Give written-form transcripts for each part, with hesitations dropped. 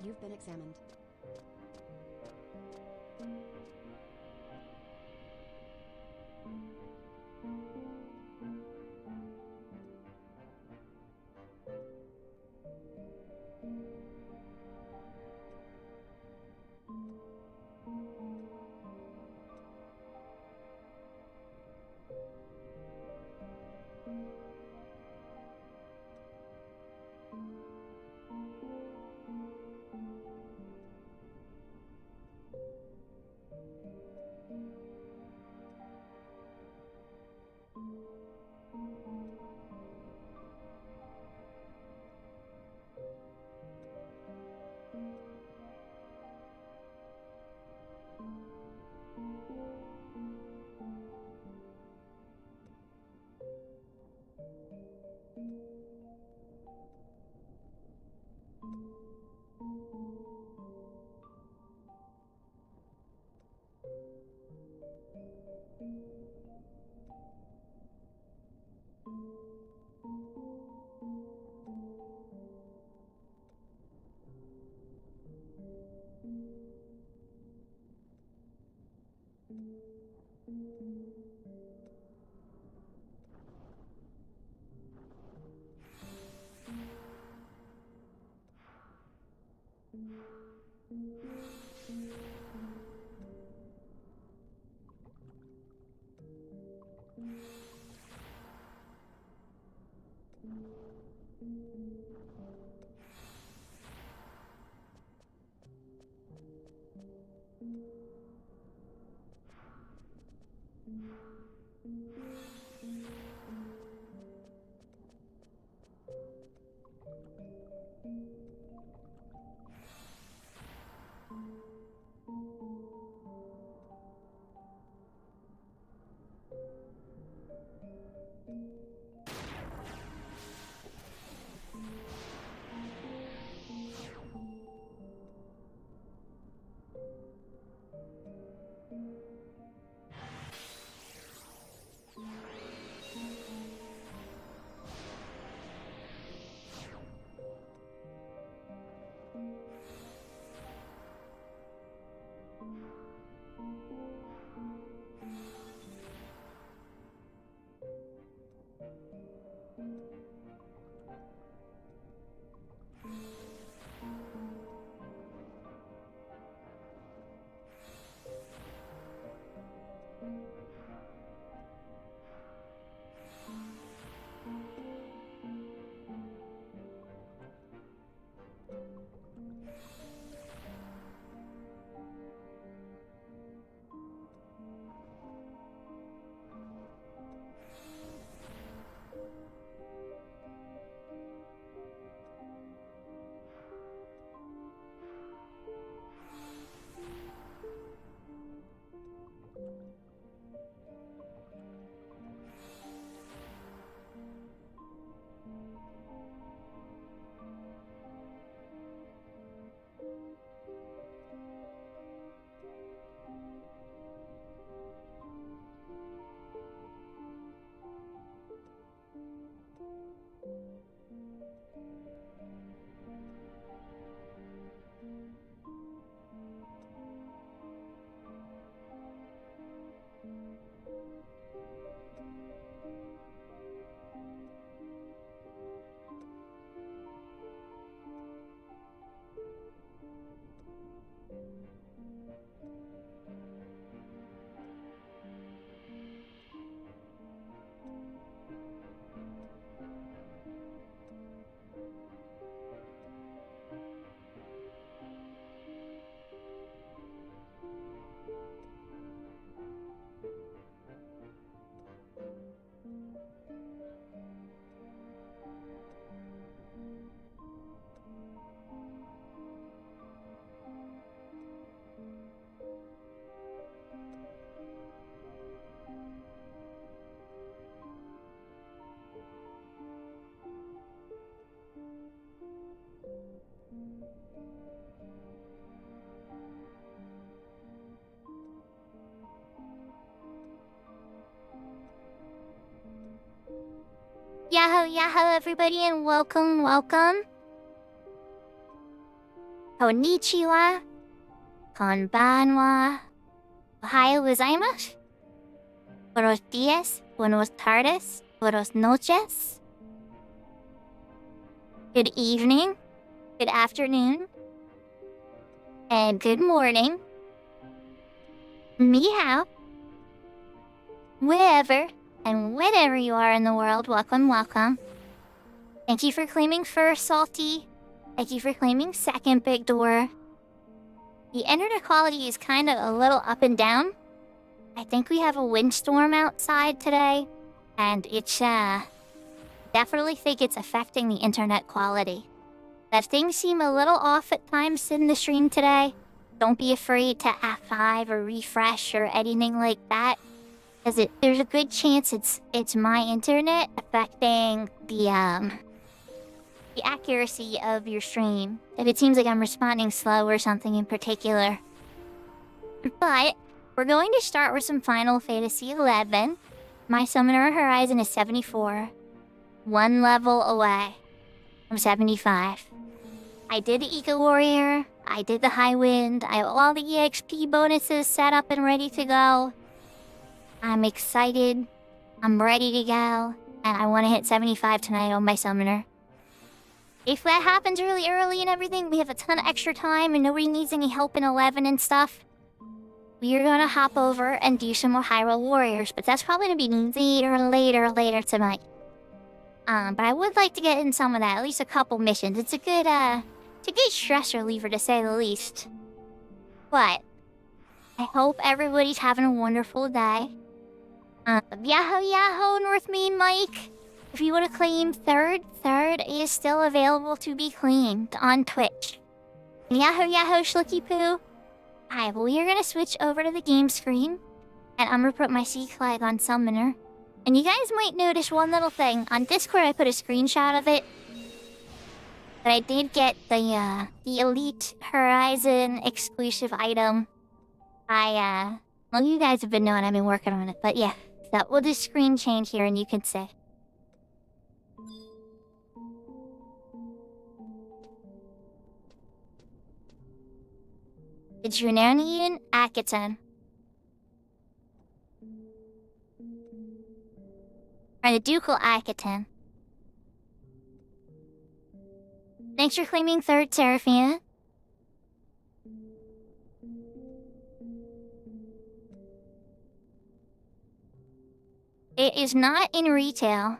You've been examined. Yahoo, Yahoo, everybody, and welcome, welcome. Konnichiwa, konbanwa, ohayo gozaimasu, buenos dias, buenos tardes, buenos noches. Good evening, good afternoon, and good morning. Ni hao. Wherever and whenever you are in the world, welcome, welcome. Thank you for claiming first, Salty. Thank you for claiming second, Big Door. The internet quality is kind of a little up and down. I think we have a windstorm outside today, and it's, definitely think it's affecting the internet quality. That things seem a little off at times in the stream today. Don't be afraid to F5 or refresh or anything like that, because there's a good chance it's my internet affecting the accuracy of your stream, if it seems like I'm responding slow or something in particular. But we're going to start with some Final Fantasy XI. My Summoner Horizon is 74. One level away from 75. I did the Eco Warrior, I did the High Wind, I have all the EXP bonuses set up and ready to go. I'm excited, I'm ready to go, and I want to hit 75 tonight on my Summoner. If that happens really early and everything, we have a ton of extra time and nobody needs any help in 11 and stuff, we are gonna hop over and do some more Hyrule Warriors, but that's probably gonna be later tonight. But I would like to get in some of that, at least a couple missions. It's a good stress reliever to say the least. But I hope everybody's having a wonderful day. Yahoo, North Main Mike. If you want to claim third is still available to be claimed on Twitch. Yahoo, Schlicky Poo. Alright, well, we are going to switch over to the game screen. And I'm going to put my C flag on Summoner. And you guys might notice one little thing. On Discord, I put a screenshot of it. But I did get the Elite Horizon exclusive item. Well, you guys have been knowing I've been working on it. But yeah, so we'll just screen change here and you can say. The Drunanian Akaton. Or the Ducal Akaton. Thanks for claiming third, Seraphina. It is not in retail.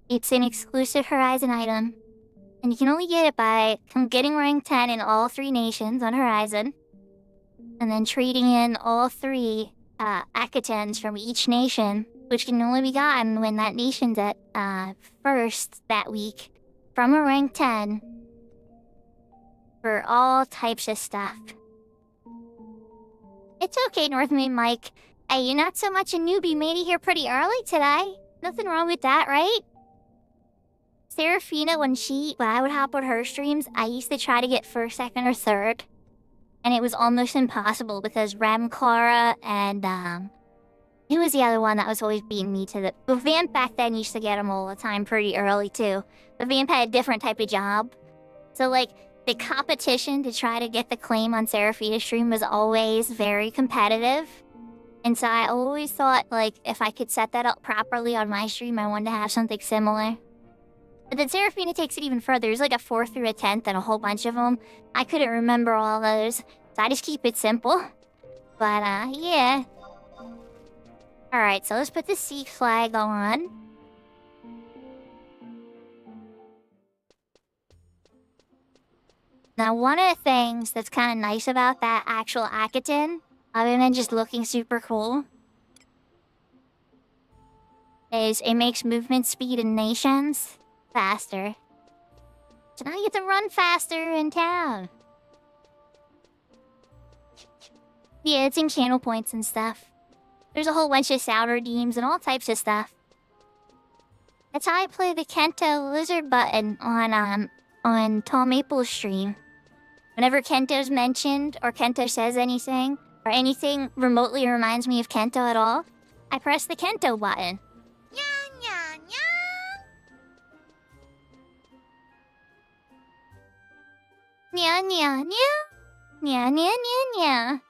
It's an exclusive Horizon item. And you can only get it by getting rank 10 in all 3 nations on Horizon. And then trading in all 3 Akatons from each nation, which can only be gotten when that nation's at first that week from a rank 10 for all types of stuff. It's okay, North Main Mike. Hey, you're not so much a newbie, made it here pretty early today. Nothing wrong with that, right? Seraphina, when I would hop on her streams, I used to try to get first, second, or third. And it was almost impossible because Ramclara and, who was the other one that was always beating me to the... Well, Vamp back then used to get them all the time pretty early, too. But Vamp had a different type of job. So, like, the competition to try to get the claim on Seraphina's stream was always very competitive. And so I always thought, like, if I could set that up properly on my stream, I wanted to have something similar. But then Seraphina takes it even further. There's like a 4th through a 10th and a whole bunch of them. I couldn't remember all those, so I just keep it simple. But, yeah. Alright, so let's put the C flag on. Now, one of the things that's kind of nice about that actual Akaton, other than just looking super cool, is it makes movement speed in nations faster. So now you get to run faster in town. Yeah, it's in channel points and stuff. There's a whole bunch of sound redeems and all types of stuff. That's how I play the Kento lizard button on Tall Maple's stream. Whenever Kento's mentioned or Kento says anything, or anything remotely reminds me of Kento at all, I press the Kento button. Nya nya nya. Nya nya nya nya.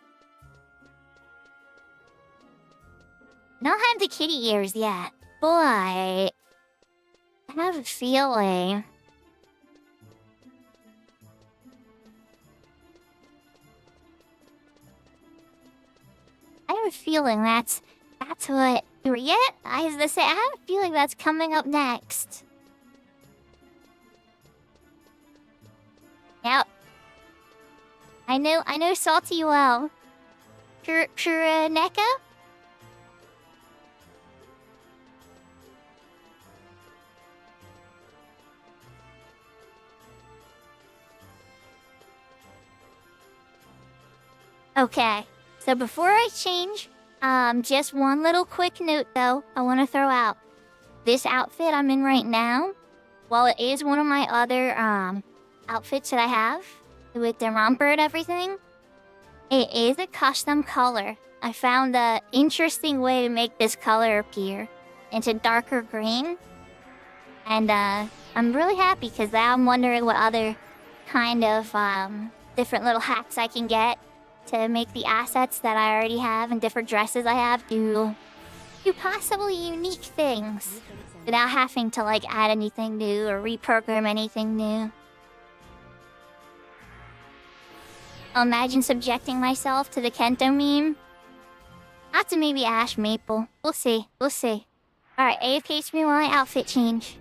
Don't have the kitty ears yet, but I have a feeling. I have a feeling that's what. Yeah, I have a feeling that's coming up next. Yep. I know Salty well. Neko? Okay, so before I change, just one little quick note though I want to throw out. This outfit I'm in right now, while it is one of my other outfits that I have, with the romper and everything, it is a custom color. I found an interesting way to make this color appear. It's a darker green, and I'm really happy because now I'm wondering what other kind of different little hacks I can get to make the assets that I already have and different dresses I have do possibly unique things without having to like add anything new or reprogram anything new. Imagine subjecting myself to the Kento meme. Not to maybe Ash Maple. We'll see. Alright, AFK me while I outfit change.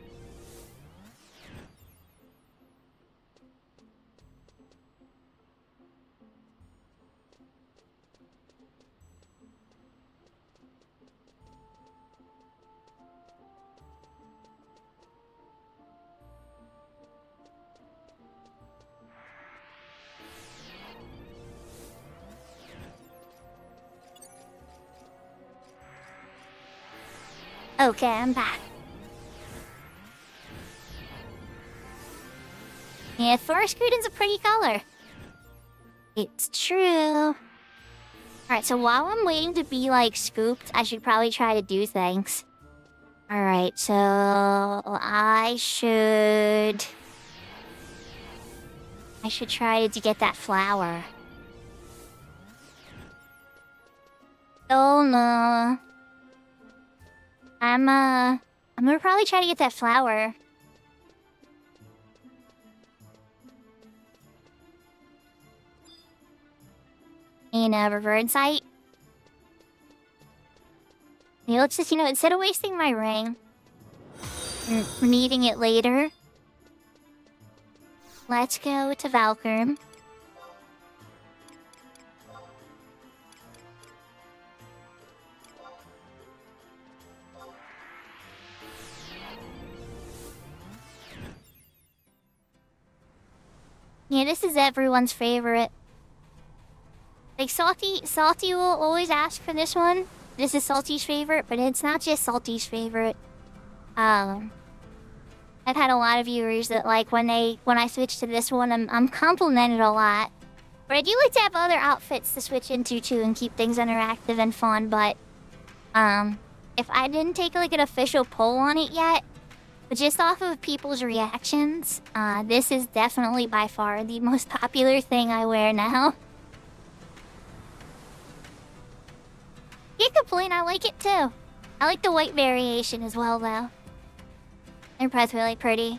Okay, I'm back. Yeah, Forest Greeting's a pretty color. It's true. Alright, so while I'm waiting to be, like, scooped, I should probably try to do things. Alright, so I should try to get that flower. Oh no. I'm gonna probably try to get that flower. In a revert site. Maybe let's just, instead of wasting my ring and needing it later, let's go to Valkyr. Yeah, this is everyone's favorite. Like, Salty will always ask for this one. This is Salty's favorite, but it's not just Salty's favorite. I've had a lot of viewers that, like, when I switch to this one, I'm complimented a lot. But I do like to have other outfits to switch into, too, and keep things interactive and fun, but, if I didn't take, like, an official poll on it yet, but just off of people's reactions, this is definitely by far the most popular thing I wear now. Can't complain, I like it too. I like the white variation as well, though. They're both really pretty.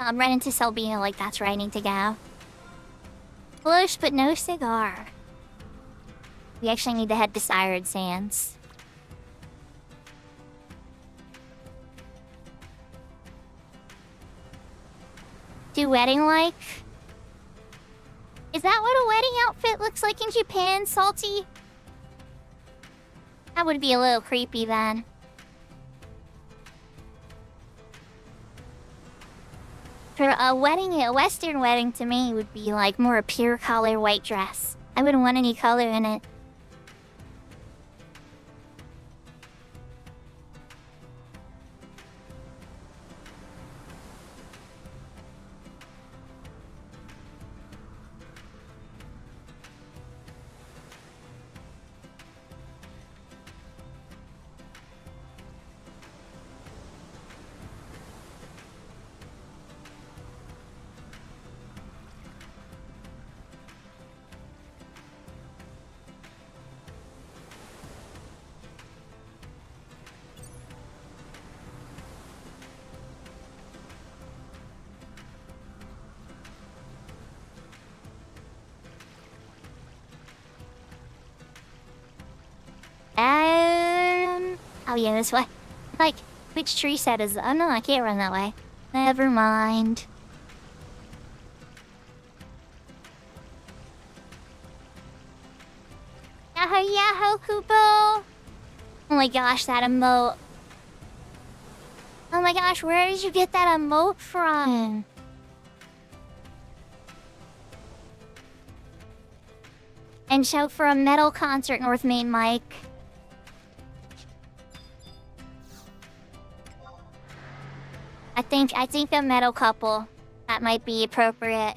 Run into Selbina like that's where I need to go. Close, but no cigar. We actually need to head to Siren Sands. Do wedding like? Is that what a wedding outfit looks like in Japan, Salty? That would be a little creepy then. For a wedding, a Western wedding to me would be like more a pure color white dress. I wouldn't want any color in it. Oh yeah, this way. Like, which tree set is it? Oh no, I can't run that way. Never mind. Yahoo, yahoo, Kupo! Oh my gosh, that emote. Oh my gosh, where did you get that emote from? And shout for a metal concert, North Main Mike. I think a metal couple. That might be appropriate.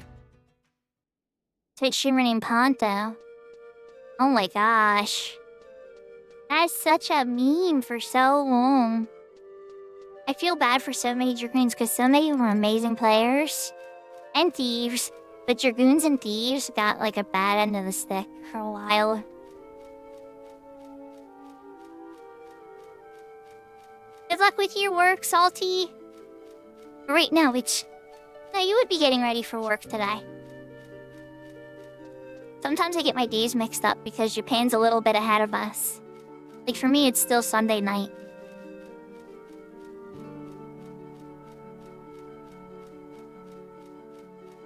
Twitch streamer named Ponto. Oh my gosh. That's such a meme for so long. I feel bad for so many Dragoons because so many were amazing players. And thieves. But Dragoons and thieves got like a bad end of the stick for a while. Good luck with your work, Salty. Right now, no, you would be getting ready for work today. Sometimes I get my days mixed up because Japan's a little bit ahead of us. Like for me, it's still Sunday night.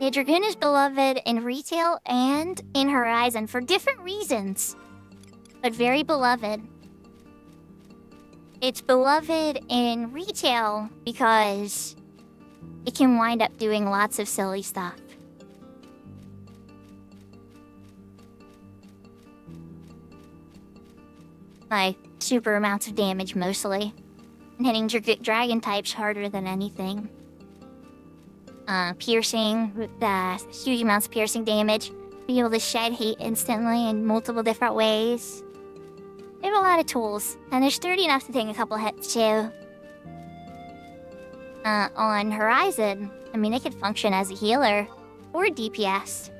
The Dragoon is beloved in retail and in Horizon for different reasons, but very beloved. It's beloved in retail because it can wind up doing lots of silly stuff. Like super amounts of damage mostly, and hitting dragon types harder than anything. Piercing with huge amounts of piercing damage, be able to shed hate instantly in multiple different ways. They have a lot of tools, and they're sturdy enough to take a couple hits too. On Horizon, I mean, they could function as a healer or DPS.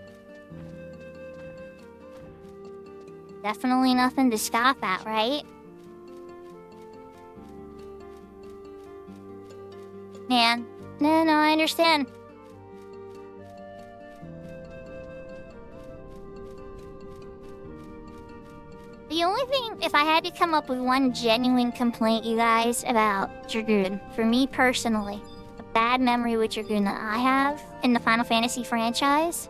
Definitely nothing to scoff at, right? Man, no, I understand. The only thing, if I had to come up with one genuine complaint, you guys, about Dragoon, for me personally, a bad memory with Dragoon that I have in the Final Fantasy franchise,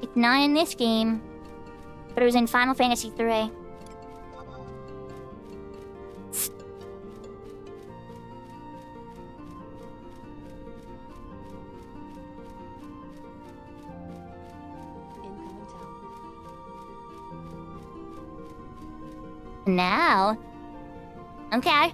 it's not in this game, but it was in Final Fantasy III. Now? Okay.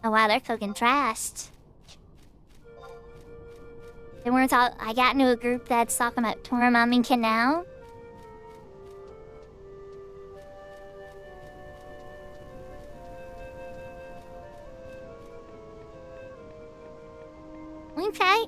Oh wow, they're cooking fast. They weren't all. I got into a group that's talking about Toramami Canal. Okay.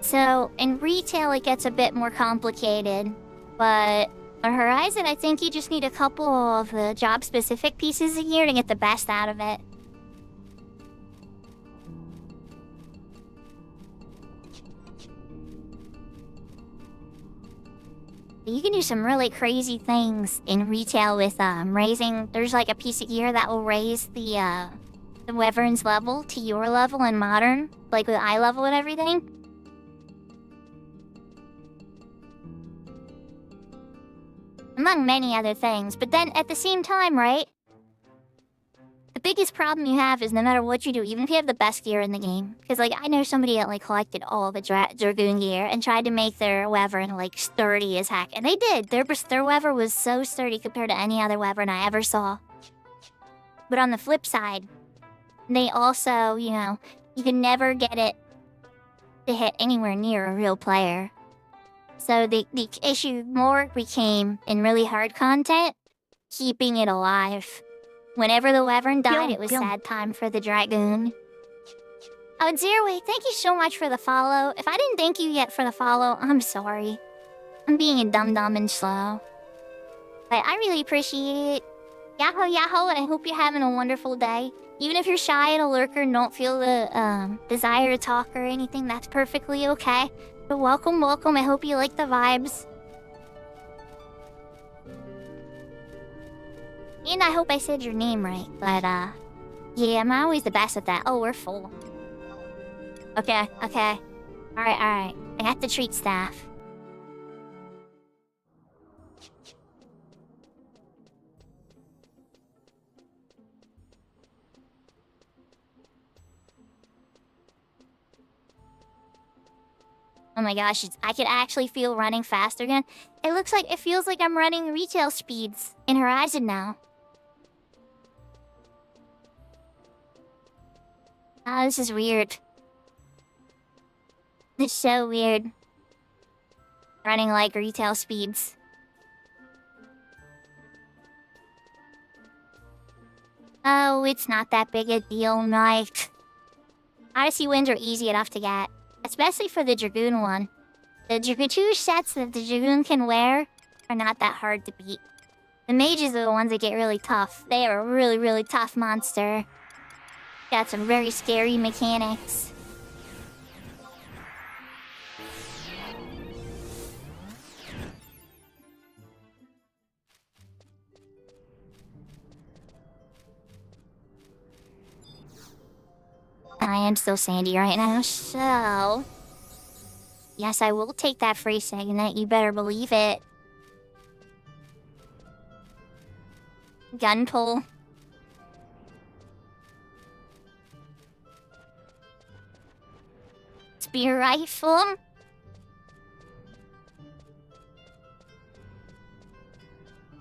So, in retail, it gets a bit more complicated, but on Horizon, I think you just need a couple of the job-specific pieces a year to get the best out of it. You can do some really crazy things in retail with raising. There's like a piece of gear that will raise the wyvern's level to your level in modern, like with eye level and everything. Among many other things, but then at the same time, right? The biggest problem you have is no matter what you do, even if you have the best gear in the game. Because, like, I know somebody that, like, collected all the Dragoon gear and tried to make their wyvern, like, sturdy as heck. And they did. Their wyvern was so sturdy compared to any other wyvern I ever saw. But on the flip side, they also, you know, you can never get it to hit anywhere near a real player. So the issue more became, in really hard content, keeping it alive. Whenever the wyvern died, it was sad time for the Dragoon. Oh, Zerway, thank you so much for the follow. If I didn't thank you yet for the follow, I'm sorry. I'm being a dum-dum and slow. But I really appreciate it. Yahoo, yahoo, and I hope you're having a wonderful day. Even if you're shy and a lurker and don't feel the desire to talk or anything, that's perfectly okay. But welcome, welcome. I hope you like the vibes. And I hope I said your name right, but, yeah, I'm always the best at that. Oh, we're full. Okay. Alright. I got the treat staff. Oh my gosh, I could actually feel running faster again. It feels like I'm running retail speeds in Horizon now. Oh, this is weird. It's so weird. Running like retail speeds. Oh, it's not that big a deal, Mike. Odyssey wins are easy enough to get. Especially for the Dragoon one. The two sets that the Dragoon can wear are not that hard to beat. The mages are the ones that get really tough. They are a really, really tough monster. Got some very scary mechanics. I am still sandy right now, so... Yes, I will take that free segment, you better believe it. Gun pull. Spear rifle.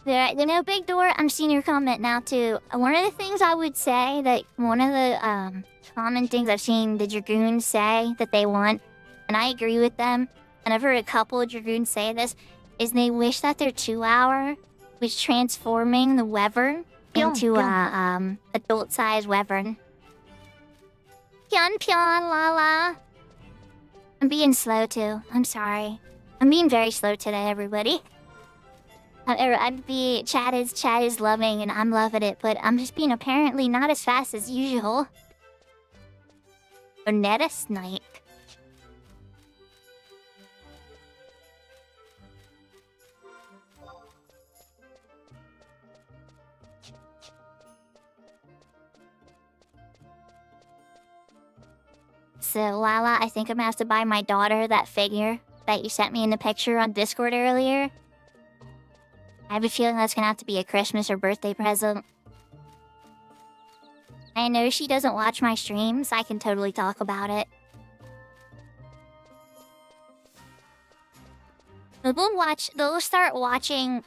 The no big door, I'm seeing your comment now too. One of the things I would say that one of the common things I've seen the Dragoons say that they want, and I agree with them, and I've heard a couple of Dragoons say this, is they wish that their 2-hour was transforming the wyvern into a adult-sized wyvern. Pion pion la la. I'm being slow too. I'm sorry. I'm being very slow today, everybody. Chat is loving and I'm loving it, but I'm just being apparently not as fast as usual. Bonetta Snipe. So, Lala, I think I'm gonna have to buy my daughter that figure that you sent me in the picture on Discord earlier. I have a feeling that's gonna have to be a Christmas or birthday present. I know she doesn't watch my streams, I can totally talk about it. They'll start watching,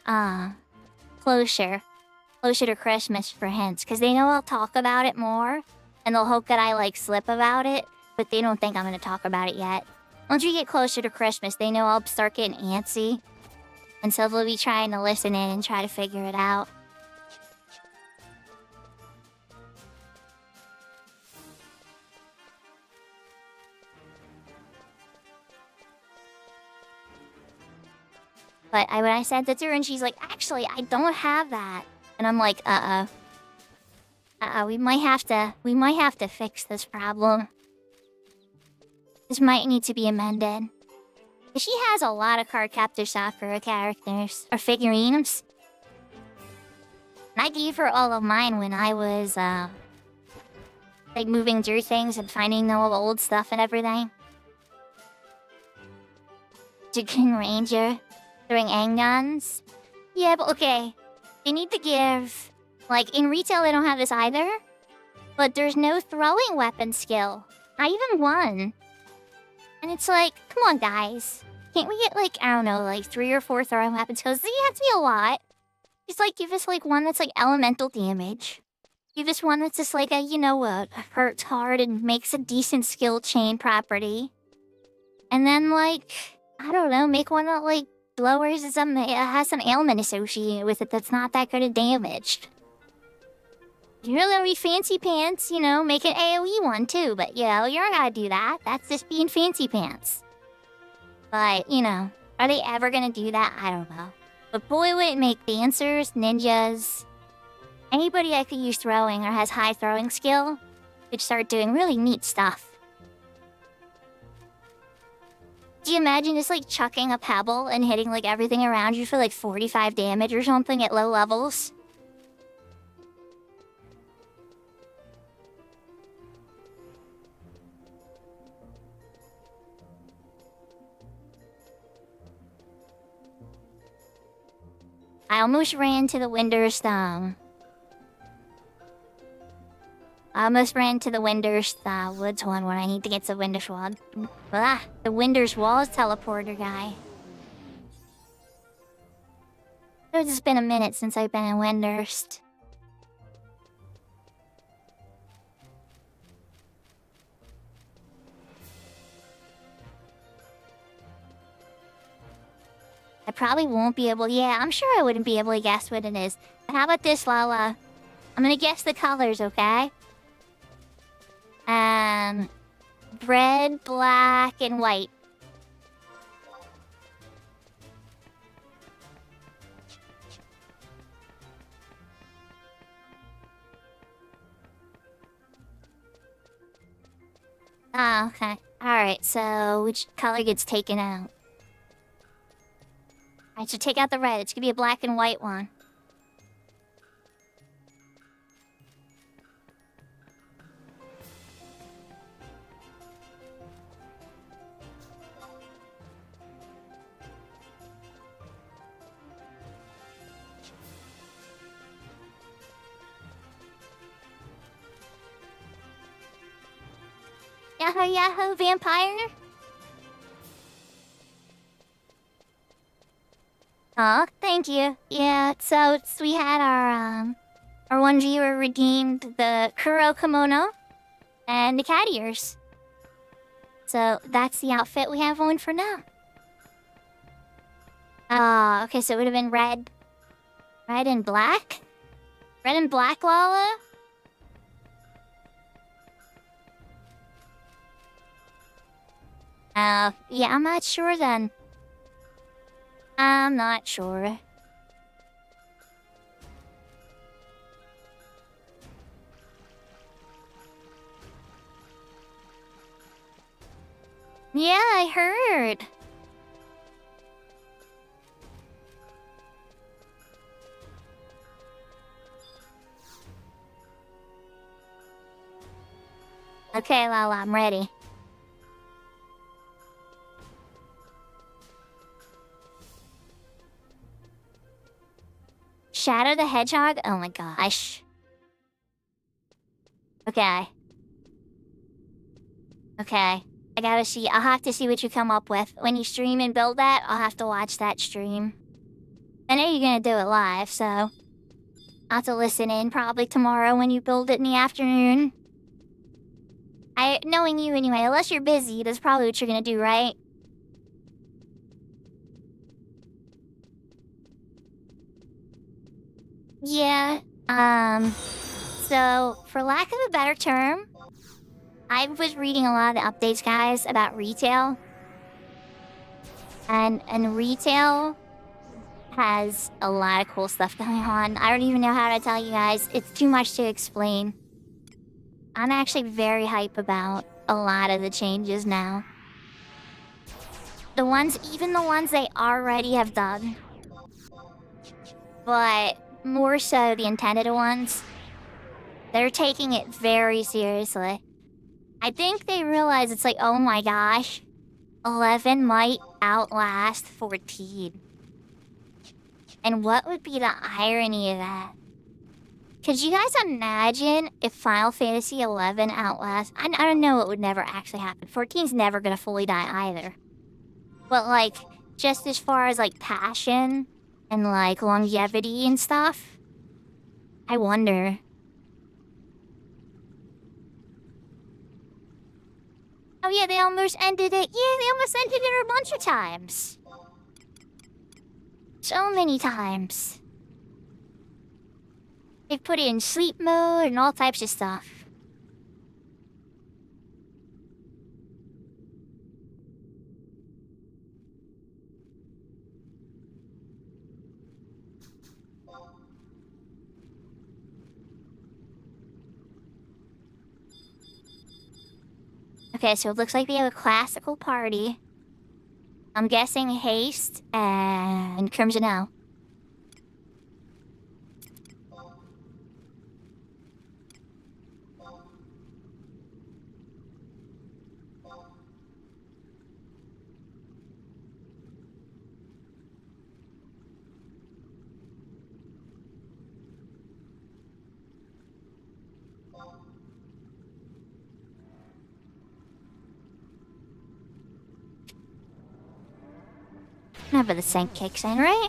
Closer to Christmas for hints, because they know I'll talk about it more, and they'll hope that I, like, slip about it, but they don't think I'm gonna talk about it yet. Once we get closer to Christmas, they know I'll start getting antsy, and so they'll be trying to listen in and try to figure it out. But when I said that to her, and she's like, actually, I don't have that. And I'm like, we might have to fix this problem. This might need to be amended. She has a lot of card-captor Sakura characters, or figurines. And I gave her all of mine when I was, like, moving through things and finding all the old stuff and everything. Chicken Ranger, throwing handguns. Yeah, but okay. They need to give... Like, in retail they don't have this either. But there's no throwing weapon skill. Not even one. And it's like, come on, guys. Can't we get, like, I don't know, like 3 or 4 throwing weapons? Because they have to be a lot. Just, like, give us, like, one that's, like, elemental damage. Give us one that's just, like, hurts hard and makes a decent skill chain property. And then, like, I don't know, make one that, like, lowers some, has some ailment associated with it that's not that good of damage. You're gonna be fancy pants, make an AoE one too, but you're not gonna do that. That's just being fancy pants. But, are they ever gonna do that? I don't know. But boy, would it make dancers, ninjas, anybody that could use throwing or has high throwing skill could start doing really neat stuff. Do you imagine just, like, chucking a pebble and hitting, like, everything around you for, like, 45 damage or something at low levels? I almost ran to the Winder's Woods one when I need to get to Winder's Wall. The Winder's Walls teleporter guy. It's just been a minute since I've been in Windurst. I probably won't be able... Yeah, I'm sure I wouldn't be able to guess what it is. But how about this, Lala? I'm gonna guess the colors, okay? Red, black, and white. Oh, okay. Alright, so which color gets taken out? I should take out the red. It's gonna be a black and white one. Yahoo, yahoo, vampire! Oh, thank you. Yeah, so we had our one viewer redeemed the Kuro kimono and the cat ears. So that's the outfit we have on for now. Okay, so it would have been red. Red and black? Red and black, Lala? Yeah, I'm not sure then. I'm not sure. Yeah, I heard. Okay, Lala, I'm ready. Shadow the Hedgehog? Oh my gosh. Okay. Okay. I gotta see. I'll have to see what you come up with. When you stream and build that, I'll have to watch that stream. I know you're gonna do it live, so I'll have to listen in probably tomorrow when you build it in the afternoon. Knowing you anyway, unless you're busy, that's probably what you're gonna do, right? Yeah, so, for lack of a better term, I was reading a lot of the updates, guys, about retail. And retail has a lot of cool stuff going on. I don't even know how to tell you guys. It's too much to explain. I'm actually very hype about a lot of the changes now. Even the ones they already have done. But more so the intended ones. They're taking it very seriously. I think they realize it's like, oh my gosh, 11 might outlast 14. And what would be the irony of that? Could you guys imagine if Final Fantasy XI outlasts... I don't know, it would never actually happen. 14's never gonna fully die either. But like, just as far as like passion and like longevity and stuff, I wonder. Oh yeah, they almost ended it. Yeah, they almost ended it a bunch of times. So many times. They put it in sleep mode and all types of stuff. Okay, so it looks like we have a classical party. I'm guessing Haste and Crimson Owl. Never the scent kicks in, right?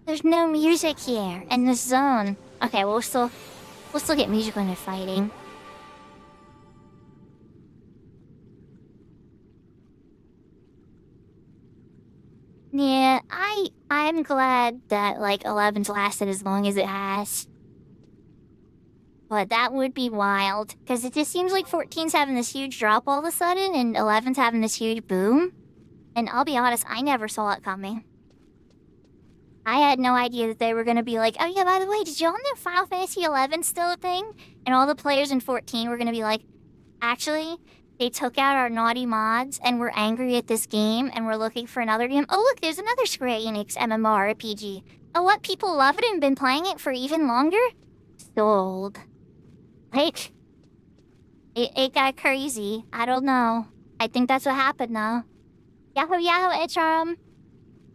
There's no music here in this zone. Okay, well, we'll still get music when they're fighting. Yeah, I'm glad that, like, 11's lasted as long as it has. But that would be wild, because it just seems like 14's having this huge drop all of a sudden, and 11's having this huge boom. And I'll be honest, I never saw it coming. I had no idea that they were gonna be like, oh yeah, by the way, did y'all know Final Fantasy 11's still a thing? And all the players in 14 were gonna be like, actually... They took out our naughty mods, and we're angry at this game, and we're looking for another game. Oh, look, there's another Square Enix MMORPG. Oh, what? People love it and been playing it for even longer? Sold. Like, it got crazy. I don't know. I think that's what happened, though. Yahoo, Yahoo, Etcharum.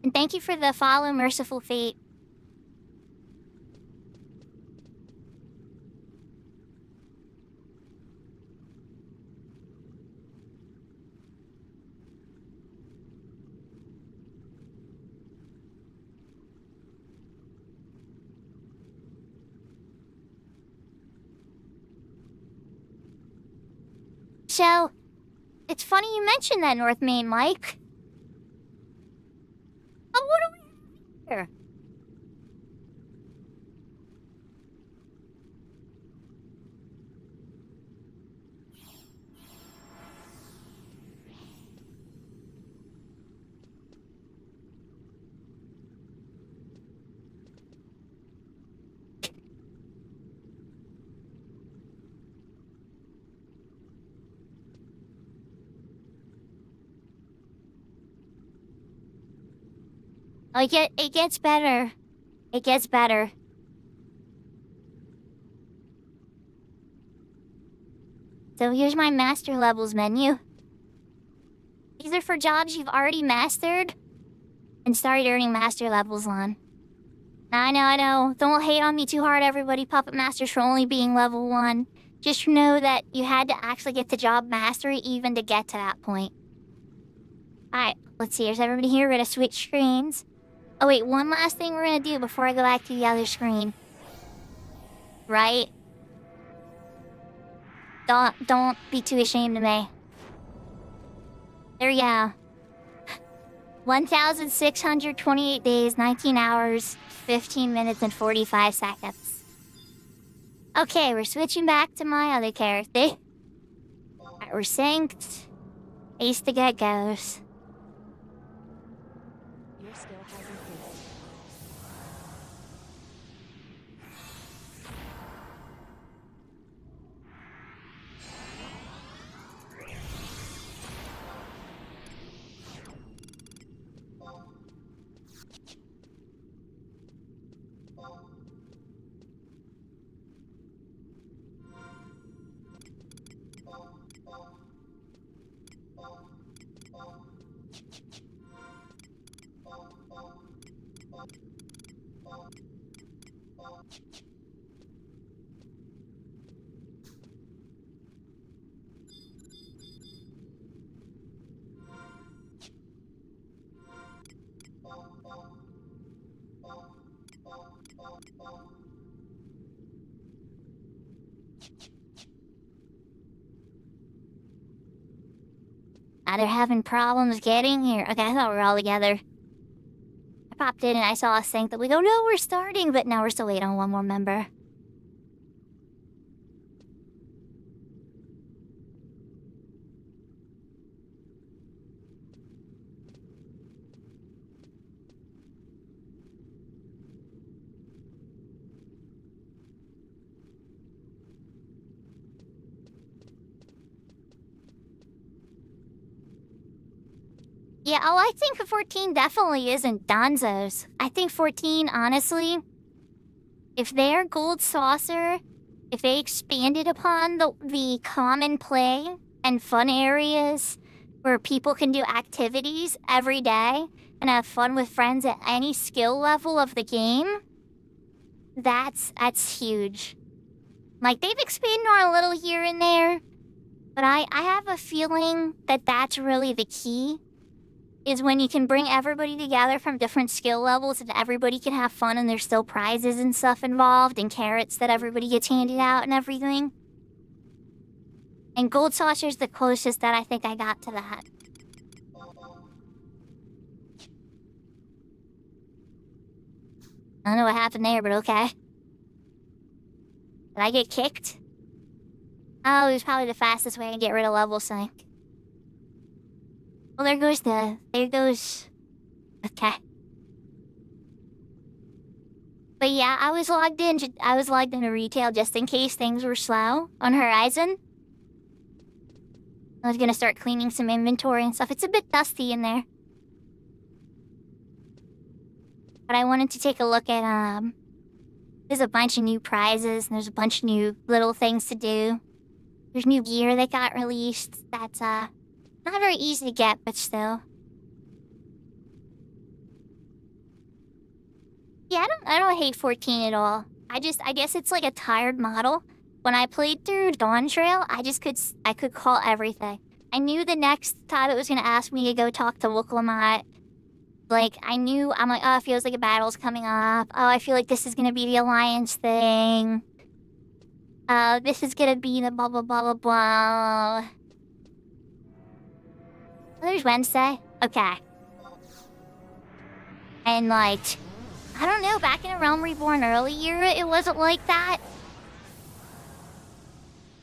And thank you for the follow, Merciful Fate. So, it's funny you mentioned that, North Main Mike. Oh, what are we here? Oh, it gets better. It gets better. So here's my master levels menu. These are for jobs you've already mastered and started earning master levels on. I know. Don't hate on me too hard, everybody. Puppet Masters for only being level 1. Just know that you had to actually get to job mastery even to get to that point. Alright, let's see. Is everybody here? We're gonna switch screens. Oh wait, one last thing we're gonna do before I go back to the other screen. Right? Don't be too ashamed of me. There we go. 1,628 days, 19 hours, 15 minutes, and 45 seconds. Okay, we're switching back to my other character. Alright, we're synced. Ace to get goes. They're having problems getting here. Okay, I thought we were all together. I popped in and I saw us think that we go, no, we're starting, but now we're still waiting on one more member. Yeah, oh, I think 14 definitely isn't Donzo's. I think 14, honestly, if their gold saucer, if they expanded upon the common play and fun areas where people can do activities every day and have fun with friends at any skill level of the game, that's huge. Like, they've expanded on a little here and there, but I have a feeling that that's really the key. Is when you can bring everybody together from different skill levels and everybody can have fun and there's still prizes and stuff involved and carrots that everybody gets handed out and everything. And Gold Saucer's the closest that I think I got to that. I don't know what happened there, but okay. Did I get kicked? Oh, it was probably the fastest way to get rid of level sync. Well, there goes... Okay. But yeah, I was logged into retail just in case things were slow on Horizon. I was gonna start cleaning some inventory and stuff. It's a bit dusty in there. But I wanted to take a look at, there's a bunch of new prizes and there's a bunch of new little things to do. There's new gear that got released that's, not very easy to get, but still. Yeah, I don't hate 14 at all. I guess it's like a tired model. When I played through Dawn Trail, I could call everything. I knew the next time it was gonna ask me to go talk to Wooklamat. Like, I'm like, oh, it feels like a battle's coming up. Oh, I feel like this is gonna be the Alliance thing. This is gonna be the blah blah blah blah blah. There's Wednesday. Okay. And, like, I don't know, back in a Realm Reborn early era, it wasn't like that.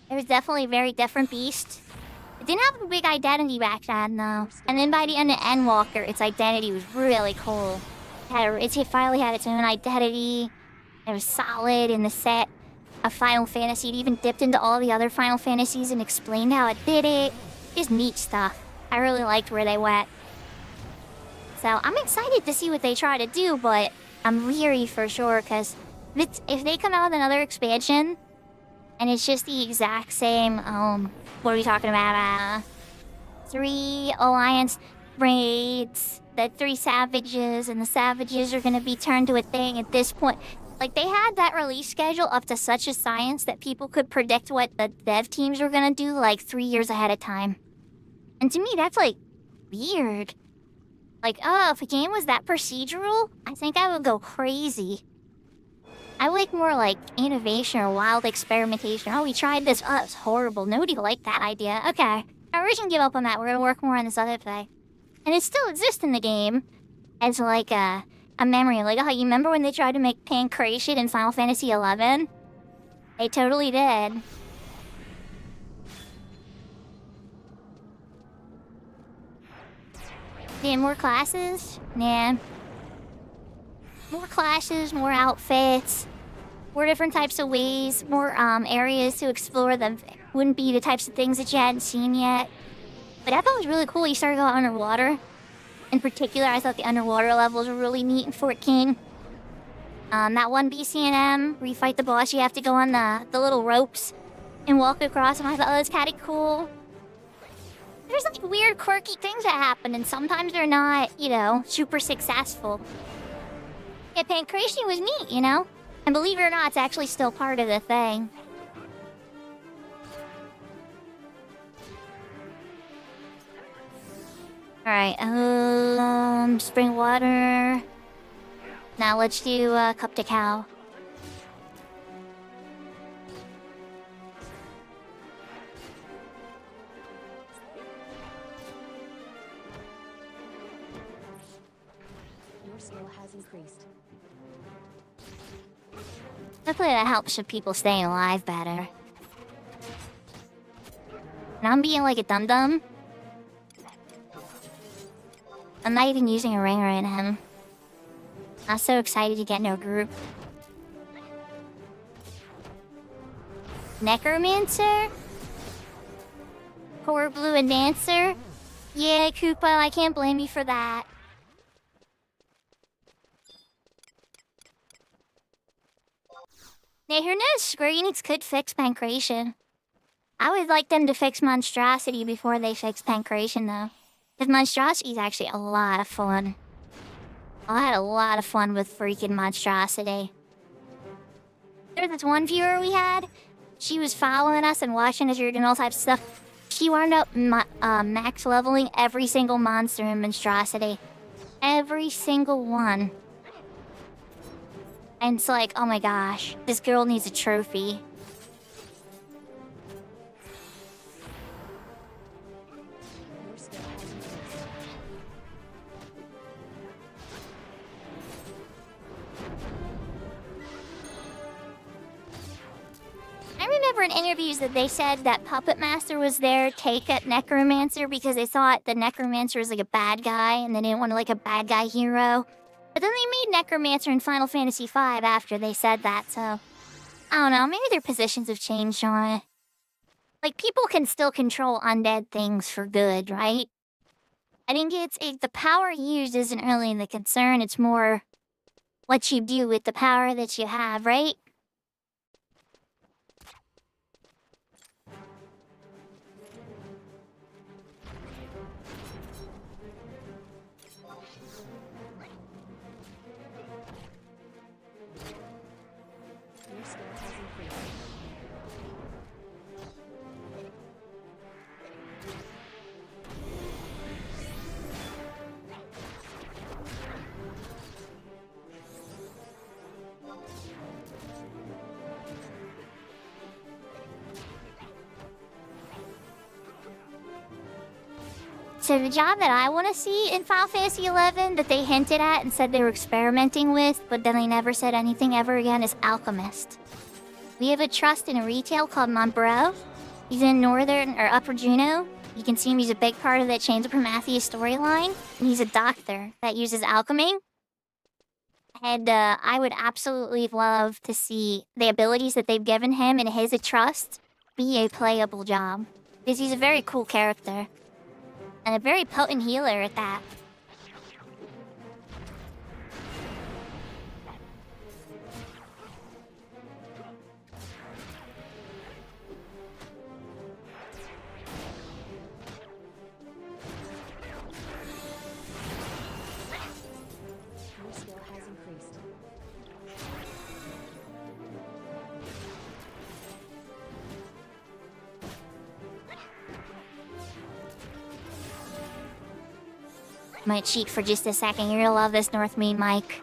It was definitely a very different beast. It didn't have a big identity back then, though. And then by the end of Endwalker, its identity was really cool. It finally had its own identity. It was solid in the set of Final Fantasy. It even dipped into all the other Final Fantasies and explained how it did it. Just neat stuff. I really liked where they went. So I'm excited to see what they try to do, but I'm leery for sure, because if they come out with another expansion, and it's just the exact same, what are we talking about? 3 Alliance raids, the 3 Savages, and the Savages are going to be turned to a thing at this point. Like, they had that release schedule up to such a science that people could predict what the dev teams were going to do, like, 3 years ahead of time. And to me, that's, like, weird. Like, oh, if a game was that procedural, I think I would go crazy. I like more, like, innovation or wild experimentation. Oh, we tried this. Oh, it's horrible. Nobody liked that idea. Okay. We're just gonna give up on that. We're gonna work more on this other thing. And it still exists in the game as, like, a memory. Like, oh, you remember when they tried to make Pancration in Final Fantasy XI? They totally did. Yeah, more classes? Nah. More classes, more outfits, more different types of ways, more areas to explore that wouldn't be the types of things that you hadn't seen yet. But I thought it was really cool you started going underwater. In particular, I thought the underwater levels were really neat in 14. That one BCNM, where you fight the boss, you have to go on the little ropes and walk across them. I thought that was kind of cool. There's like weird, quirky things that happen, and sometimes they're not, you know, super successful. Yeah, Pancration was neat, you know? And believe it or not, it's actually still part of the thing. Alright, spring water. Now let's do cup to cow. Your skill has increased. Hopefully that helps with people staying alive better. And I'm being like a dum-dum. I'm not even using a ring right now. I'm so excited to get in a group. Necromancer? Core Blue and Dancer? Yeah, Koopa, I can't blame you for that. Now, who knows? Square Enix could fix Pancration. I would like them to fix Monstrosity before they fix Pancration, though. Because Monstrosity is actually a lot of fun. I had a lot of fun with freaking Monstrosity. There was this one viewer we had. She was following us and watching us and all types of stuff. She wound up max leveling every single monster in Monstrosity. Every single one. And it's like, oh my gosh, this girl needs a trophy. I remember in interviews that they said that Puppet Master was their take at Necromancer because they thought the Necromancer was like a bad guy and they didn't want like a bad guy hero. But then they made Necromancer in Final Fantasy V after they said that, so... I don't know, maybe their positions have changed on it. Like, people can still control undead things for good, right? I think the power used isn't really the concern, it's more what you do with the power that you have, right? So the job that I want to see in Final Fantasy XI that they hinted at and said they were experimenting with, but then they never said anything ever again, is Alchemist. We have a trust in a retail called Montbro. He's in Northern or Upper Juneau. You can see him, he's a big part of the Chains of Prometheus storyline. And he's a doctor that uses alchemy. And I would absolutely love to see the abilities that they've given him and his trust be a playable job. Because he's a very cool character. And a very potent healer at that. Your skill has increased. Might cheat for just a second. You're gonna love this Northmead mic.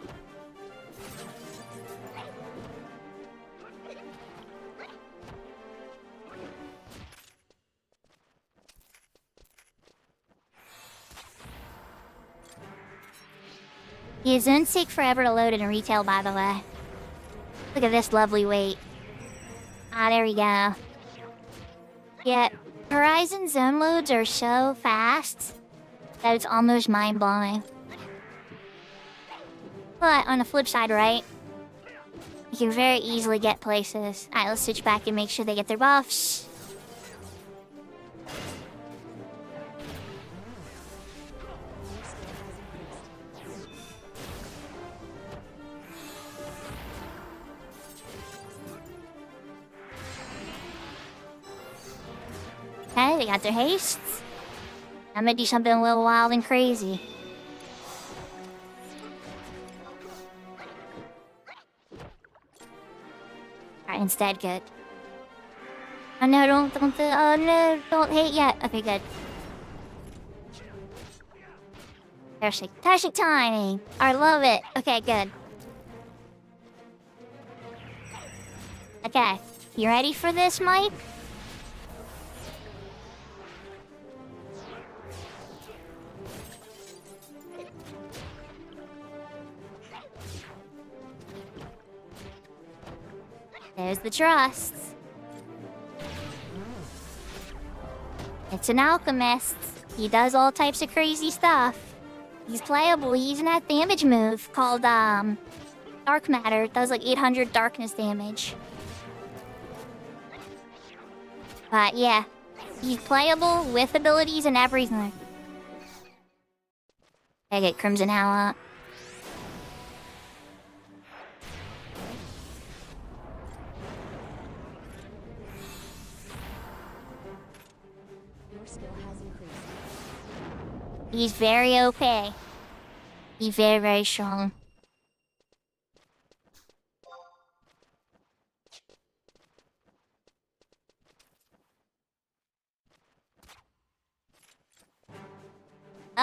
Yeah, zones take forever to load in retail, by the way. Look at this lovely weight. Ah, there we go. Yeah, Horizon zone loads are so fast that it's almost mind-blowing. But on the flip side, right? You can very easily get places. Alright, let's switch back and make sure they get their buffs. Okay, they got their hastes. I'm gonna do something a little wild and crazy. instead. Good. Oh no, don't, oh no, don't hate yet. Okay, good. Perfect timing. I love it. Okay, good. Okay, you ready for this, Mike? There's the trust. It's an alchemist. He does all types of crazy stuff. He's playable. He's in that damage move called, Dark Matter. It does like 800 darkness damage. But yeah, he's playable with abilities and everything. I get Crimson Howl. Your skill has increased. He's very OP. He's very, very strong.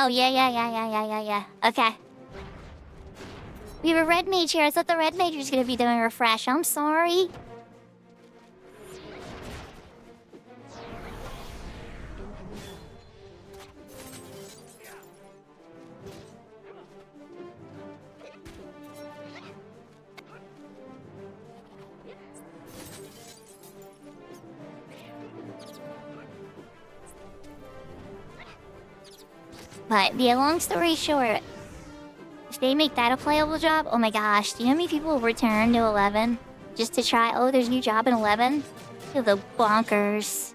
Oh, yeah. Okay. We have a red mage here. I thought the red mage was gonna be doing a refresh. I'm sorry. But yeah, long story short, if they make that a playable job, oh my gosh, do you know how many people will return to 11 just to try? Oh, there's a new job in 11. The bonkers.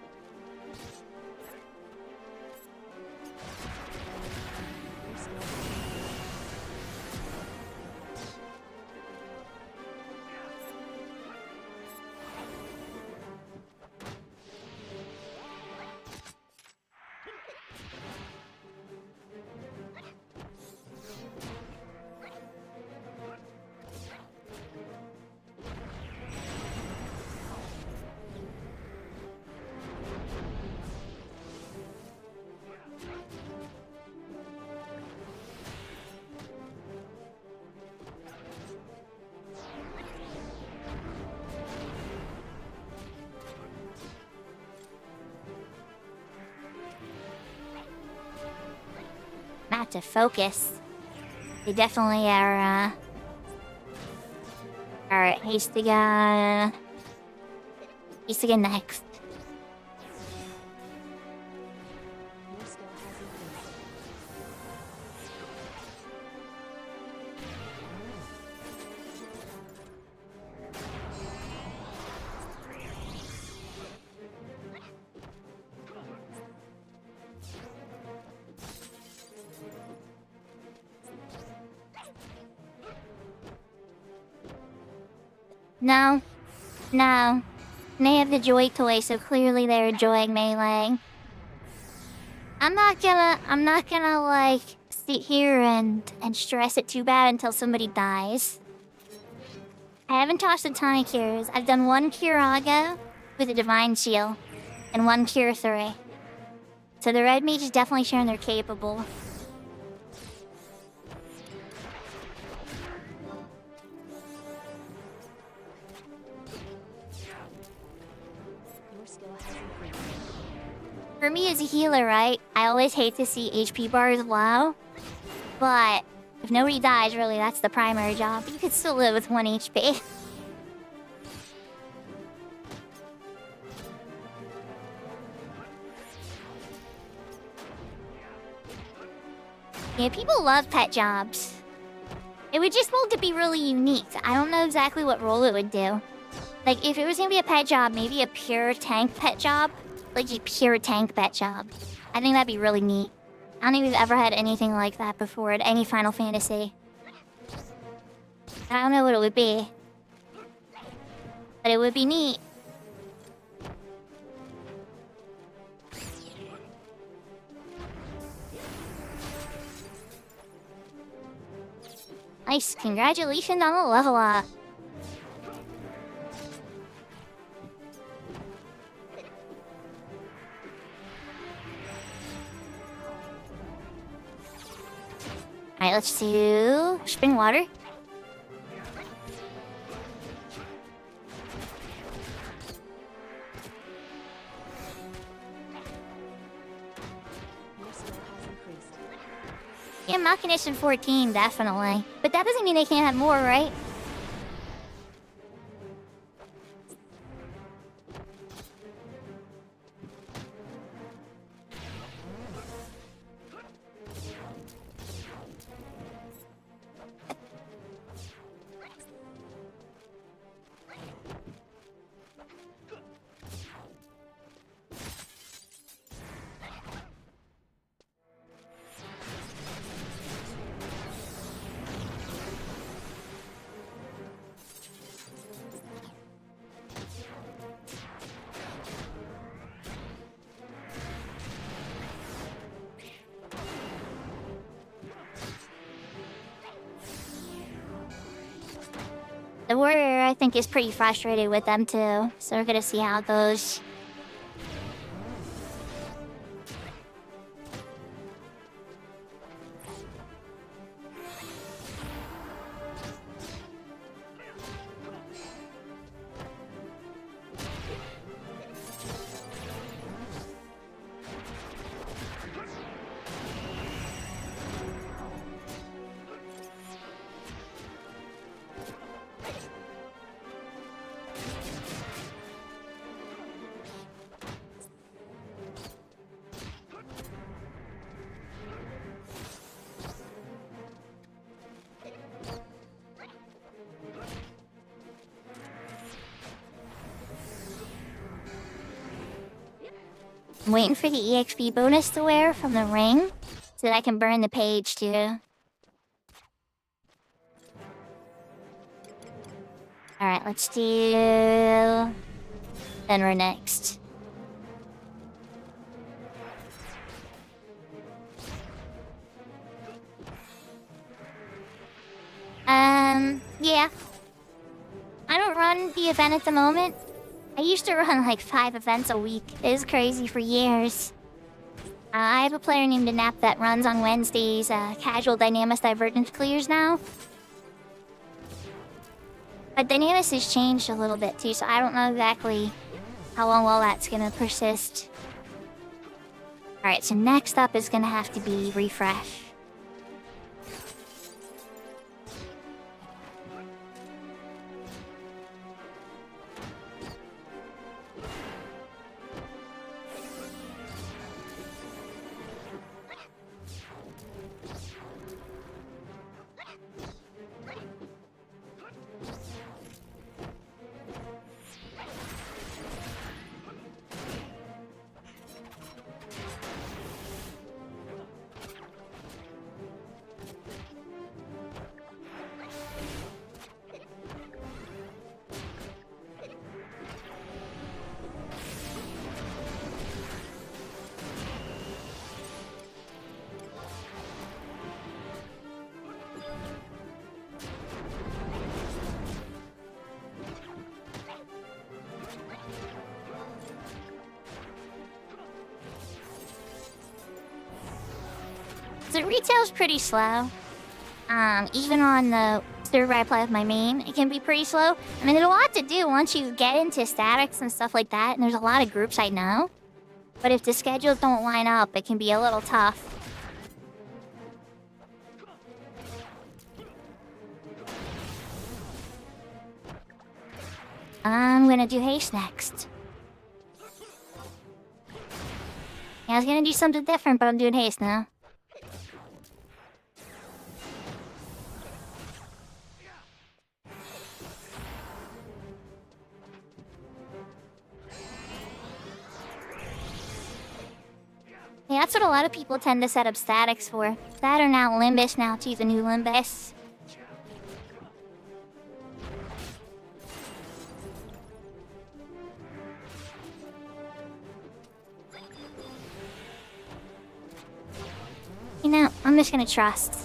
Not to focus. They definitely are Hastiga next. Your skill has increased. No. They have the joy toy, so clearly they're enjoying melee. I'm not gonna like sit here and stress it too bad until somebody dies. I haven't tossed a ton of cures. I've done one Curaga with a Divine Shield and one Cure 3. So the red mage is definitely showing they're capable. Your skill has increased. For me as a healer, right, I always hate to see HP bars low. But if nobody dies, really, that's the primary job. You could still live with 1 HP. Yeah, people love pet jobs. It would just want to be really unique. I don't know exactly what role it would do. Like, if it was gonna be a pet job, maybe a pure tank pet job. Like, just pure tank pet job. I think that'd be really neat. I don't think we've ever had anything like that before at any Final Fantasy. I don't know what it would be. But it would be neat. Nice, congratulations on the level up. Alright, let's do spring water. Your skill has increased. Yeah, Machination 14, definitely. But that doesn't mean they can't have more, right? The warrior, I think, is pretty frustrated with them too, so we're gonna see how it goes. I'm waiting for the EXP bonus to wear from the ring, so that I can burn the page too. Alright, let's do... Then we're next. Yeah. I don't run the event at the moment. I used to run like 5 events a week. It was crazy for years. I have a player named Nap that runs on Wednesdays, casual Dynamis Divergence clears now. But Dynamis has changed a little bit too, so I don't know exactly how long all that's gonna persist. Alright, so next up is gonna have to be Refresh. The retail's pretty slow. Even on the server I play with my main, it can be pretty slow. I mean, there's a lot to do once you get into statics and stuff like that, and there's a lot of groups I know. But if the schedules don't line up, it can be a little tough. I'm gonna do haste next. Yeah, I was gonna do something different, but I'm doing haste now. Yeah, that's what a lot of people tend to set up statics for. That or now Limbus now to use a new Limbus. You know, I'm just gonna trust.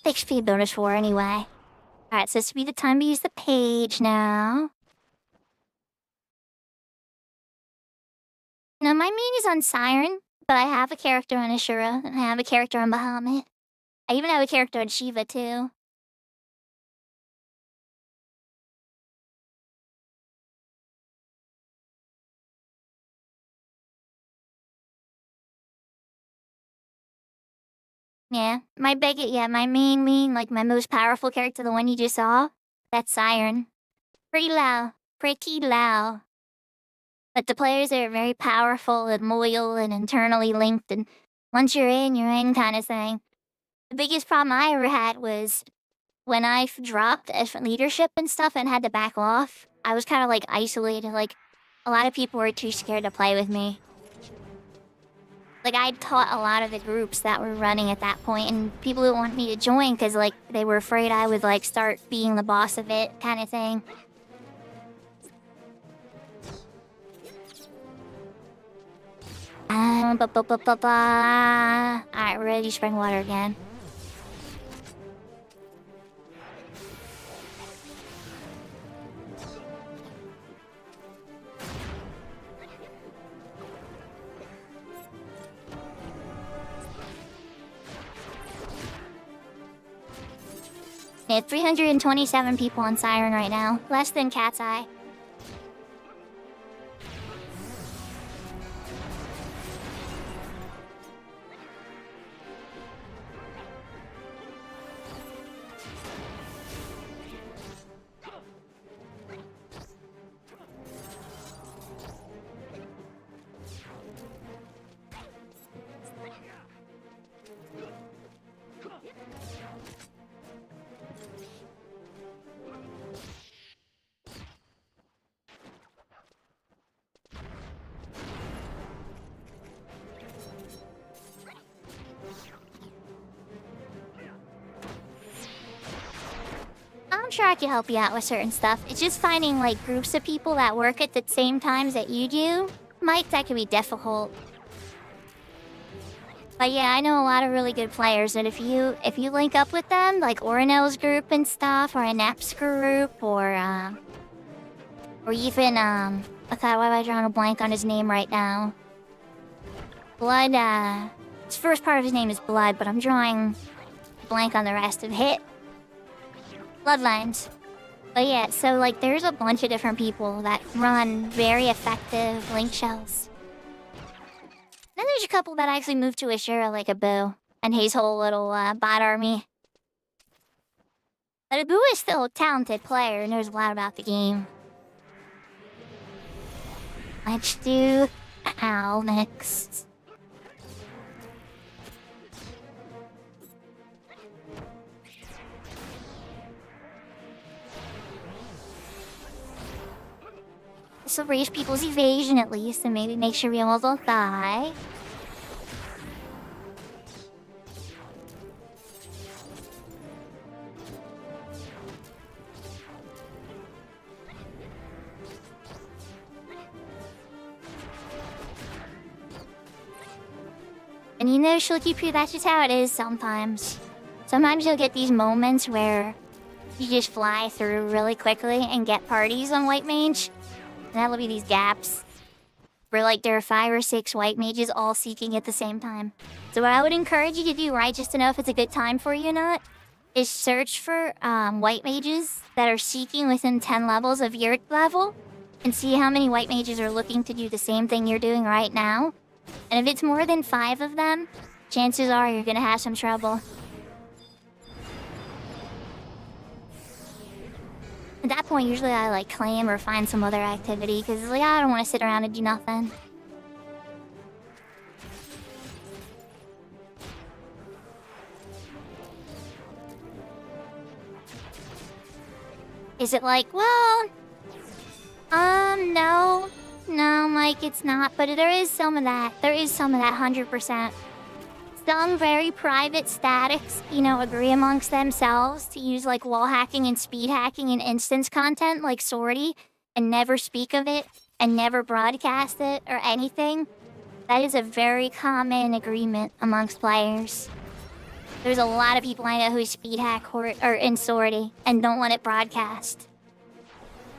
XP bonus for anyway. Alright, so this would be the time to use the page now. Now, my main is on Siren, but I have a character on Ashura, and I have a character on Bahamut. I even have a character on Shiva, too. Yeah, my main, like my most powerful character, the one you just saw, that's Siren. Pretty loud. But the players are very powerful and loyal and internally linked, and once you're in kind of thing. The biggest problem I ever had was when I dropped as leadership and stuff and had to back off. I was kind of like isolated, like a lot of people were too scared to play with me. Like, I taught a lot of the groups that were running at that point, and people didn't want me to join because, like, they were afraid I would, like, start being the boss of it, kind of thing. Alright, we're ready to spring water again. We have 327 people on Siren right now, less than Cat's Eye. I'm sure I can help you out with certain stuff. It's just finding like groups of people that work at the same times that you do. That can be difficult. But yeah, I know a lot of really good players, and if you link up with them, like Orinel's group and stuff, or Anep's group, or even okay, why am I drawing a blank on his name right now? Blood, his first part of his name is Blood, but I'm drawing a blank on the rest of it. Bloodlines. But yeah, so like there's a bunch of different people that run very effective link shells. Then there's a couple that actually moved to Ashura, like Abu and his whole little bot army. But Abu is still a talented player and knows a lot about the game. Let's do Al next. This will raise people's evasion at least, and maybe make sure we all don't die. And you know, Shulky, that's just how it is sometimes. Sometimes you'll get these moments where you just fly through really quickly and get parties on White Mage. And that'll be these gaps where like there are 5 or 6 white mages all seeking at the same time. So what I would encourage you to do, right, just to know if it's a good time for you or not, is search for white mages that are seeking within 10 levels of your level and see how many white mages are looking to do the same thing you're doing right now. And if it's more than 5 of them, chances are you're gonna have some trouble. At that point, usually I like claim or find some other activity because like I don't want to sit around and do nothing. Is it like, well, no, Mike, it's not. But there is some of that. There is some of that, 100%. Some very private statics, you know, agree amongst themselves to use like wall hacking and speed hacking and instance content like Swordy and never speak of it and never broadcast it or anything. That is a very common agreement amongst players. There's a lot of people I know who speed hack or in Swordy and don't want it broadcast.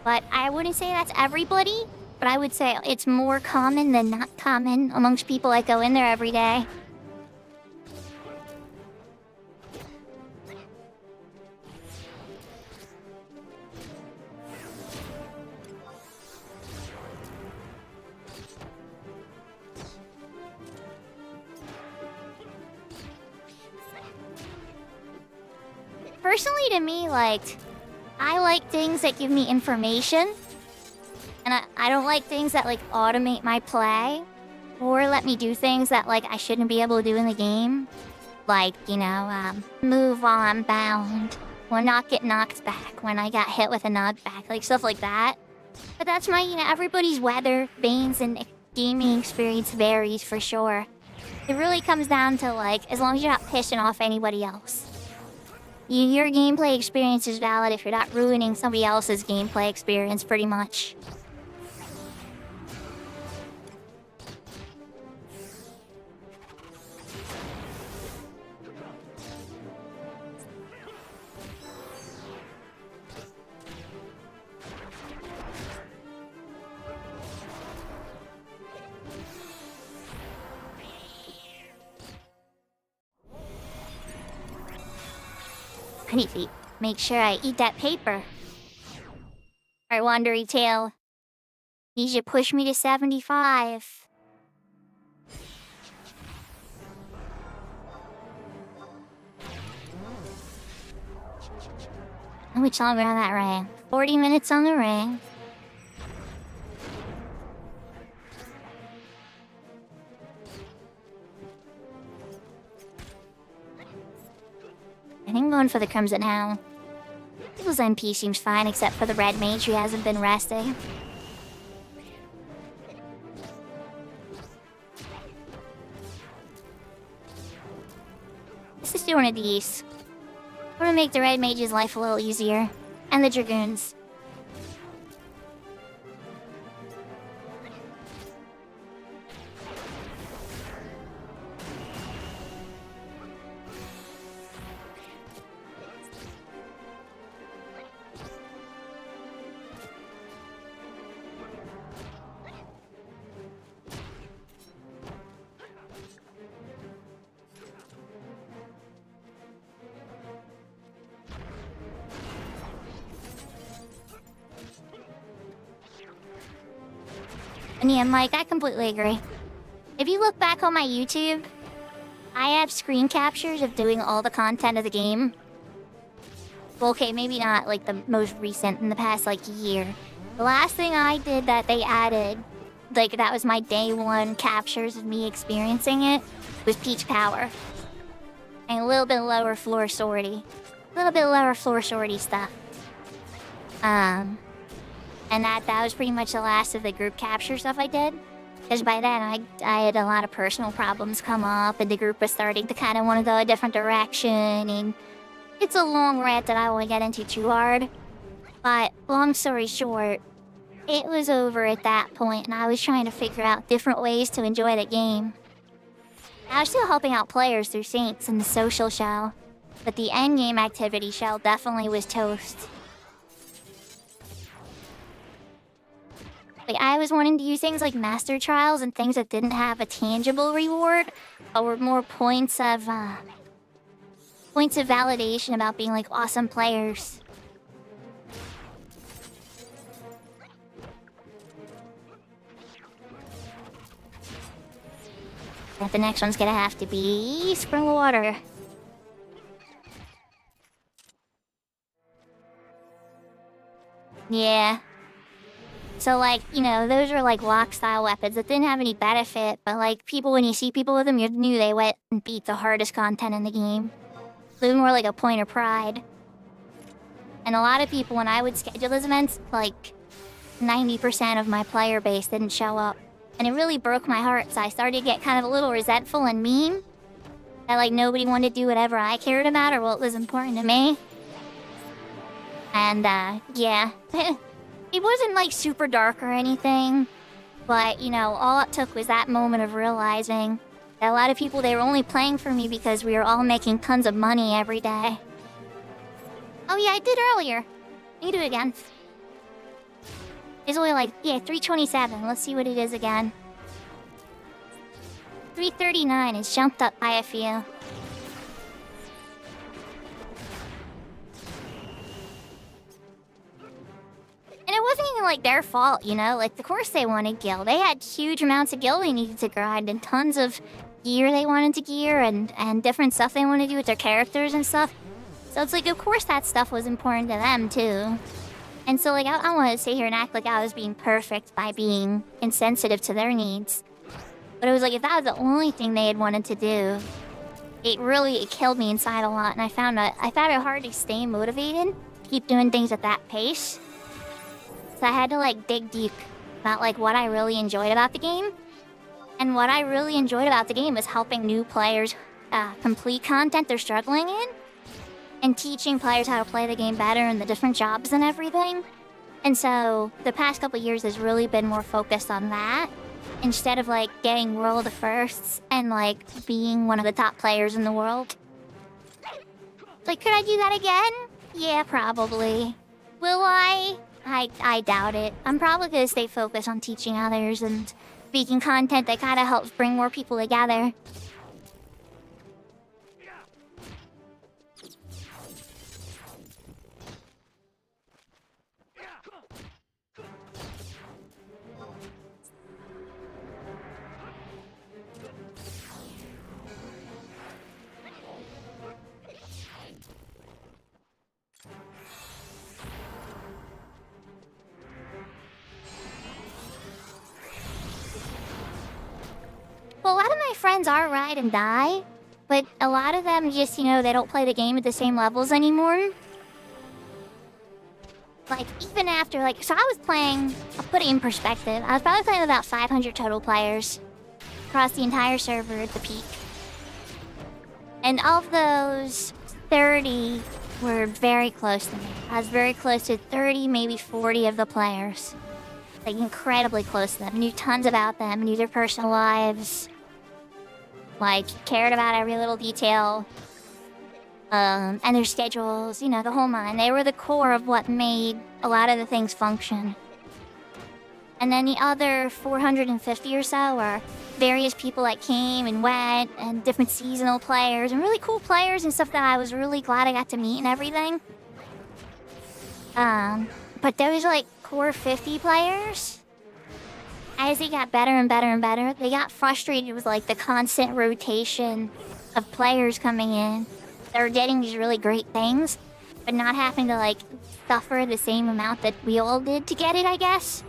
But I wouldn't say that's everybody, but I would say it's more common than not common amongst people that go in there every day. Personally, to me, I like things that give me information. And I don't like things that, automate my play. Or let me do things that, I shouldn't be able to do in the game. Move while I'm bound. Or not get knocked back when I got hit with a knockback. Stuff like that. But that's my, everybody's weather, veins, and gaming experience varies for sure. It really comes down to, as long as you're not pissing off anybody else. Your gameplay experience is valid if you're not ruining somebody else's gameplay experience, pretty much. I need to make sure I eat that paper. Alright, Wandery Tail. Need you to push me to 75. How much longer on that ring? 40 minutes on the ring. I think I'm going for the Crimson Hound. People's MP seems fine except for the Red Mage who hasn't been resting. Let's just do one of these. I'm gonna make the Red Mage's life a little easier. And the Dragoons. And yeah, Mike, I completely agree. If you look back on my YouTube, I have screen captures of doing all the content of the game. Well, okay, maybe not the most recent, in the past year. The last thing I did that they added, that was my day one captures of me experiencing it, was Peach Power. And a little bit lower floor sortie. A little bit lower floor sortie stuff. And that was pretty much the last of the group capture stuff I did. Because by then, I had a lot of personal problems come up, and the group was starting to kind of want to go a different direction, and it's a long rant that I won't get into too hard. But, long story short, it was over at that point, and I was trying to figure out different ways to enjoy the game. I was still helping out players through Saints and the social shell, but the endgame activity shell definitely was toast. I was wanting to use things like Master Trials and things that didn't have a tangible reward, but were more points of validation about being awesome players. But the next one's gonna have to be Spring Water. Yeah. So, those are, lock-style weapons that didn't have any benefit, but, people, when you see people with them, you knew they went and beat the hardest content in the game. It was more like a point of pride. And a lot of people, when I would schedule those events, 90% of my player base didn't show up. And it really broke my heart, so I started to get kind of a little resentful and mean. That, nobody wanted to do whatever I cared about or what was important to me. And, yeah. It wasn't, super dark or anything, but, all it took was that moment of realizing A lot of people, they were only playing for me because we were all making tons of money every day. Oh yeah, I did earlier. I can do it again. It's only like, yeah, 327. Let's see what it is again. 339 is jumped up by a few. And it wasn't even like their fault, you know? Like, of course they wanted gil. They had huge amounts of gil they needed to grind and tons of gear they wanted to gear and different stuff they wanted to do with their characters and stuff. So it's like, of course that stuff was important to them too. And so like, I don't want to sit here and act like I was being perfect by being insensitive to their needs. But it was like, if that was the only thing they had wanted to do, it killed me inside a lot. And I found it hard to stay motivated, keep doing things at that pace. So I had to like dig deep about like what I really enjoyed about the game. And what I really enjoyed about the game was helping new players complete content they're struggling in. And teaching players how to play the game better and the different jobs and everything. And so the past couple years has really been more focused on that. Instead of like getting world firsts and like being one of the top players in the world. Like, could I do that again? Yeah, probably. Will I? I doubt it. I'm probably gonna stay focused on teaching others and making content that kind of helps bring more people together. Well, a lot of my friends are ride and die, but a lot of them just, you know, they don't play the game at the same levels anymore. Like, even after, like, so I was playing, I'll put it in perspective, I was probably playing with about 500 total players across the entire server at the peak. And of those, 30 were very close to me. I was very close to 30, maybe 40 of the players. Like, incredibly close to them. Knew tons about them, knew their personal lives. Like, cared about every little detail. And their schedules, you know, the whole nine. They were the core of what made a lot of the things function. And then the other 450 or so were various people that came and went, and different seasonal players, and really cool players and stuff that I was really glad I got to meet and everything. But those, like, core 50 players, as they got better and better and better, they got frustrated with, like, the constant rotation of players coming in. They were getting these really great things, but not having to, like, suffer the same amount that we all did to get it, I guess.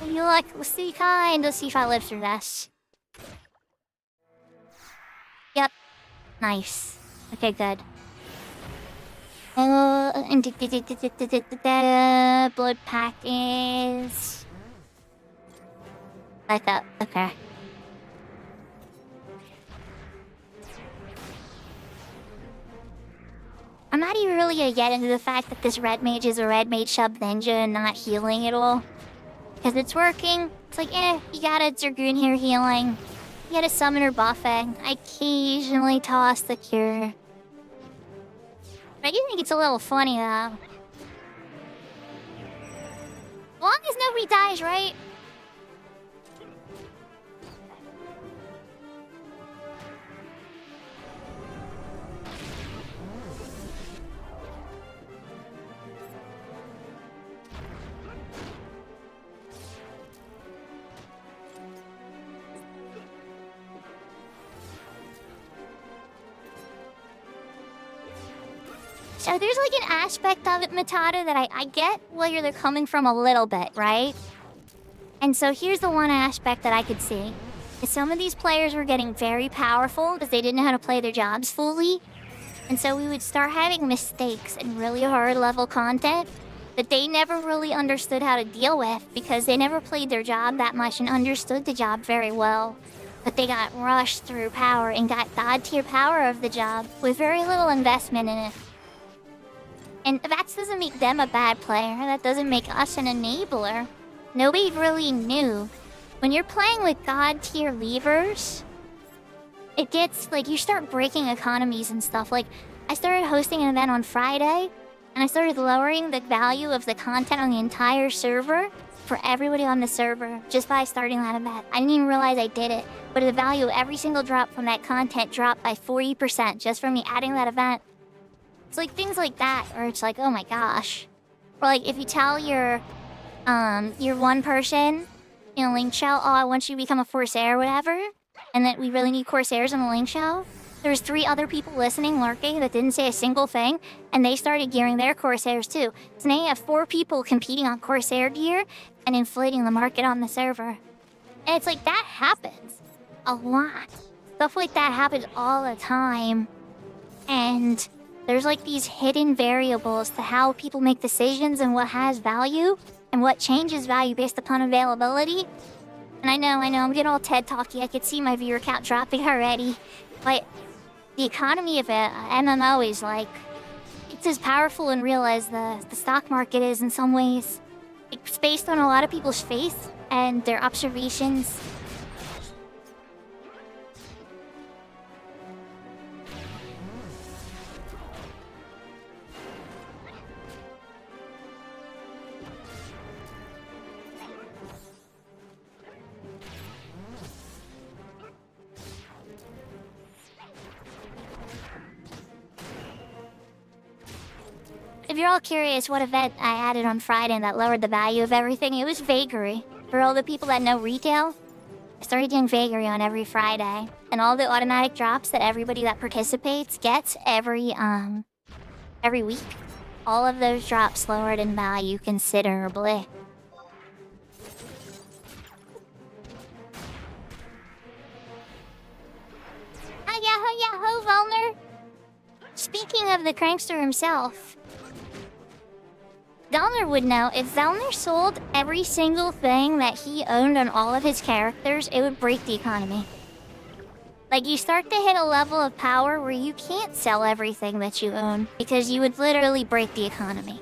You like, let's be kind. Let's see if I live through this. Yep. Nice. Okay, good. Blood pack is... like that. Okay. I'm not even really gonna get into the fact that this red mage is a red mage sub ninja and not healing at all. Because it's working. It's like, you got a Dragoon here healing. You got a summoner buffing. I occasionally toss the cure. But I do think it's a little funny, though. As long as nobody dies, right? So there's like an aspect of it, Matata, that I get where they're coming from a little bit, right? And so here's the one aspect that I could see. Is some of these players were getting very powerful because they didn't know how to play their jobs fully. And so we would start having mistakes in really hard level content that they never really understood how to deal with because they never played their job that much and understood the job very well. But they got rushed through power and got god tier power of the job with very little investment in it. And that doesn't make them a bad player. That doesn't make us an enabler. Nobody really knew. When you're playing with god tier levers, it gets like you start breaking economies and stuff. Like I started hosting an event on Friday, and I started lowering the value of the content on the entire server for everybody on the server just by starting that event. I didn't even realize I did it, but the value of every single drop from that content dropped by 40% just from me adding that event. It's like things like that, or it's like, oh my gosh. Or like if you tell your one person in a link shell, oh, I want you to become a Corsair or whatever, and that we really need Corsairs in the link shell. There's 3 other people listening, lurking, that didn't say a single thing, and they started gearing their Corsairs too. So now you have 4 people competing on Corsair gear and inflating the market on the server. And it's like, that happens a lot. Stuff like that happens all the time. And there's like these hidden variables to how people make decisions and what has value and what changes value based upon availability. And I know, I'm getting all TED talky. I could see my viewer count dropping already. But the economy of it, MMO is like, it's as powerful and real as the stock market is in some ways. It's based on a lot of people's faith and their observations. If you're all curious what event I added on Friday that lowered the value of everything, it was Vagary. For all the people that know retail, I started doing Vagary on every Friday. And all the automatic drops that everybody that participates gets every week, all of those drops lowered in value considerably. Hi-ya-ho-ya-ho, Velner! Speaking of the Crankster himself, Velner would know if Velner sold every single thing that he owned on all of his characters, it would break the economy. Like, you start to hit a level of power where you can't sell everything that you own because you would literally break the economy.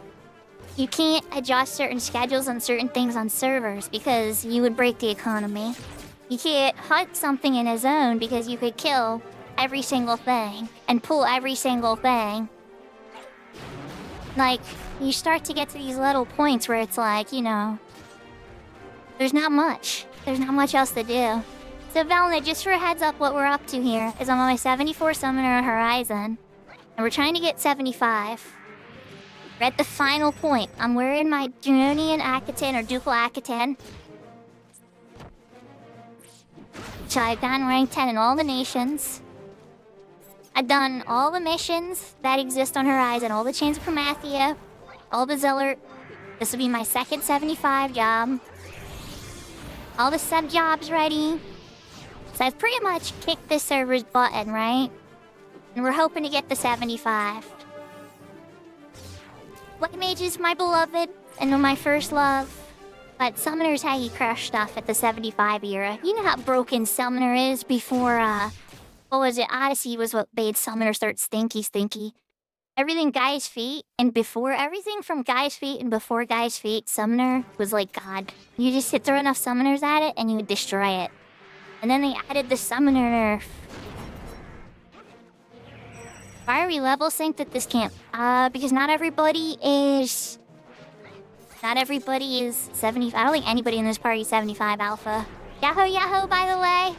You can't adjust certain schedules on certain things on servers because you would break the economy. You can't hunt something in a zone because you could kill every single thing and pull every single thing. Like, you start to get to these little points where it's like, you know, there's not much. There's not much else to do. So Velna, just for a heads up, what we're up to here is I'm on my 74 Summoner Horizon, and we're trying to get 75. We're at the final point. I'm wearing my Draconian Akaten or Ducal Akaten. So I've gotten rank 10 in all the nations. I've done all the missions that exist on Horizon, all the Chains of Promathia, all the Zealot. This will be my second 75 job. All the sub jobs ready. So I've pretty much kicked this server's button, right? And we're hoping to get the 75. White Mage is my beloved and my first love. But Summoner's how you crush stuff at the 75 era. You know how broken Summoner is before, what was it? Odyssey was what made Summoner start stinky. Everything Guy's Feet and before, everything from Guy's Feet and before Guy's Feet, Summoner was like God. You just hit throw enough Summoners at it and you would destroy it. And then they added the Summoner nerf. Why are we level synced at this camp? Because not everybody is 75. I don't think anybody in this party is 75 alpha. Yahoo, by the way.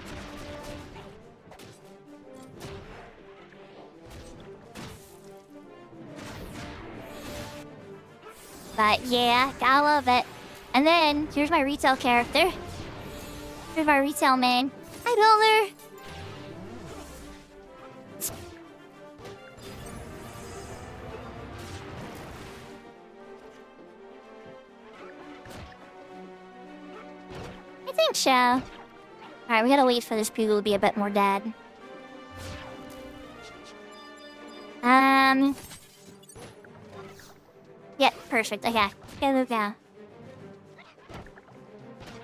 But yeah, gotta love it. And then, here's my retail character. Here's my retail main. Hi, Builder! I think so. Alright, we gotta wait for this Pugil to be a bit more dead. Yeah, perfect. Okay. Go.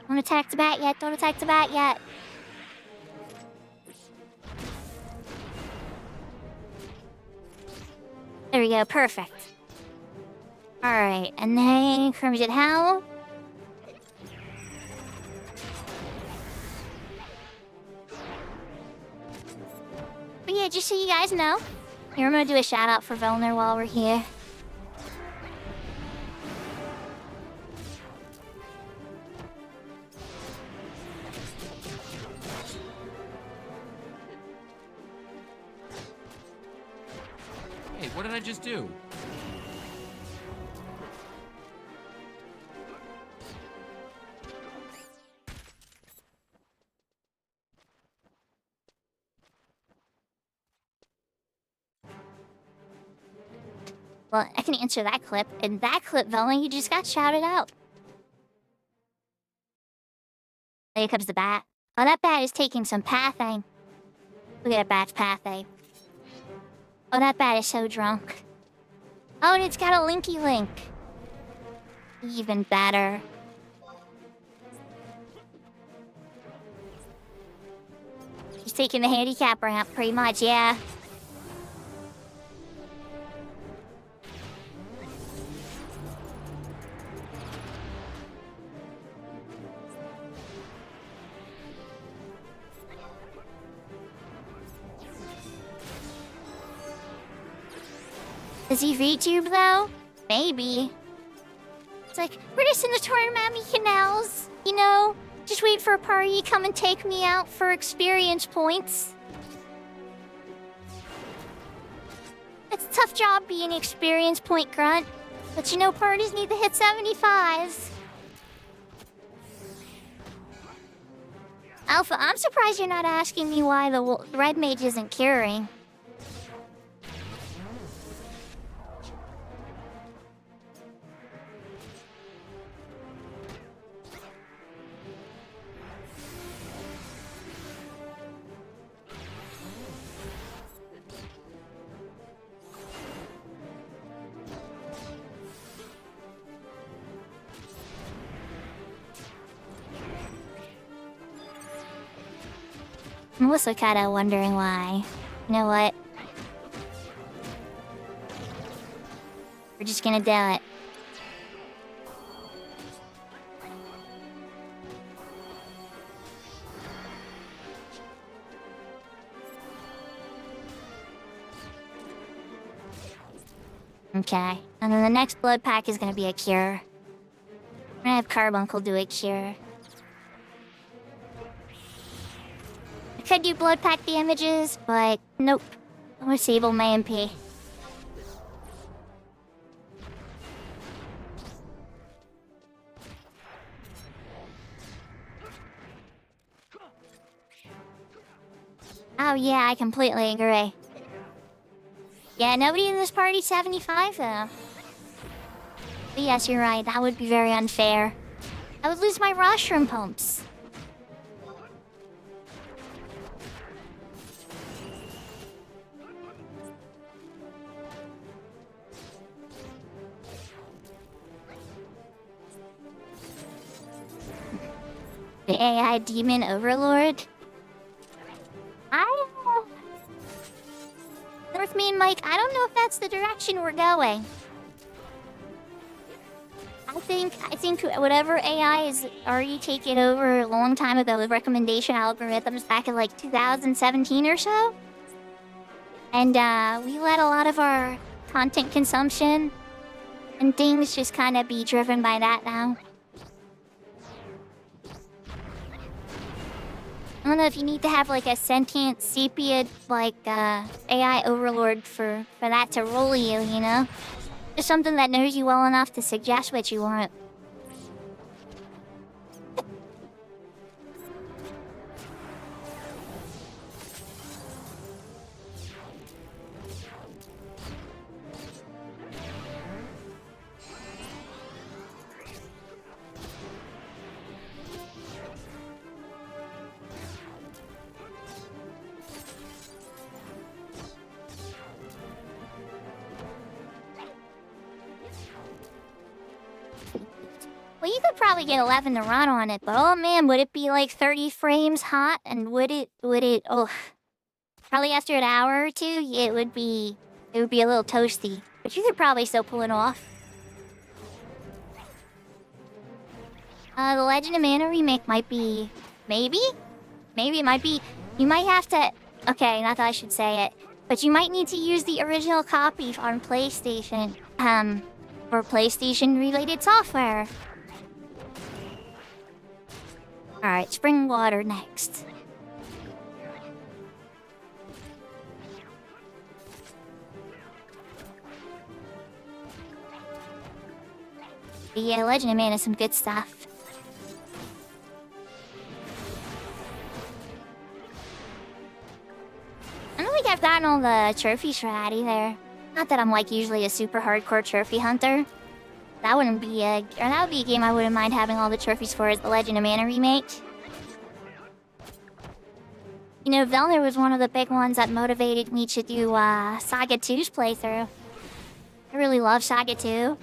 Don't attack the bat yet. There we go, perfect. Alright, and then Crimson Howl. But yeah, just so you guys know, here I'm gonna do a shout out for Velner while we're here. Hey, what did I just do? Well, I can answer that clip. In that clip, Velner, you just got shouted out. There comes the bat. Oh, that bat is taking some pathing. Look at a bat's pathing. Oh, that bat is so drunk. Oh, and it's got a linky link. Even better. She's taking the handicap ramp, pretty much, yeah. Does he VTube though? Maybe. It's like, we're just in the Tornami canals, you know? Just wait for a party to come and take me out for experience points. It's a tough job being an experience point grunt, but you know parties need to hit 75s. Alpha, I'm surprised you're not asking me why the red mage isn't curing. I'm also kinda wondering why. You know what? We're just gonna do it. Okay. And then the next blood pack is gonna be a cure. I'm gonna have Carbuncle do a cure. Could do blood pack damages, but nope. I'm gonna disable my MP. Oh yeah, I completely agree. Yeah, nobody in this party's 75 though. But yes, you're right, that would be very unfair. I would lose my rostrum pumps. The AI Demon Overlord? Northmain Mike, I don't know if that's the direction we're going. I think whatever AI is already taken over a long time ago with recommendation algorithms back in like 2017 or so. And we let a lot of our content consumption and things just kind of be driven by that now. I don't know if you need to have like a sentient sepia like AI overlord for that to rule you, you know? Just something that knows you well enough to suggest what you want. Well, you could probably get 11 to run on it, but oh man, would it be like 30 frames hot? And would it, oh, probably after an hour or two, yeah, it would be a little toasty. But you could probably still pull it off. The Legend of Mana remake might be... Maybe? Maybe it might be... You might have to... Okay, not that I should say it. But you might need to use the original copy on PlayStation. For PlayStation-related software. Alright, spring water next. But yeah, Legend of Mana is some good stuff. I don't think I've gotten all the trophies for that either. Not that I'm like usually a super hardcore trophy hunter. That would be a game I wouldn't mind having all the trophies for, is the Legend of Mana remake. You know, Velner was one of the big ones that motivated me to do Saga 2's playthrough. I really love Saga 2.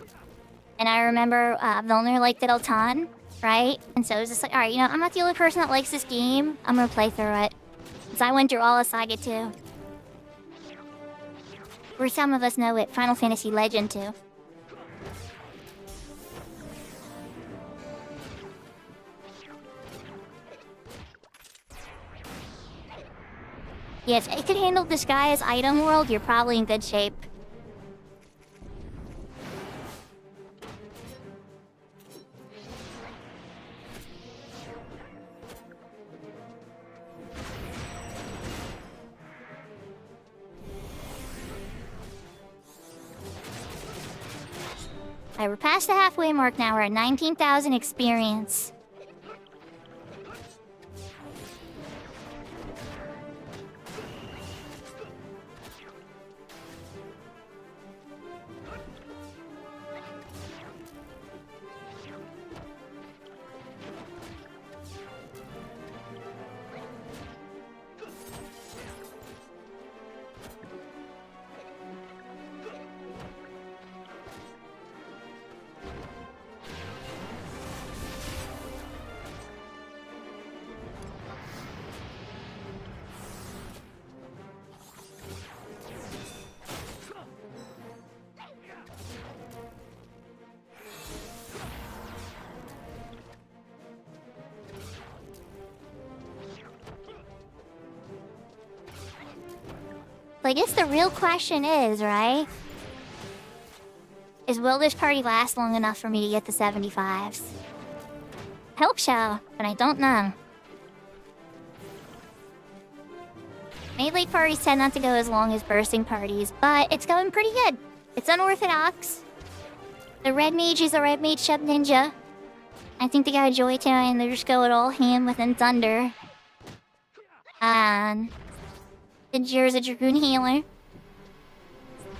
And I remember Velner liked it a ton, right? And so it was just like, alright, you know, I'm not the only person that likes this game. I'm gonna play through it. So I went through all of Saga 2. Or some of us know it, Final Fantasy Legend 2. Yeah, if it could handle this guy's item world, you're probably in good shape. Alright, we're past the halfway mark now. We're at 19,000 experience. I guess the real question is, right? Will this party last long enough for me to get the 75s? I hope so, but I don't know. Melee parties tend not to go as long as bursting parties, but it's going pretty good. It's unorthodox. The red mage is a red mage sub ninja. I think they got a joy to it and they're just going all ham within thunder. Jinjer's a Dragoon healer.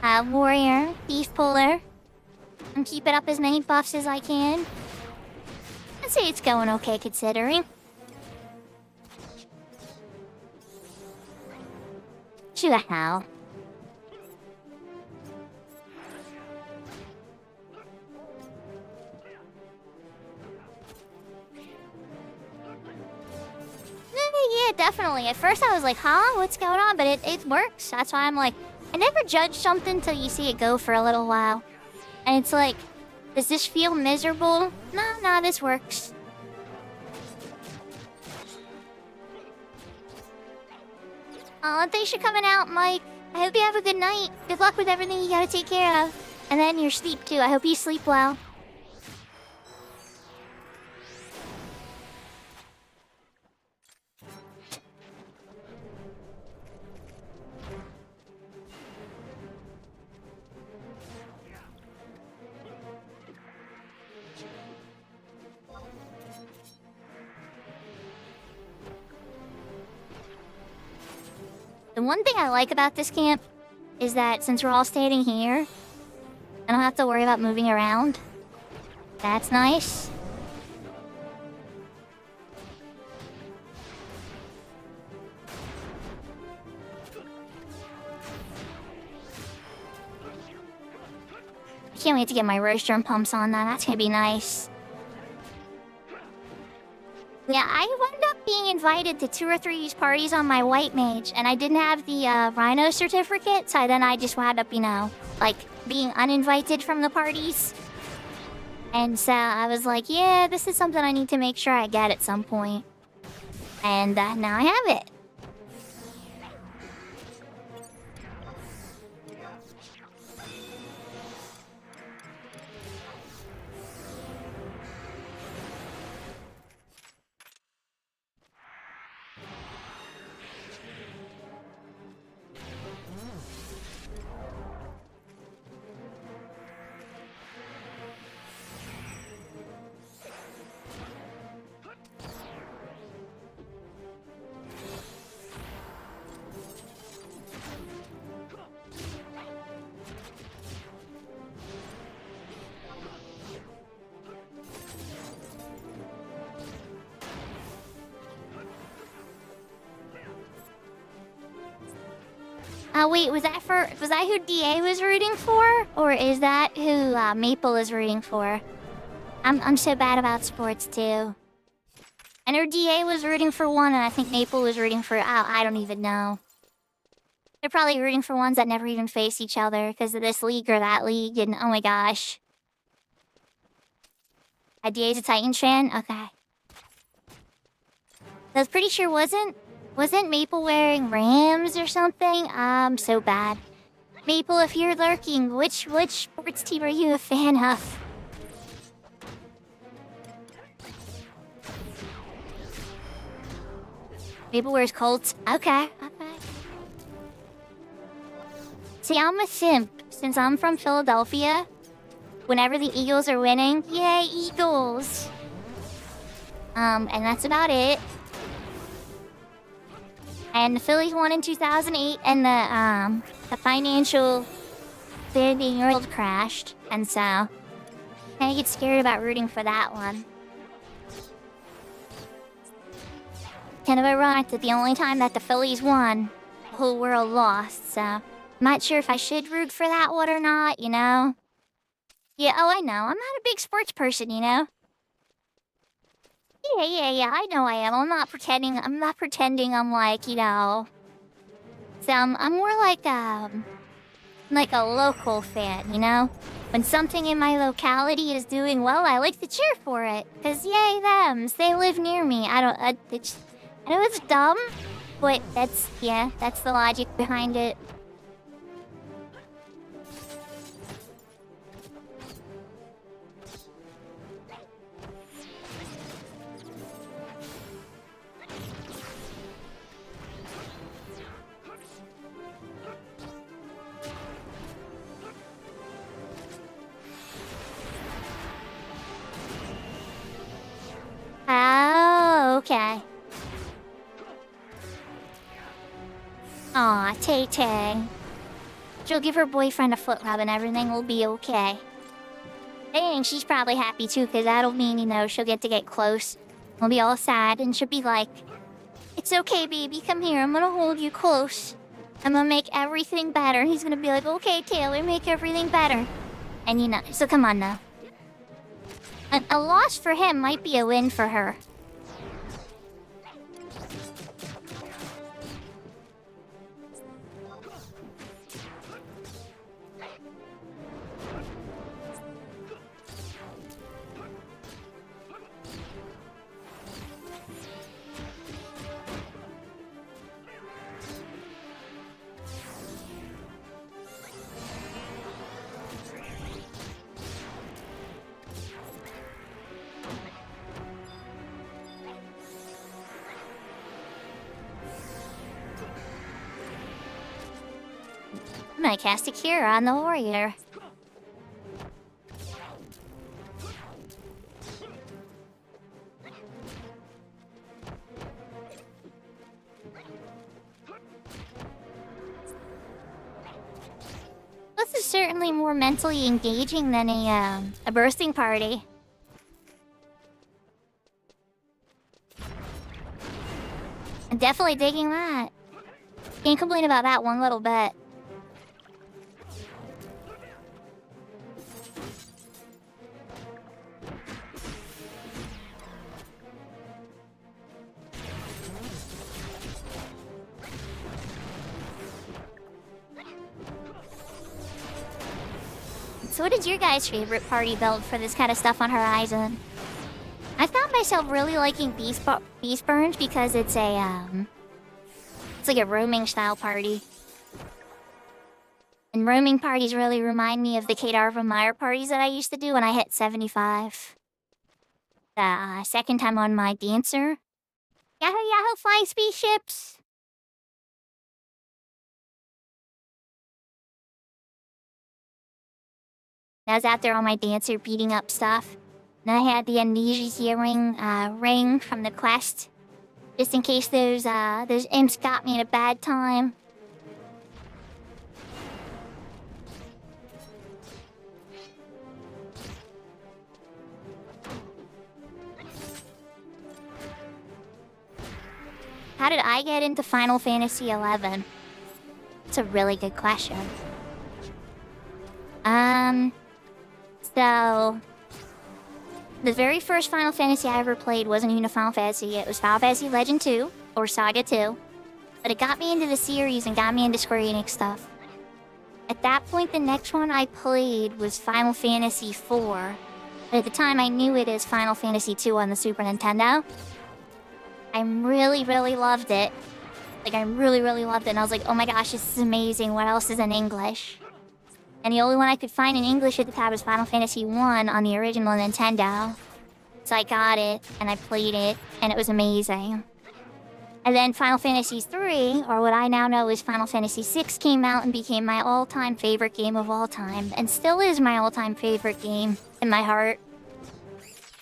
Warrior, Thief Puller. And keep it up as many buffs as I can. I'd say it's going okay considering. Shoot hell. Yeah, definitely. At first I was like, huh? What's going on? But it works. That's why I'm like, I never judge something till you see it go for a little while. And it's like, does this feel miserable? No, this works. Thanks for coming out, Mike. I hope you have a good night. Good luck with everything you gotta take care of. And then your sleep too. I hope you sleep well. The one thing I like about this camp is that since we're all staying here, I don't have to worry about moving around. That's nice. I can't wait to get my roaster and pumps on that. That's gonna be nice. Yeah, I wound up being invited to 2 or 3 of these parties on my white mage, and I didn't have the Rhino certificate, so then I just wound up, you know, like, being uninvited from the parties. And so I was like, yeah, this is something I need to make sure I get at some point. And now I have it. Wait, was that who DA was rooting for? Or is that who Maple is rooting for? I'm so bad about sports too. I know DA was rooting for one and I think Maple was rooting for, I don't even know. They're probably rooting for ones that never even face each other because of this league or that league, and oh my gosh. DA's a Titans fan? Okay. I was pretty sure wasn't Maple wearing Rams or something? I'm so bad. Maple, if you're lurking, which sports team are you a fan of? Maple wears Colts. Okay. See, I'm a simp. Since I'm from Philadelphia, whenever the Eagles are winning, yay, Eagles! And that's about it. And the Phillies won in 2008, and the financial banking world crashed, and so I get scared about rooting for that one. Kind of ironic that the only time that the Phillies won, the whole world lost, so I'm not sure if I should root for that one or not, you know? Yeah, I know, I'm not a big sports person, you know? Yeah, I know I am. I'm not pretending I'm like, you know. So I'm more like a local fan, you know? When something in my locality is doing well, I like to cheer for it. Cause yay them, they live near me. I know it's dumb, but that's the logic behind it. Oh, okay. Aw, Tay-Tay. She'll give her boyfriend a foot rub and everything will be okay. Dang, she's probably happy too, because that'll mean, you know, she'll get to get close. We'll be all sad, and she'll be like, it's okay, baby, come here, I'm gonna hold you close. I'm gonna make everything better. He's gonna be like, okay, Taylor, make everything better. And you know, so come on now. A loss for him might be a win for her. I'm gonna cast a cure on the warrior. This is certainly more mentally engaging than a bursting party. I'm definitely digging that. Can't complain about that one little bit. So what is your guys' favorite party build for this kind of stuff on Horizon? I found myself really liking Beast Burns because it's like a roaming style party. And roaming parties really remind me of the Kadarva Meyer parties that I used to do when I hit 75. The second time on my dancer. Yahoo yahoo flying spaceships! I was out there on my dancer beating up stuff. And I had the amnesia ring from the quest. Just in case those imps got me at a bad time. How did I get into Final Fantasy XI? It's a really good question. So... the very first Final Fantasy I ever played wasn't even a Final Fantasy. It was Final Fantasy Legend 2, or Saga 2. But it got me into the series and got me into Square Enix stuff. At that point, the next one I played was Final Fantasy 4. But at the time, I knew it as Final Fantasy 2 on the Super Nintendo. I really, really loved it. Like, I really, really loved it. And I was like, oh my gosh, this is amazing. What else is in English? And the only one I could find in English at the time was Final Fantasy 1 on the original Nintendo. So I got it, and I played it, and it was amazing. And then Final Fantasy 3, or what I now know as Final Fantasy 6, came out and became my all-time favorite game of all time. And still is my all-time favorite game in my heart.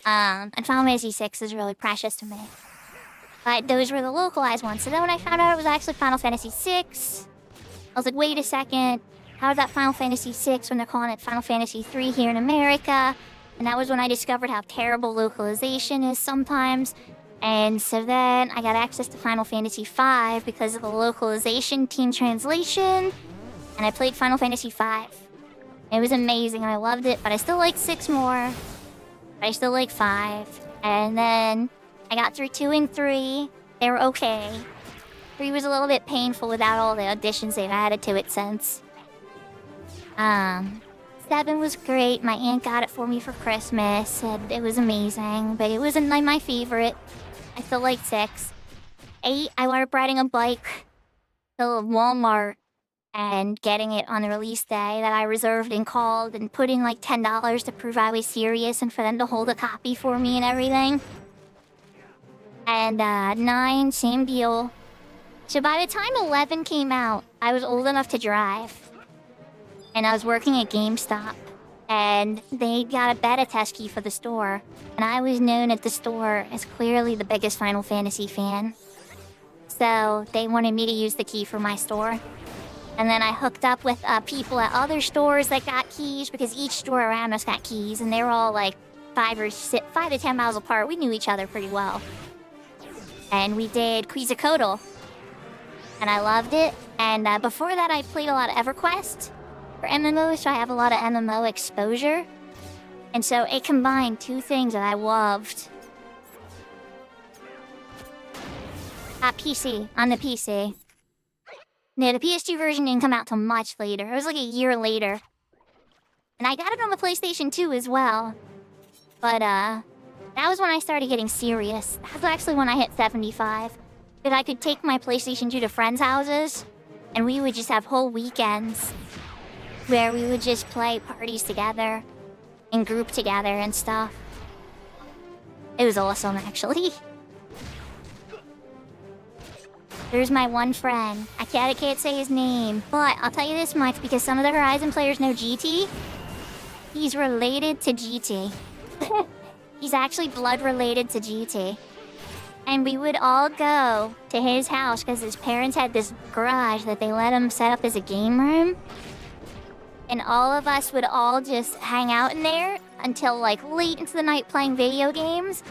And Final Fantasy 6 is really precious to me. But those were the localized ones. So then when I found out it was actually Final Fantasy 6, I was like, wait a second. How is that Final Fantasy 6 when they're calling it Final Fantasy 3 here in America? And that was when I discovered how terrible localization is sometimes. And so then I got access to Final Fantasy 5 because of the localization team translation. And I played Final Fantasy 5. It was amazing and I loved it, but I still like 6 more. But I still like 5. And then I got through 2 and 3. They were okay. 3 was a little bit painful without all the additions they've added to it since. 7 was great. My aunt got it for me for Christmas, and it was amazing, but it wasn't like my favorite. I still like 6. 8, I wound up riding a bike to Walmart and getting it on the release day that I reserved and called and put in like $10 to prove I was serious and for them to hold a copy for me and everything. And 9, same deal. So by the time 11 came out, I was old enough to drive. And I was working at GameStop, and they got a beta test key for the store, and I was known at the store as clearly the biggest Final Fantasy fan. So they wanted me to use the key for my store. And then I hooked up with people at other stores that got keys, because each store around us got keys, and they were all like 5 to 10 miles apart. We knew each other pretty well. And we did Quetzalcoatl, and I loved it. And before that, I played a lot of EverQuest for MMOs, so I have a lot of MMO exposure. And so it combined 2 things that I loved. PC, on the PC. No, the PS2 version didn't come out till much later. It was like a year later. And I got it on the PlayStation 2 as well. But, that was when I started getting serious. That was actually when I hit 75. That I could take my PlayStation 2 to friends' houses, and we would just have whole weekends where we would just play parties together and group together and stuff. It was awesome, actually. There's my one friend. I can't say his name, but I'll tell you this much because some of the Horizon players know GT. He's related to GT. He's actually blood related to GT. And we would all go to his house because his parents had this garage that they let him set up as a game room. And all of us would all just hang out in there until like late into the night playing video games.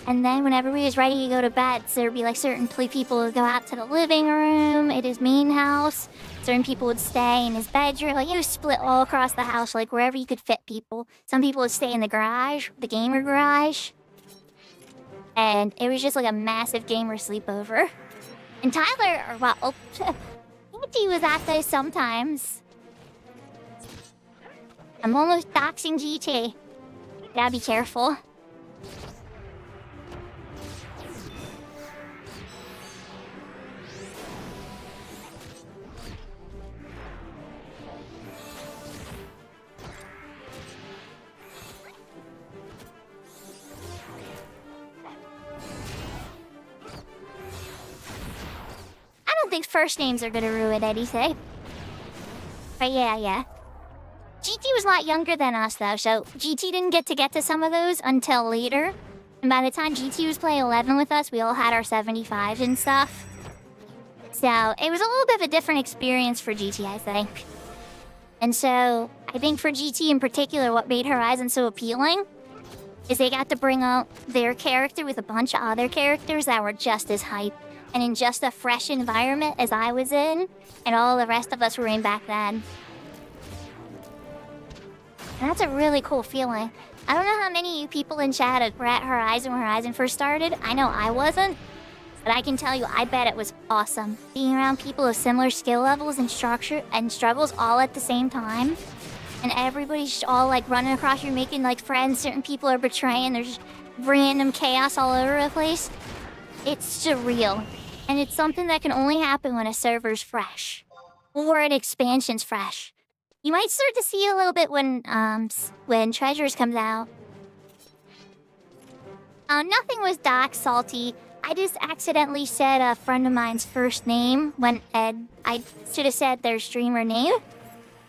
And then whenever we was ready to go to bed, so there'd be like certain people would go out to the living room at his main house. Certain people would stay in his bedroom. Like, it was split all across the house, like wherever you could fit people. Some people would stay in the garage, the gamer garage. And it was just like a massive gamer sleepover. And Tyler, or well, Angie was at those sometimes. I'm almost doxing GT. Gotta be careful. I don't think first names are gonna ruin anything. But yeah. GT was a lot younger than us though, so GT didn't get to some of those until later. And by the time GT was playing 11 with us, we all had our 75s and stuff. So it was a little bit of a different experience for GT, I think. And so I think for GT in particular, what made Horizon so appealing is they got to bring out their character with a bunch of other characters that were just as hype and in just a fresh environment as I was in and all the rest of us were in back then. And that's a really cool feeling. I don't know how many of you people in chat were at Horizon when Horizon first started. I know I wasn't. But I can tell you, I bet it was awesome. Being around people of similar skill levels and structure and struggles all at the same time. And everybody's just all like running across you, making like friends. Certain people are betraying. There's random chaos all over the place. It's surreal. And it's something that can only happen when a server's fresh. Or an expansion's fresh. You might start to see a little bit when Treasures comes out. Nothing was doc salty. I just accidentally said a friend of mine's first name when I should have said their streamer name.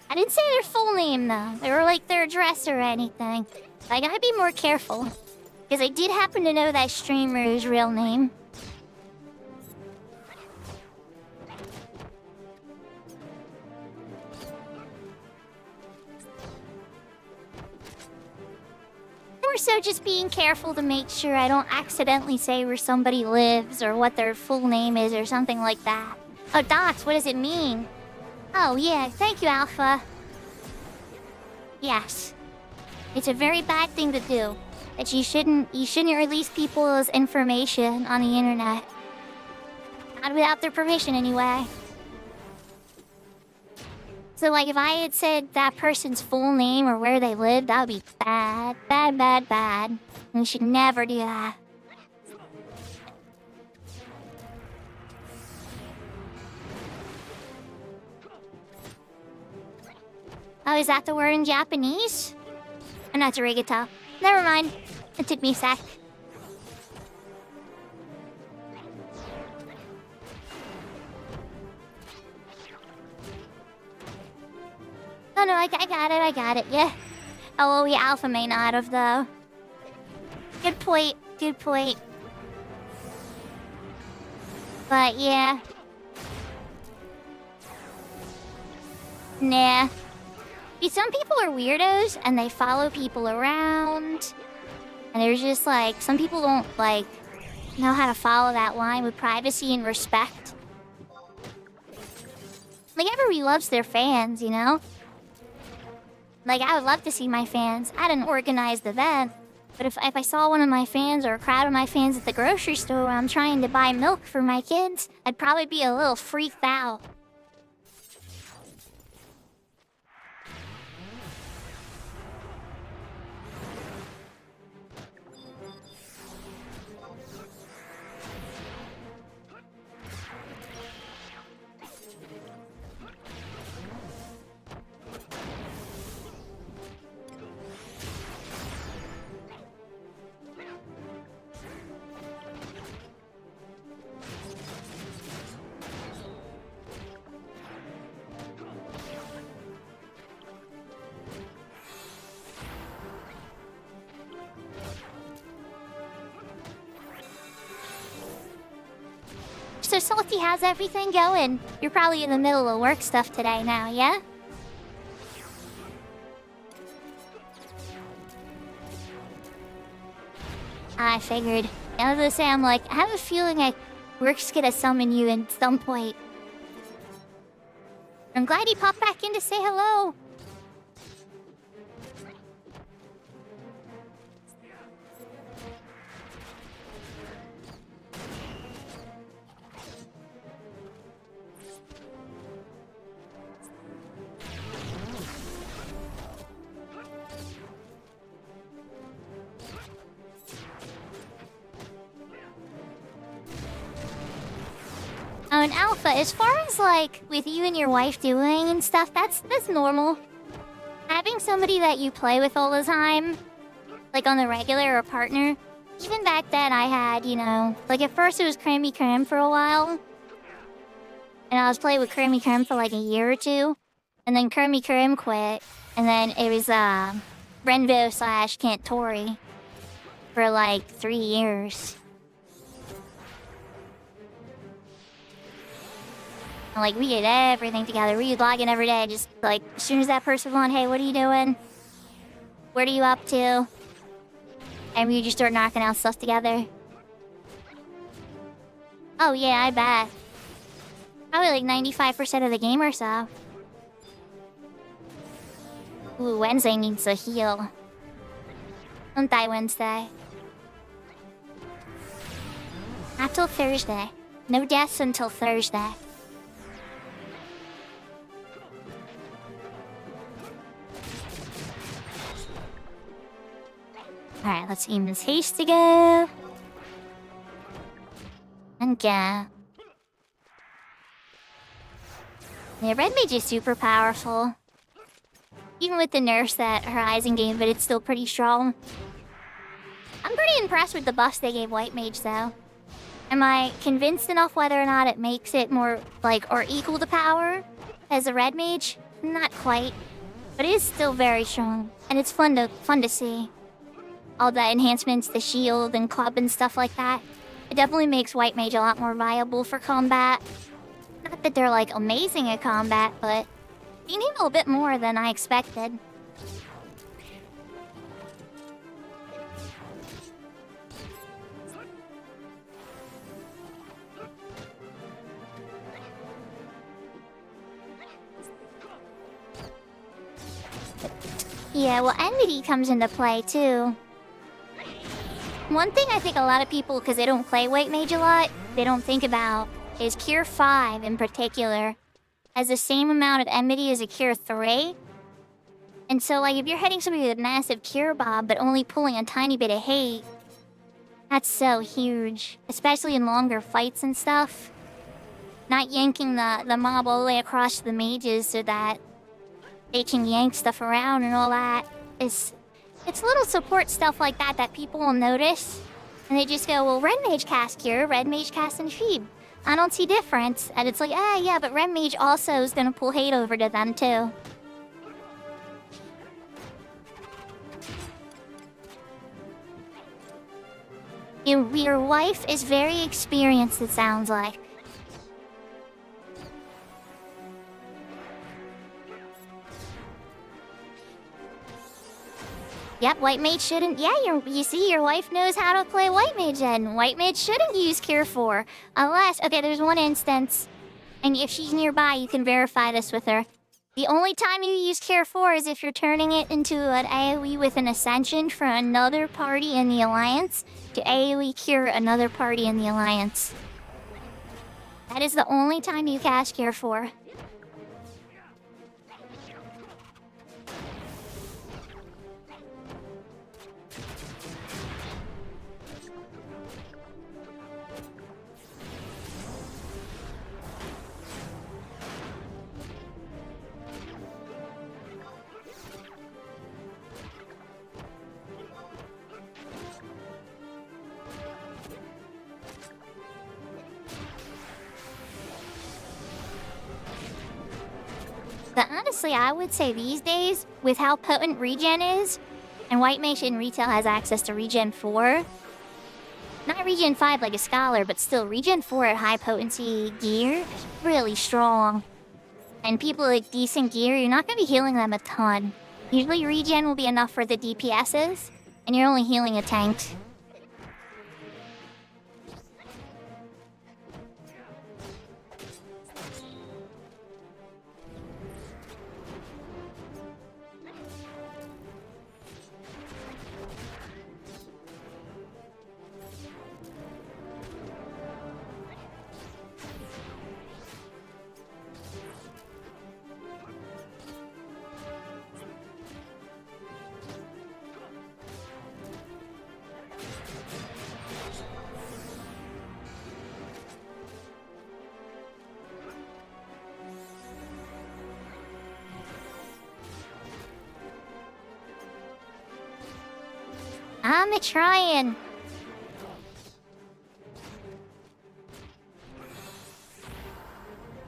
I didn't say their full name though. They were like their address or anything. I gotta be more careful. Because I did happen to know that streamer's real name. More so just being careful to make sure I don't accidentally say where somebody lives or what their full name is or something like that. Oh, Docs, what does it mean? Oh, yeah, thank you, Alpha. Yes. It's a very bad thing to do. That you shouldn't release people's information on the internet. Not without their permission, anyway. So, like, if I had said that person's full name or where they lived, that would be bad. And you should never do that. Oh, is that the word in Japanese? Oh, not arigato. Never mind. It took me a sec. Oh no, I got it, yeah. Oh, yeah, Alpha may not have, though. Good point. But, yeah. Nah. See, some people are weirdos, and they follow people around. And there's just, like, some people don't, like, know how to follow that line with privacy and respect. Like, everybody loves their fans, you know? Like, I would love to see my fans at an organized event. But if I saw one of my fans or a crowd of my fans at the grocery store when I'm trying to buy milk for my kids, I'd probably be a little freaked out. So Salty has everything going. You're probably in the middle of work stuff today now, yeah? I figured. I was gonna say, I'm like, I have a feeling like work's gonna summon you at some point. I'm glad you popped back in to say hello. in alpha, as far as like with you and your wife doing and stuff, that's normal. Having somebody that you play with all the time, like on the regular or partner, even back then I had, you know, like at first it was Crammy Cram for a while. And I was playing with Crammy Cram for like a year or two. And then Crammy Cram quit. And then it was Renvo / Cantori for like 3 years. And, like, we did everything together. We would log in every day, just like as soon as that person was on, hey, what are you doing? What are you up to? And we would just start knocking out stuff together. Oh yeah, I bet. Probably like 95% of the game or so. Ooh, Wednesday needs a heal. Don't die Wednesday. Not till Thursday. No deaths until Thursday. Alright, let's aim this haste to go. And go. Yeah, Red Mage is super powerful. Even with the nerfs that Horizon gave, but it's still pretty strong. I'm pretty impressed with the buffs they gave White Mage, though. Am I convinced enough whether or not it makes it more, like, or equal to power as a Red Mage? Not quite. But it is still very strong. And it's fun to see. All the enhancements, the shield and club and stuff like that. It definitely makes White Mage a lot more viable for combat. Not that they're, like, amazing at combat, but you need a little bit more than I expected. Yeah, well, enmity comes into play, too. One thing I think a lot of people, because they don't play White Mage a lot, they don't think about is Cure 5 in particular has the same amount of enmity as a Cure 3. And so, like, if you're hitting somebody with a massive Cure Bob, but only pulling a tiny bit of hate, that's so huge. Especially in longer fights and stuff. Not yanking the mob all the way across the mages so that they can yank stuff around and all that. It's little support stuff like that that people will notice. And they just go, well, Red Mage cast Cure, Red Mage cast Enfeed. I don't see difference. And it's like, yeah, but Red Mage also is gonna pull hate over to them too. Your wife is very experienced, it sounds like. Yep, White Mage shouldn't... Yeah, you see, your wife knows how to play White Mage, and White Mage shouldn't use Cure 4. Unless... Okay, there's one instance, and if she's nearby, you can verify this with her. The only time you use Cure 4 is if you're turning it into an AoE with an Ascension for another party in the Alliance to AoE Cure another party in the Alliance. That is the only time you cast Cure 4. But honestly, I would say these days, with how potent regen is, and White Mage in retail has access to regen 4. Not regen 5 like a Scholar, but still regen 4 at high potency gear is really strong. And people with decent gear, you're not going to be healing them a ton. Usually regen will be enough for the DPSs, and you're only healing a tank. I'm trying.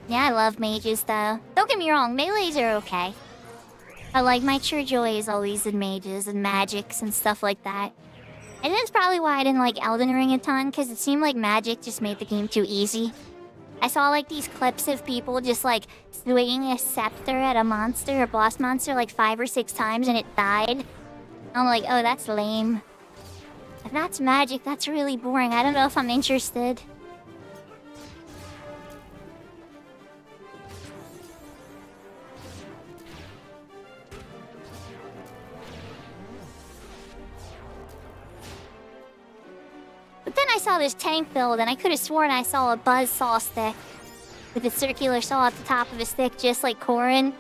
Yeah, I love mages though. Don't get me wrong, melees are okay. But like my true joy is always in mages and magics and stuff like that. And that's probably why I didn't like Elden Ring a ton, because it seemed like magic just made the game too easy. I saw like these clips of people just like swinging a scepter at a monster, a boss monster, like 5 or 6 times and it died. I'm like, oh, that's lame. If that's magic, that's really boring. I don't know if I'm interested. But then I saw this tank build, and I could have sworn I saw a buzzsaw stick with a circular saw at the top of a stick, just like Corrin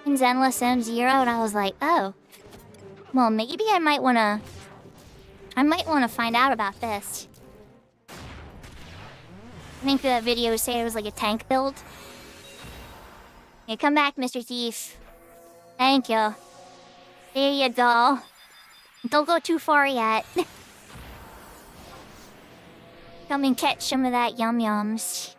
in Zenless M0, and I was like, oh, well, maybe I might wanna find out about this. I think that video said it was like a tank build. Hey, come back, Mr. Thief. Thank you. There you go. Don't go too far yet. Come and catch some of that yum-yums.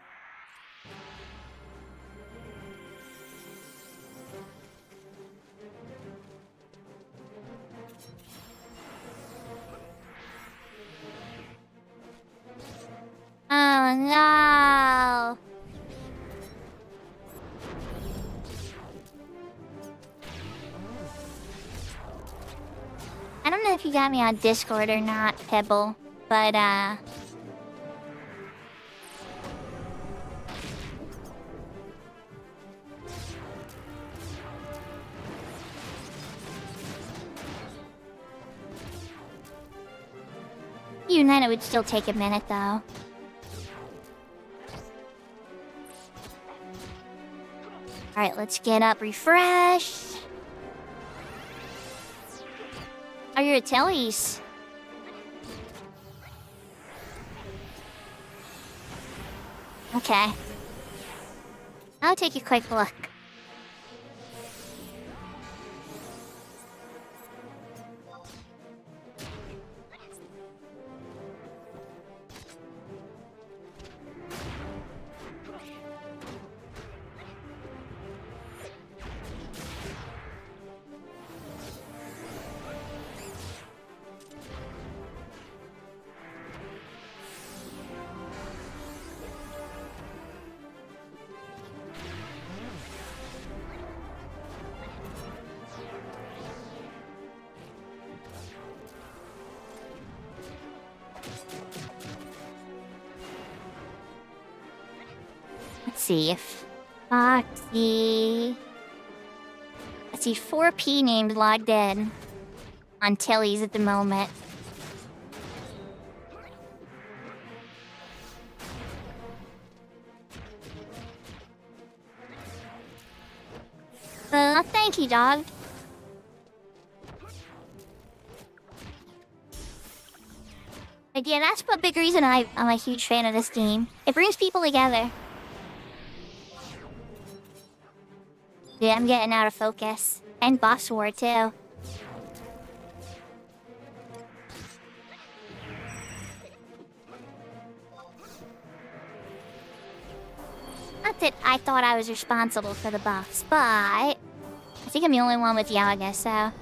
Oh no! I don't know if you got me on Discord or not, Pebble, but even then, it would still take a minute, though. Alright, let's get up, refresh. Oh, you're at Tilly's. Okay. I'll take a quick look. Let's see if Foxy. I see 4P named logged in on Tilly's at the moment. Thank you, dog. But yeah, that's a big reason I'm a huge fan of this game. It brings people together. Yeah, I'm getting out of focus. And boss war, too. Not that I thought I was responsible for the buffs, but I think I'm the only one with Yaga, so...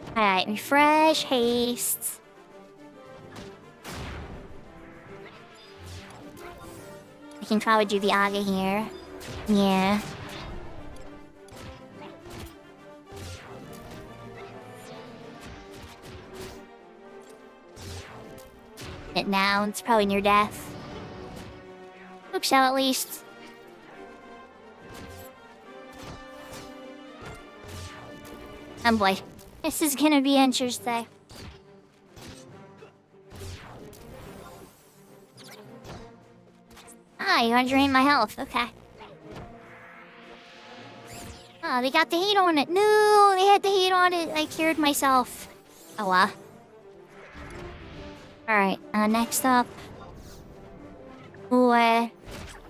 Alright, refresh, haste... I can probably do the Aga here. Yeah. It now, it's probably near death. Hope so, at least. Oh boy. This is gonna be interesting. Ah, you wanna drain my health, okay. Oh, they got the heat on it. No, they had the heat on it. I cured myself. Oh, Alright, next up. Ooh,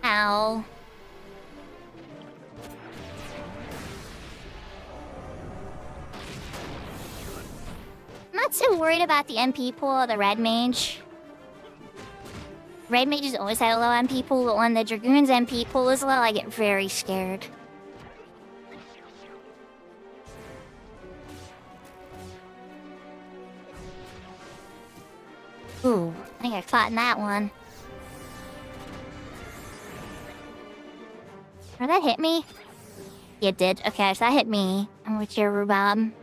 ow. not so worried about the MP pool of the red mage. Red mages always had a low MP pool, but when the Dragoon's MP pool is low, I get very scared. Ooh, I think I caught in that one. Did that hit me? Yeah, it did. Okay, so that hit me. I'm with your rhubarb.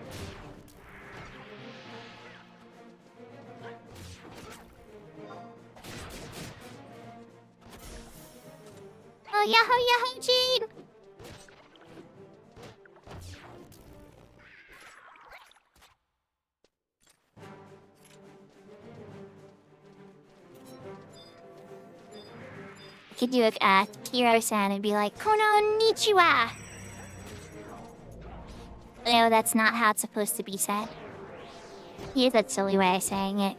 Oh, yahoo, Gene! I could do a Kiro-san and be like, Konnichiwa! No, that's not how it's supposed to be said. Here's that silly way of saying it.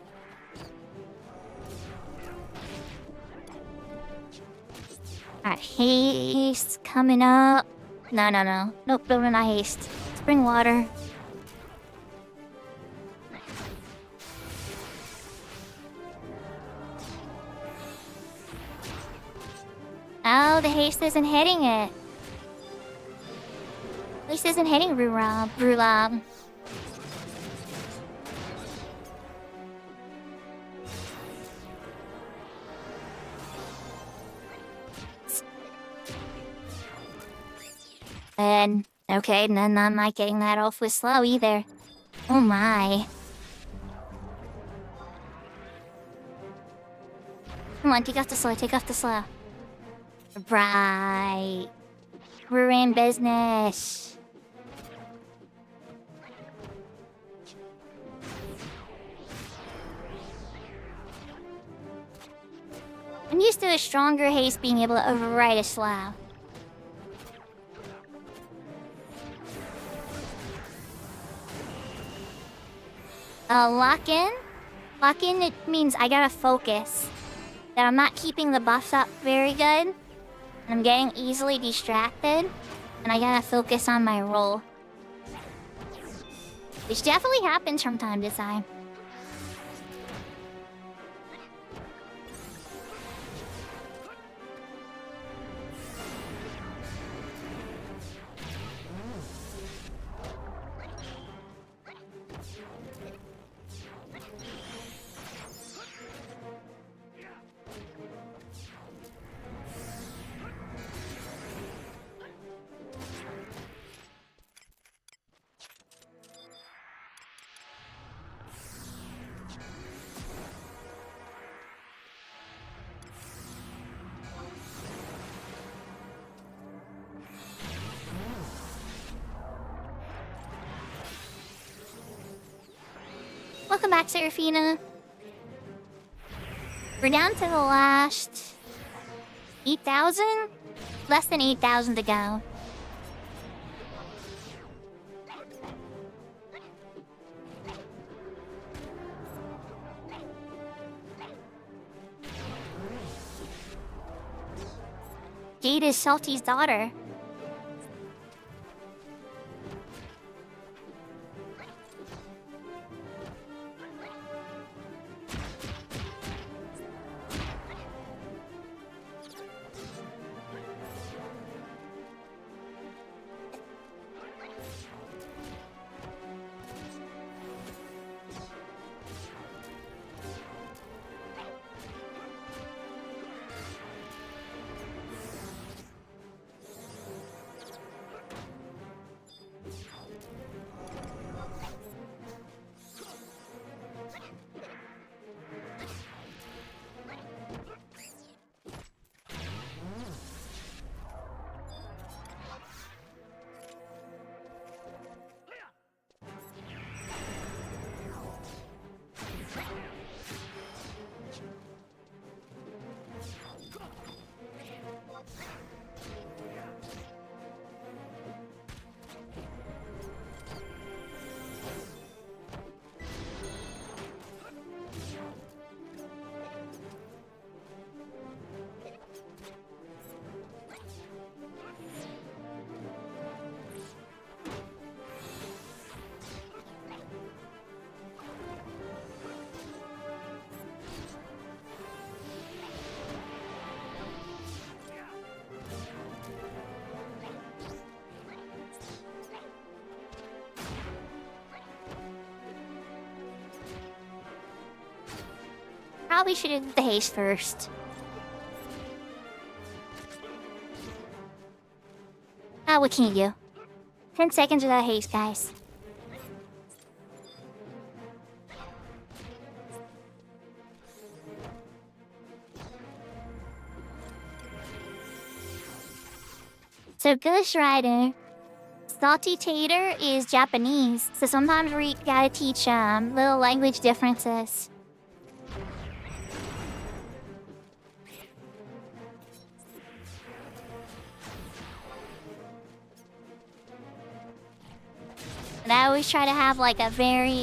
Alright, haste coming up. No. Nope, not haste. Spring water. Oh, the haste isn't hitting it. At least isn't hitting Brulab. And okay, then I'm not getting that off with slow either. Oh my. Come on, take off the slow. Right. We're in business. I'm used to a stronger haste being able to override a slow. Lock in? Lock in, it means I gotta focus. That I'm not keeping the buffs up very good. I'm getting easily distracted. And I gotta focus on my roll. Which definitely happens from time to time. Welcome back, Serafina. We're down to the last 8,000? Less than 8,000 to go. Jade is Salty's daughter. Probably should have did the haste first. Ah, what can you do? 10 seconds without haste, guys. So, Ghost Rider. Salty Tater is Japanese, so sometimes we gotta teach little language differences. And I always try to have like a very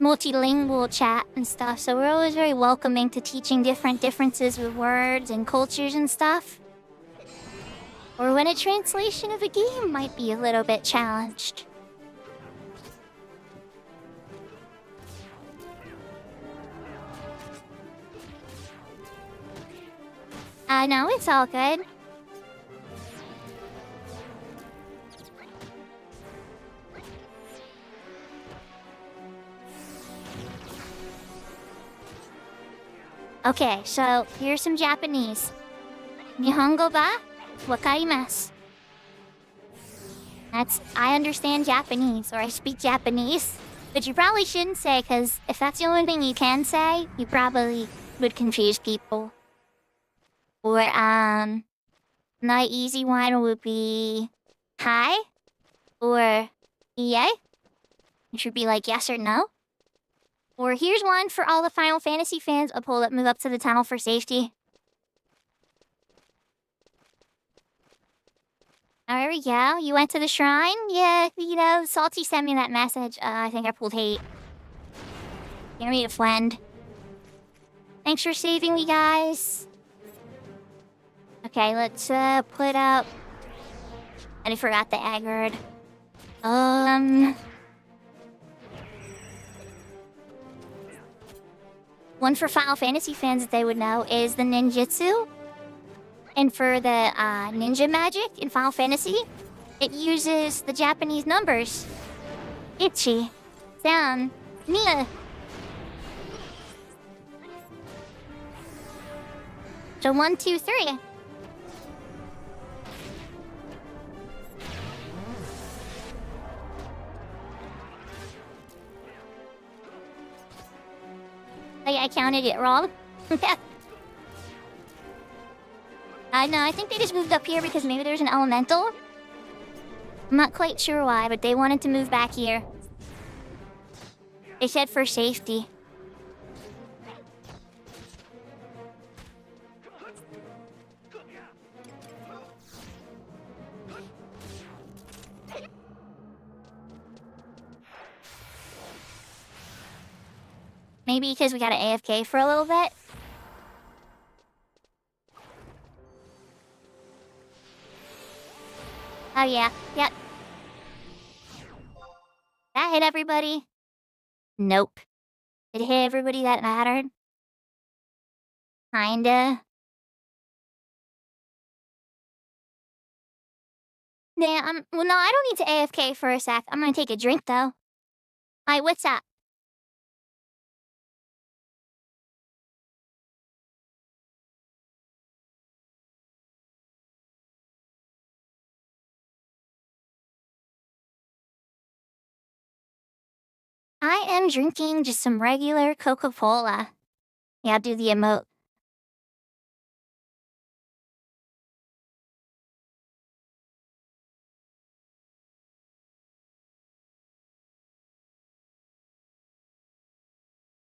multilingual chat and stuff, so we're always very welcoming to teaching differences with words and cultures and stuff. Or when a translation of a game might be a little bit challenged. No, it's all good. Okay, so here's some Japanese. Nihongo ba? Wakarimasu. That's, I understand Japanese, or I speak Japanese. But you probably shouldn't say, because if that's the only thing you can say, you probably would confuse people. Or, the easy one would be hi, or yeah. It should be like yes or no. Or here's one for all the Final Fantasy fans. I'll pull up, move up to the tunnel for safety. Oh, there we go. You went to the shrine? Yeah, you know, Salty sent me that message. I think I pulled hate. Give me a friend. Thanks for saving me, guys. Okay, let's put up... And I forgot the Aggard. One for Final Fantasy fans that they would know is the ninjutsu. And for the ninja magic in Final Fantasy, it uses the Japanese numbers. Ichi, San, Ni. So 1, 2, 3. I counted it wrong. No, I think they just moved up here because maybe there's an elemental. I'm not quite sure why, but they wanted to move back here. They said for safety. Maybe because we got an AFK for a little bit. Oh yeah, yep. That hit everybody? Nope. Did it hit everybody that mattered? Kinda. Yeah, well no, I don't need to AFK for a sec. I'm gonna take a drink though. Hi, what's up? I am drinking just some regular Coca-Cola. Yeah, I'll do the emote.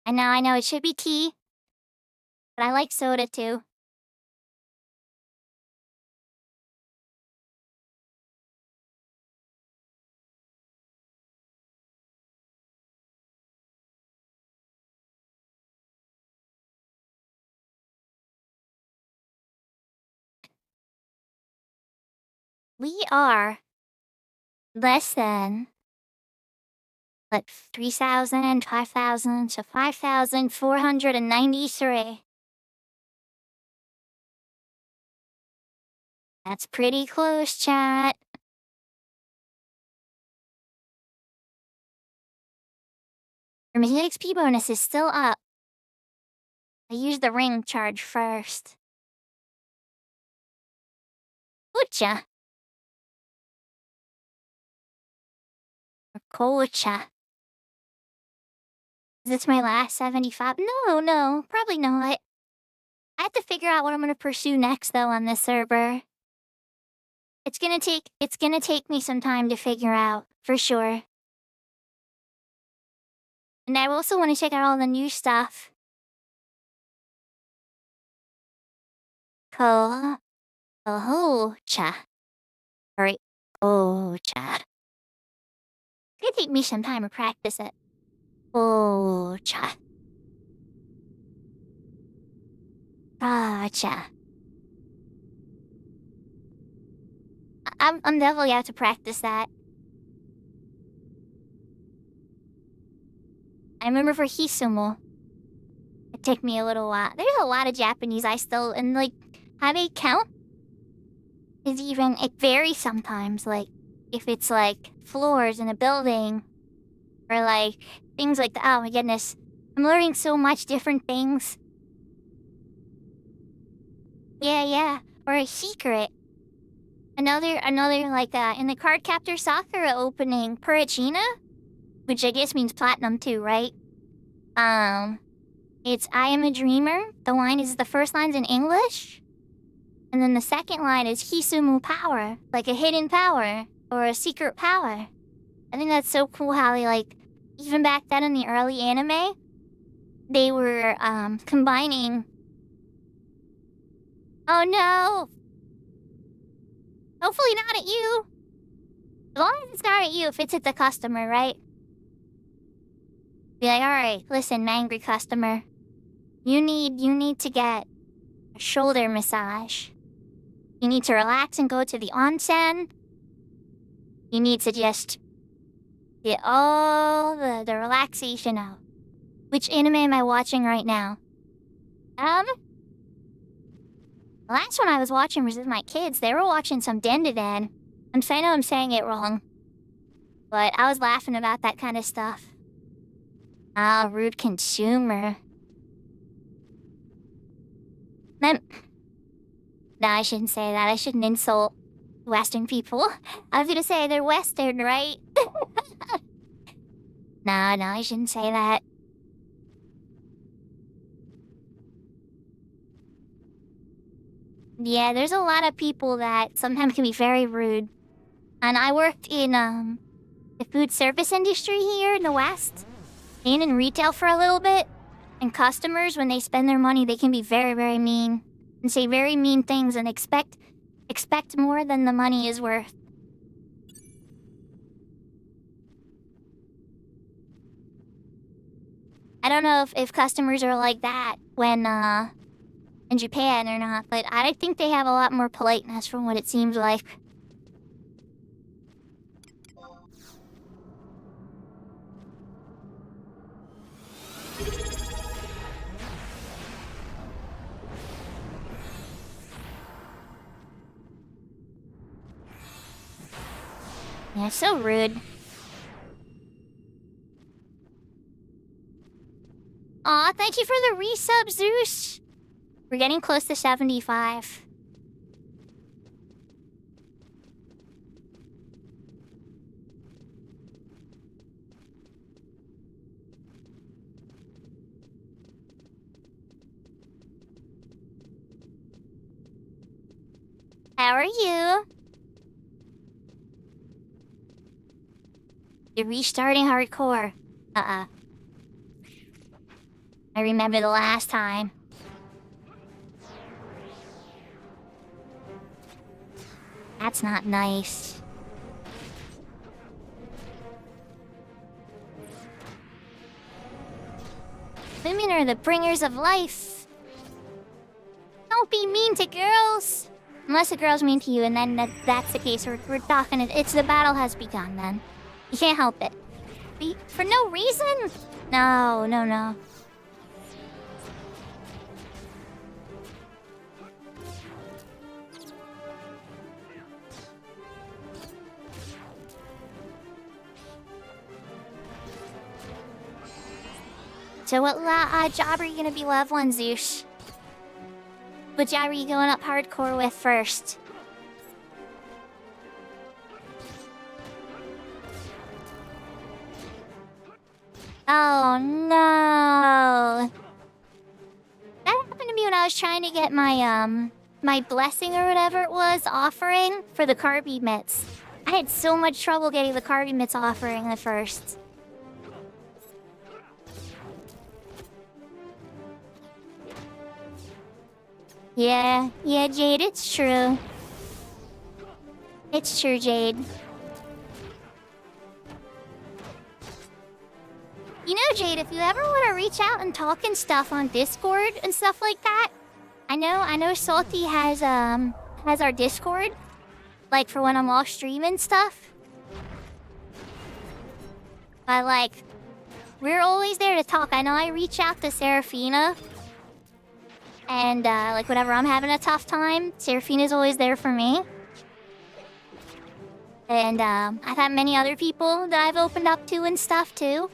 I know, it should be tea. But I like soda too. We are less than, what, 3,000, 5,000, so 5,493. That's pretty close, chat. Your XP bonus is still up. I use the ring charge first. Ucha. Or Kocha. Is this my last 75? No, probably not. I have to figure out what I'm gonna pursue next though on this server. It's gonna take me some time to figure out, for sure. And I also want to check out all the new stuff. Kocha. Or Kocha. It's gonna take me some time to practice it. Kocha. Gotcha. I'm definitely have to practice that. I remember for Hisumu, it took me a little while. There's a lot of Japanese I still, and like, how they count is even, it varies sometimes. Like, if it's like floors in a building, or like things like that. Oh my goodness. I'm learning so much different things. Yeah. Or a secret. Another like in the Cardcaptor Sakura opening, Purigina, which I guess means platinum too, right? It's I am a dreamer. The first line's in English. And then the second line is Hisumu power, like a hidden power or a secret power. I think that's so cool how they like, even back then in the early anime, they were combining. Oh no! Hopefully not at you. As long as it's not at you, if it's at the customer, right? Be like, alright, listen, angry customer. You need to get a shoulder massage. You need to relax and go to the onsen. You need to just get all the relaxation out. Which anime am I watching right now? The last one I was watching was with my kids. They were watching some Dendadan. I know I'm saying it wrong. But I was laughing about that kind of stuff. Ah, rude consumer. No, I shouldn't say that. I shouldn't insult Western people. I was gonna say they're Western, right? No, I shouldn't say that. Yeah, there's a lot of people that sometimes can be very rude. And I worked in the food service industry here in the West. And in retail for a little bit. And customers, when they spend their money, they can be very, very mean. And say very mean things and expect more than the money is worth. I don't know if customers are like that when in Japan or not, but I think they have a lot more politeness from what it seems like. Yeah, so rude. Aw, thank you for the resub, Zeus. We're getting close to 75. How are you? You're restarting hardcore. I remember the last time. That's not nice. Women are the bringers of life. Don't be mean to girls. Unless a girl's mean to you, and then that's the case. We're talking. It's the battle has begun. Then you can't help it. For no reason. No. So what job are you gonna be leveling, Zeus? What job are you going up hardcore with first? Oh no. That happened to me when I was trying to get my my blessing or whatever it was offering for the Carby mitts. I had so much trouble getting the Carby mitts offering at first. Yeah, Jade, it's true. It's true, Jade. You know, Jade, if you ever want to reach out and talk and stuff on Discord and stuff like that, I know Salty has our Discord, like for when I'm off streaming stuff. But like, we're always there to talk. I know I reach out to Seraphina. And, like, whenever I'm having a tough time, Seraphina's always there for me. And, I've had many other people that I've opened up to and stuff, too.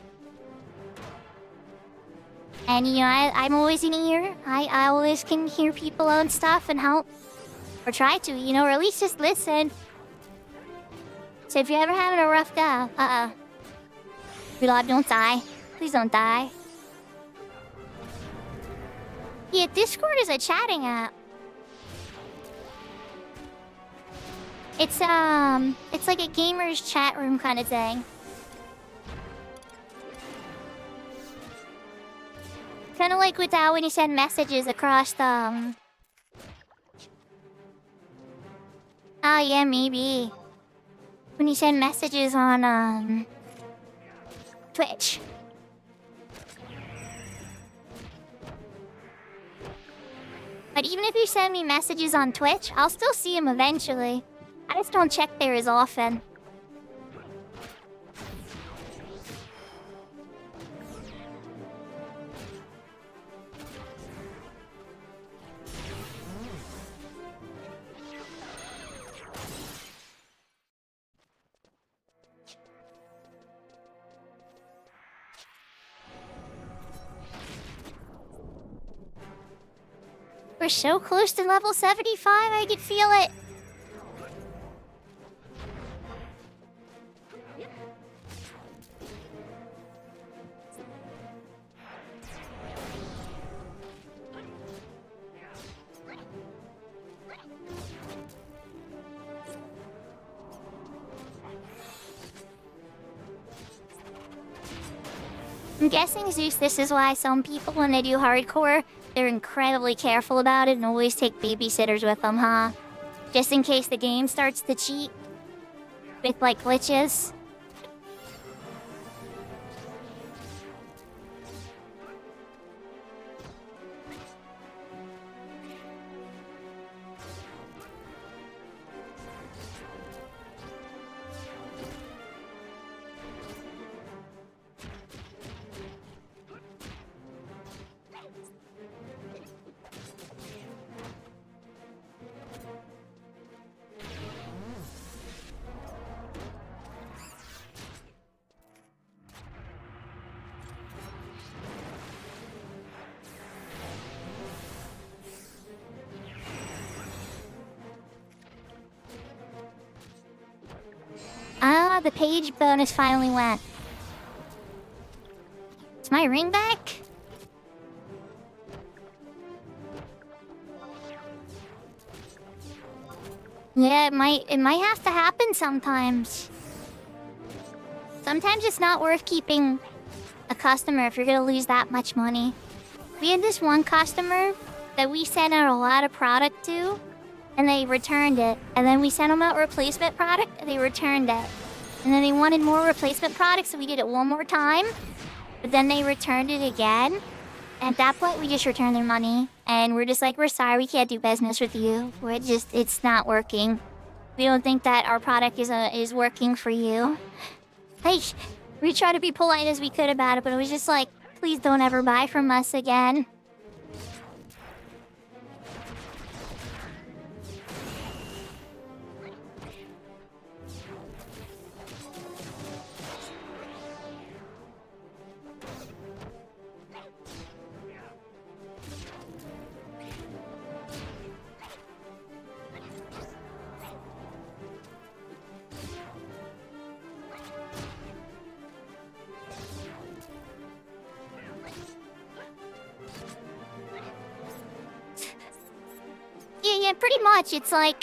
And, you know, I'm always in ear. I always can hear people and stuff and help. Or try to, you know, or at least just listen. So if you're ever having a rough go, Reload, don't die. Please don't die. Yeah, Discord is a chatting app. It's like a gamer's chat room kind of thing. Kind of like with when you send messages across the. Oh yeah, maybe. When you send messages on Twitch. But even if you send me messages on Twitch, I'll still see them eventually. I just don't check there as often. We're so close to level 75, I can feel it. I'm guessing, Zeus, this is why some people, when they do hardcore, they're incredibly careful about it and always take babysitters with them, huh? Just in case the game starts to cheat with, like, glitches. Ah, the page bonus finally went. Is my ring back? Yeah, it might have to happen sometimes. Sometimes it's not worth keeping a customer if you're gonna lose that much money. We had this one customer that we sent out a lot of product to, and they returned it. And then we sent them out replacement product, and they returned it. And then they wanted more replacement product, so we did it one more time. But then they returned it again. And at that point, we just returned their money. And we're just like, we're sorry, we can't do business with you. It's not working. We don't think that our product is working for you. Like, we tried to be polite as we could about it, but it was just like, please don't ever buy from us again. Yeah, pretty much. It's like,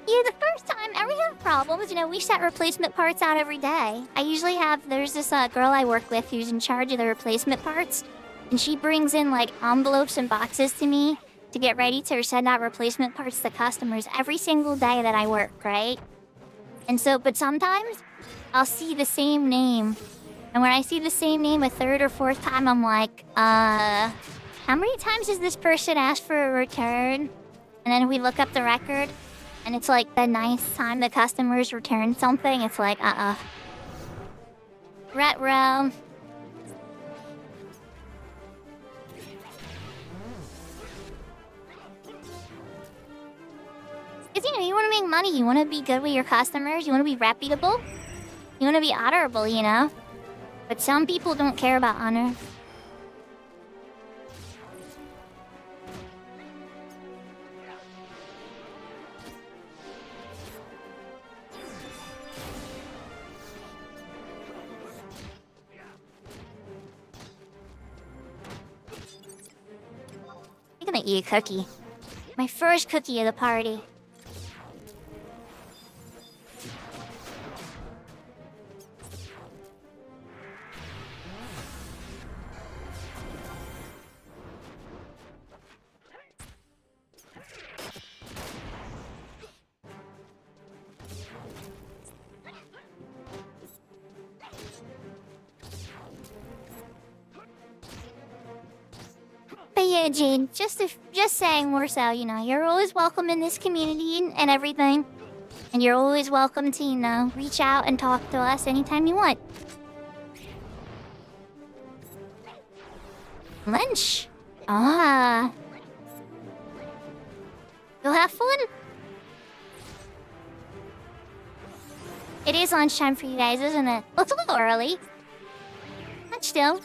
yeah, the first time, and we have problems. You know, we set replacement parts out every day. I usually have, there's this girl I work with who's in charge of the replacement parts. And she brings in, like, envelopes and boxes to me to get ready to send out replacement parts to customers every single day that I work, right? And so, but sometimes, I'll see the same name. And when I see the same name a third or fourth time, I'm like, how many times has this person asked for a return? And then we look up the record, and it's like the ninth time the customer's returned something. It's like, Retro. Because, you know, you want to make money. You want to be good with your customers. You want to be reputable. You want to be honorable, you know? But some people don't care about honor. I'm gonna eat a cookie. My first cookie of the party. But yeah, Jade, just saying more so, you know, you're always welcome in this community and everything. And you're always welcome to, you know, reach out and talk to us anytime you want. Lunch? Ah. You'll have fun. It is lunchtime for you guys, isn't it? Well, it's a little early. But still.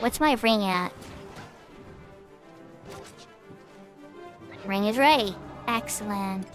What's my ring at? Ring is ready. Excellent.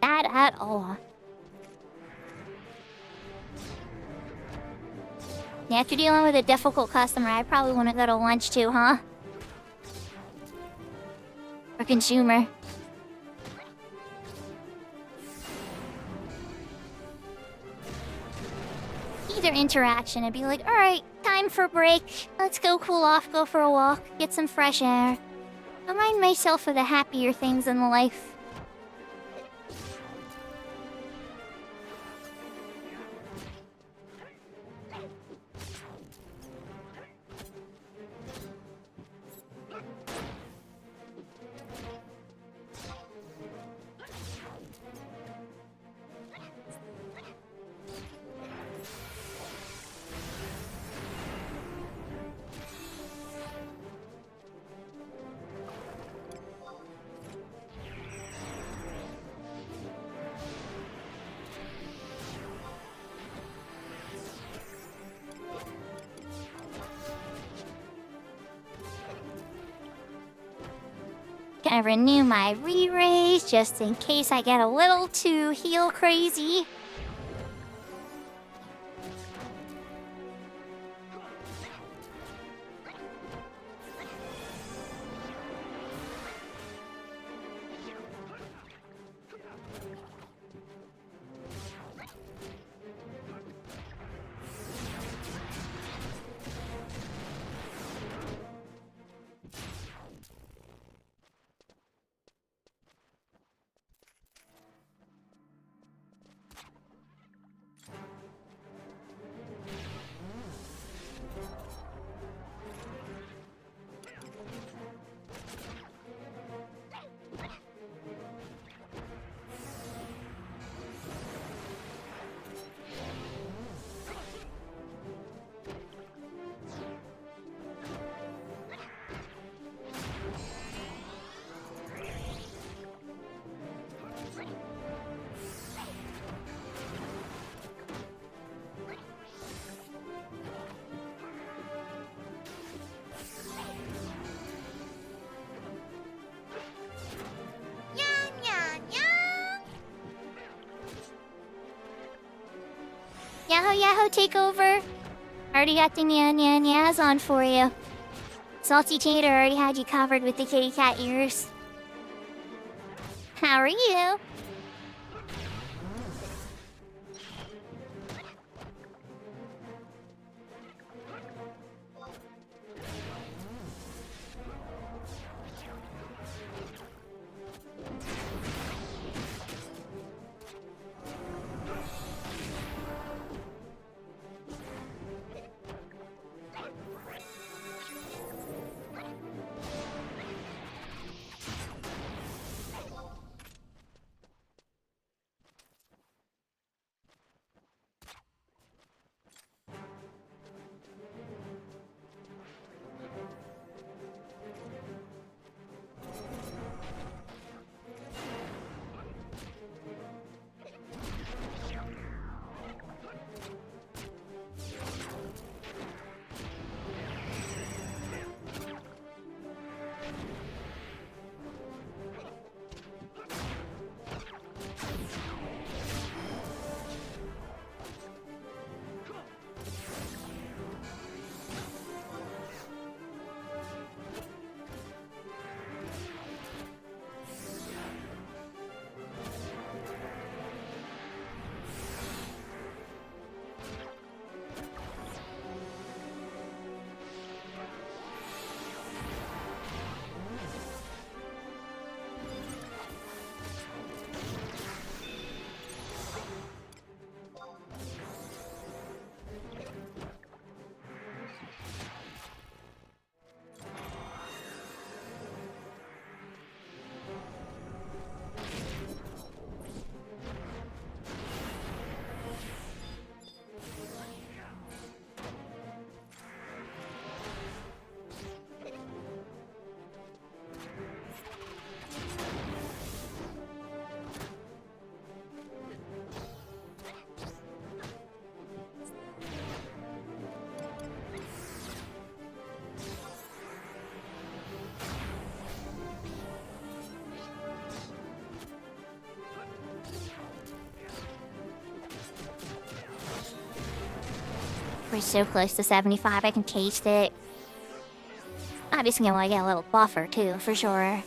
That at all. Yeah, after dealing with a difficult customer, I probably want to go to lunch too, huh? Or consumer. Either interaction, I'd be like, alright, time for a break. Let's go cool off, go for a walk, get some fresh air. Remind myself of the happier things in life. Gonna renew my re-raise just in case I get a little too heal crazy. Yahoo take over. Already got the nyas on for you. Salty Tater already had you covered with the kitty cat ears. How are you? We're so close to 75, I can taste it. Obviously, I want to get a little buffer, too, for sure.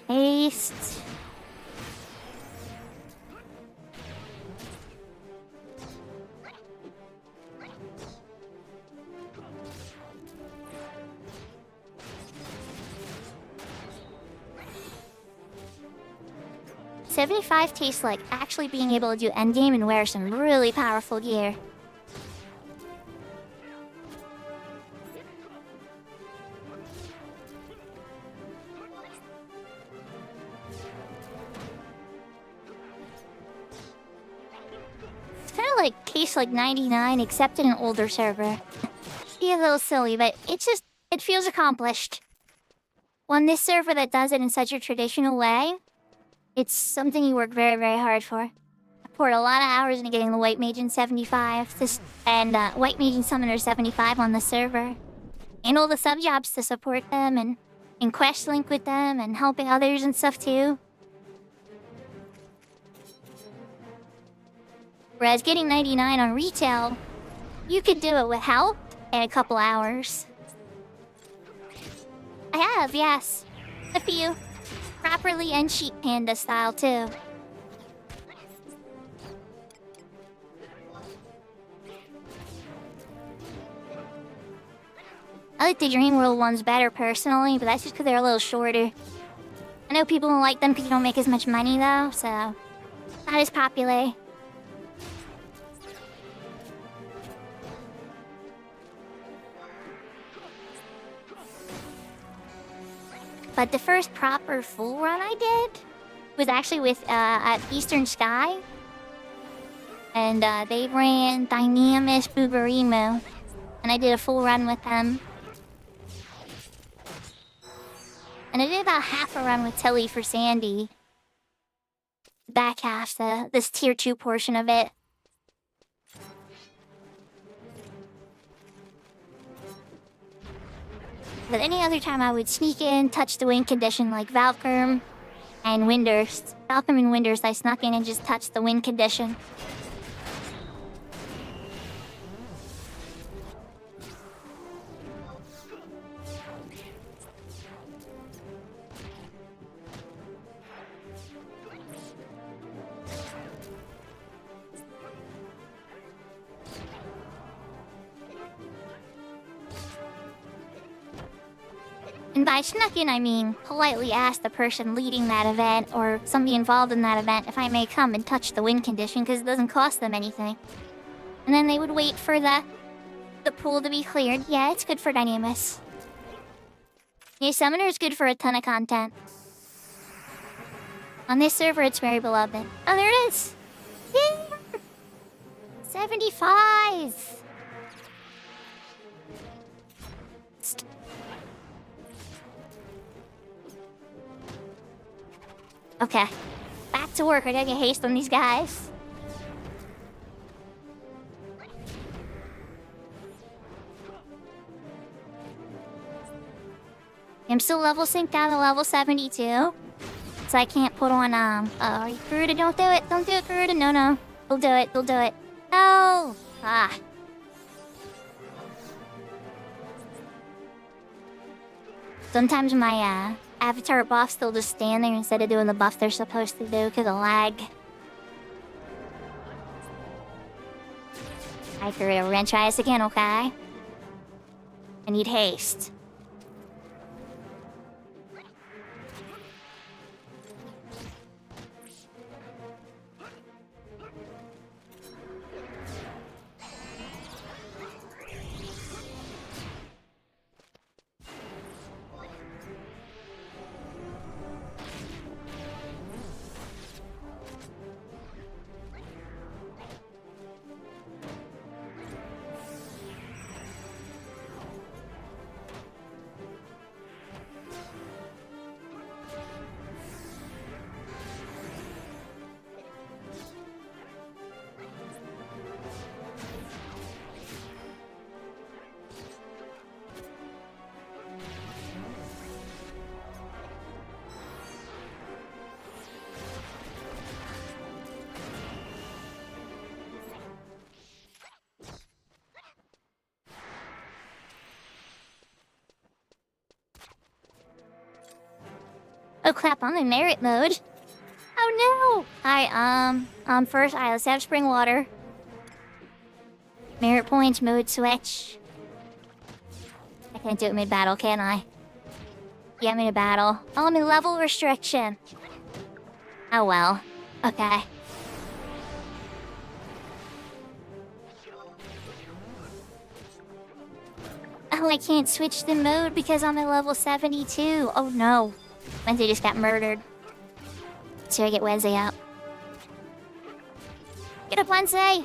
Haste. $75 tastes like actually being able to do endgame and wear some really powerful gear. Like case like 99 except in an older server. Be a little silly, but it feels accomplished. On this server that does it in such a traditional way, it's something you work very, very hard for. I poured a lot of hours into getting the White Mage in 75 and White Mage and Summoner 75 on the server. And all the sub-jobs to support them and quest link with them and helping others and stuff too. Whereas getting 99 on retail, you could do it with help in a couple hours. I have, yes. A few. Properly and Sheep Panda style, too. I like the Dream World ones better personally, but that's just because they're a little shorter. I know people don't like them because you don't make as much money, though, so... not as popular. But the first proper full run I did was actually with at Eastern Sky. And they ran Dynamis Booberimu. And I did a full run with them. And I did about half a run with Tilly for Sandy. Back half, this tier 2 portion of it. But any other time I would sneak in, touch the win condition like Valkyrie and Windurst. Valkyrie and Windurst, I snuck in and just touched the win condition. And by snuck in, I mean politely ask the person leading that event or somebody involved in that event if I may come and touch the win condition because it doesn't cost them anything. And then they would wait for the pool to be cleared. Yeah, it's good for Dynamis. Yeah, Summoner is good for a ton of content. On this server, it's very beloved. Oh, there it is! Yeah! 75! Okay, back to work. I gotta get haste on these guys. I'm still level synced down to level 72. So I can't put on, are you Garuda? Don't do it. Don't do it, Garuda. No, no. They'll do it. They'll do it. No! Ah. Sometimes my, avatar buffs, they'll just stand there instead of doing the buff they're supposed to do because of lag. I could wrench try this again, okay? I need haste. Oh crap, I'm in merit mode. Oh no! Alright, first, let's have spring water. Merit points, mode switch. I can't do it mid-battle, can I? Yeah, I'm in a battle. Oh, I'm in level restriction. Oh well. Okay. Oh, I can't switch the mode because I'm at level 72. Oh no. Wednesday just got murdered. So I get Wednesday up. Get up, Wednesday!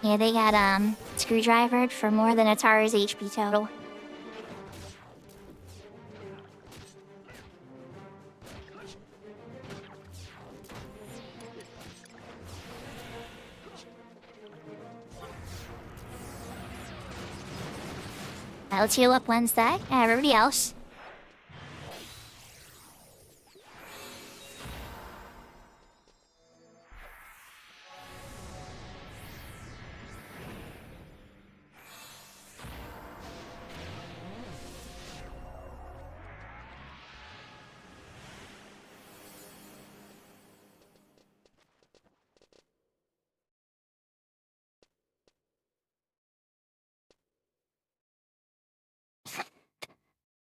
Yeah, they got, screwdrivered for more than Atara's HP total. Let's heal up Wednesday and everybody else.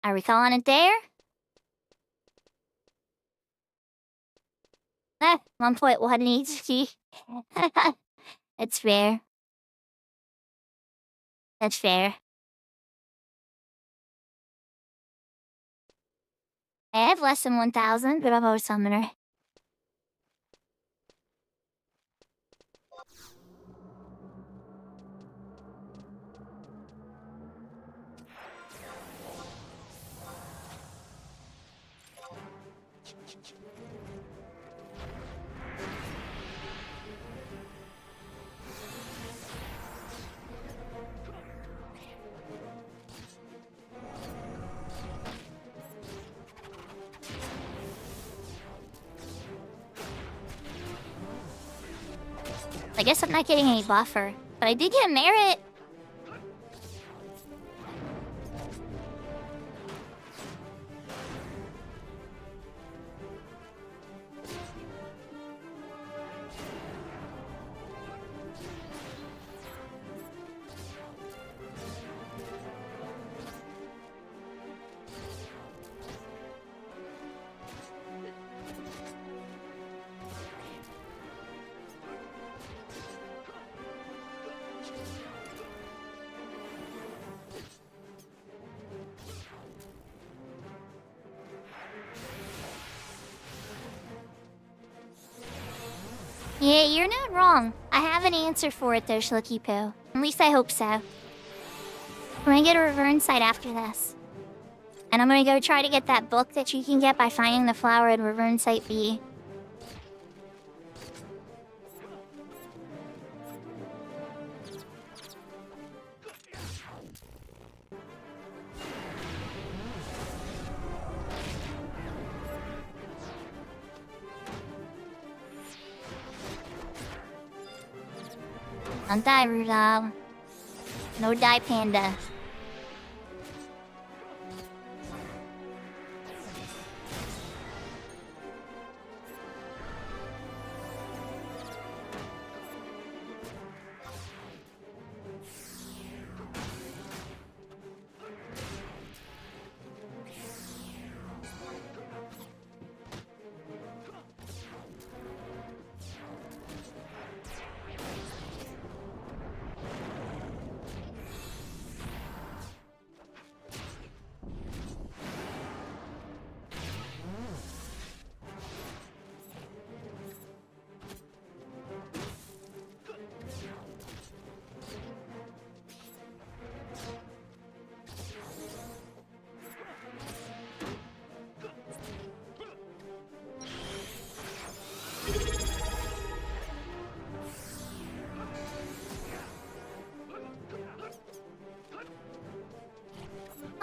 Are we calling it there? 1.1 HP. It's fair. That's fair. I have less than 1,000, but I'm a summoner. I guess I'm not getting any buffer, but I did get merit. Yeah, you're not wrong. I have an answer for it though, Schlucky Poo. At least I hope so. I'm gonna get a River Insight after this. And I'm gonna go try to get that book that you can get by finding the flower at River Insight B. Don't die, Rudolph. No die, Panda.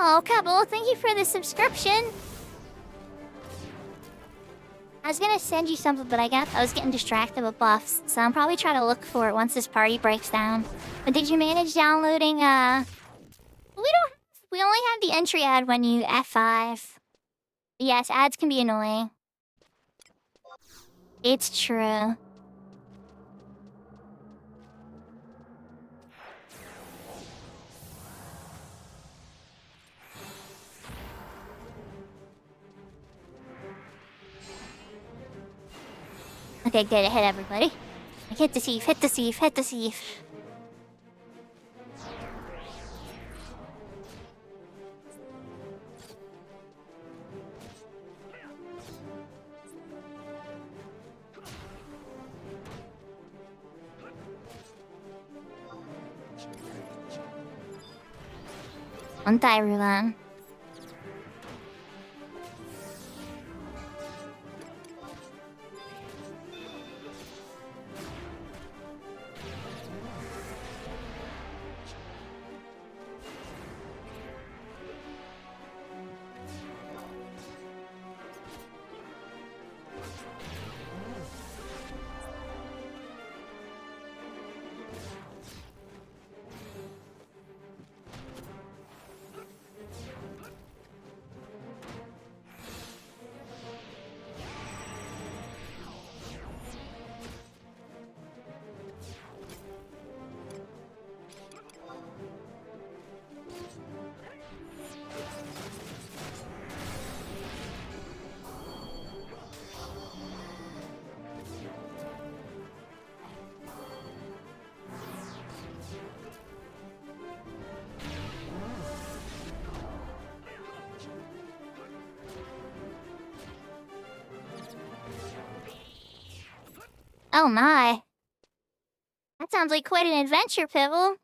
Oh, Cabo, thank you for the subscription. I was gonna send you something, but I was getting distracted with buffs, so I'll probably try to look for it once this party breaks down. But did you manage downloading, we only have the entry ad when you F5. Yes, ads can be annoying. It's true. Okay, good. Hit everybody. Hit the thief, hit the thief, hit the thief. Don't die, Rulan. Oh my. That sounds like quite an adventure, Pibble.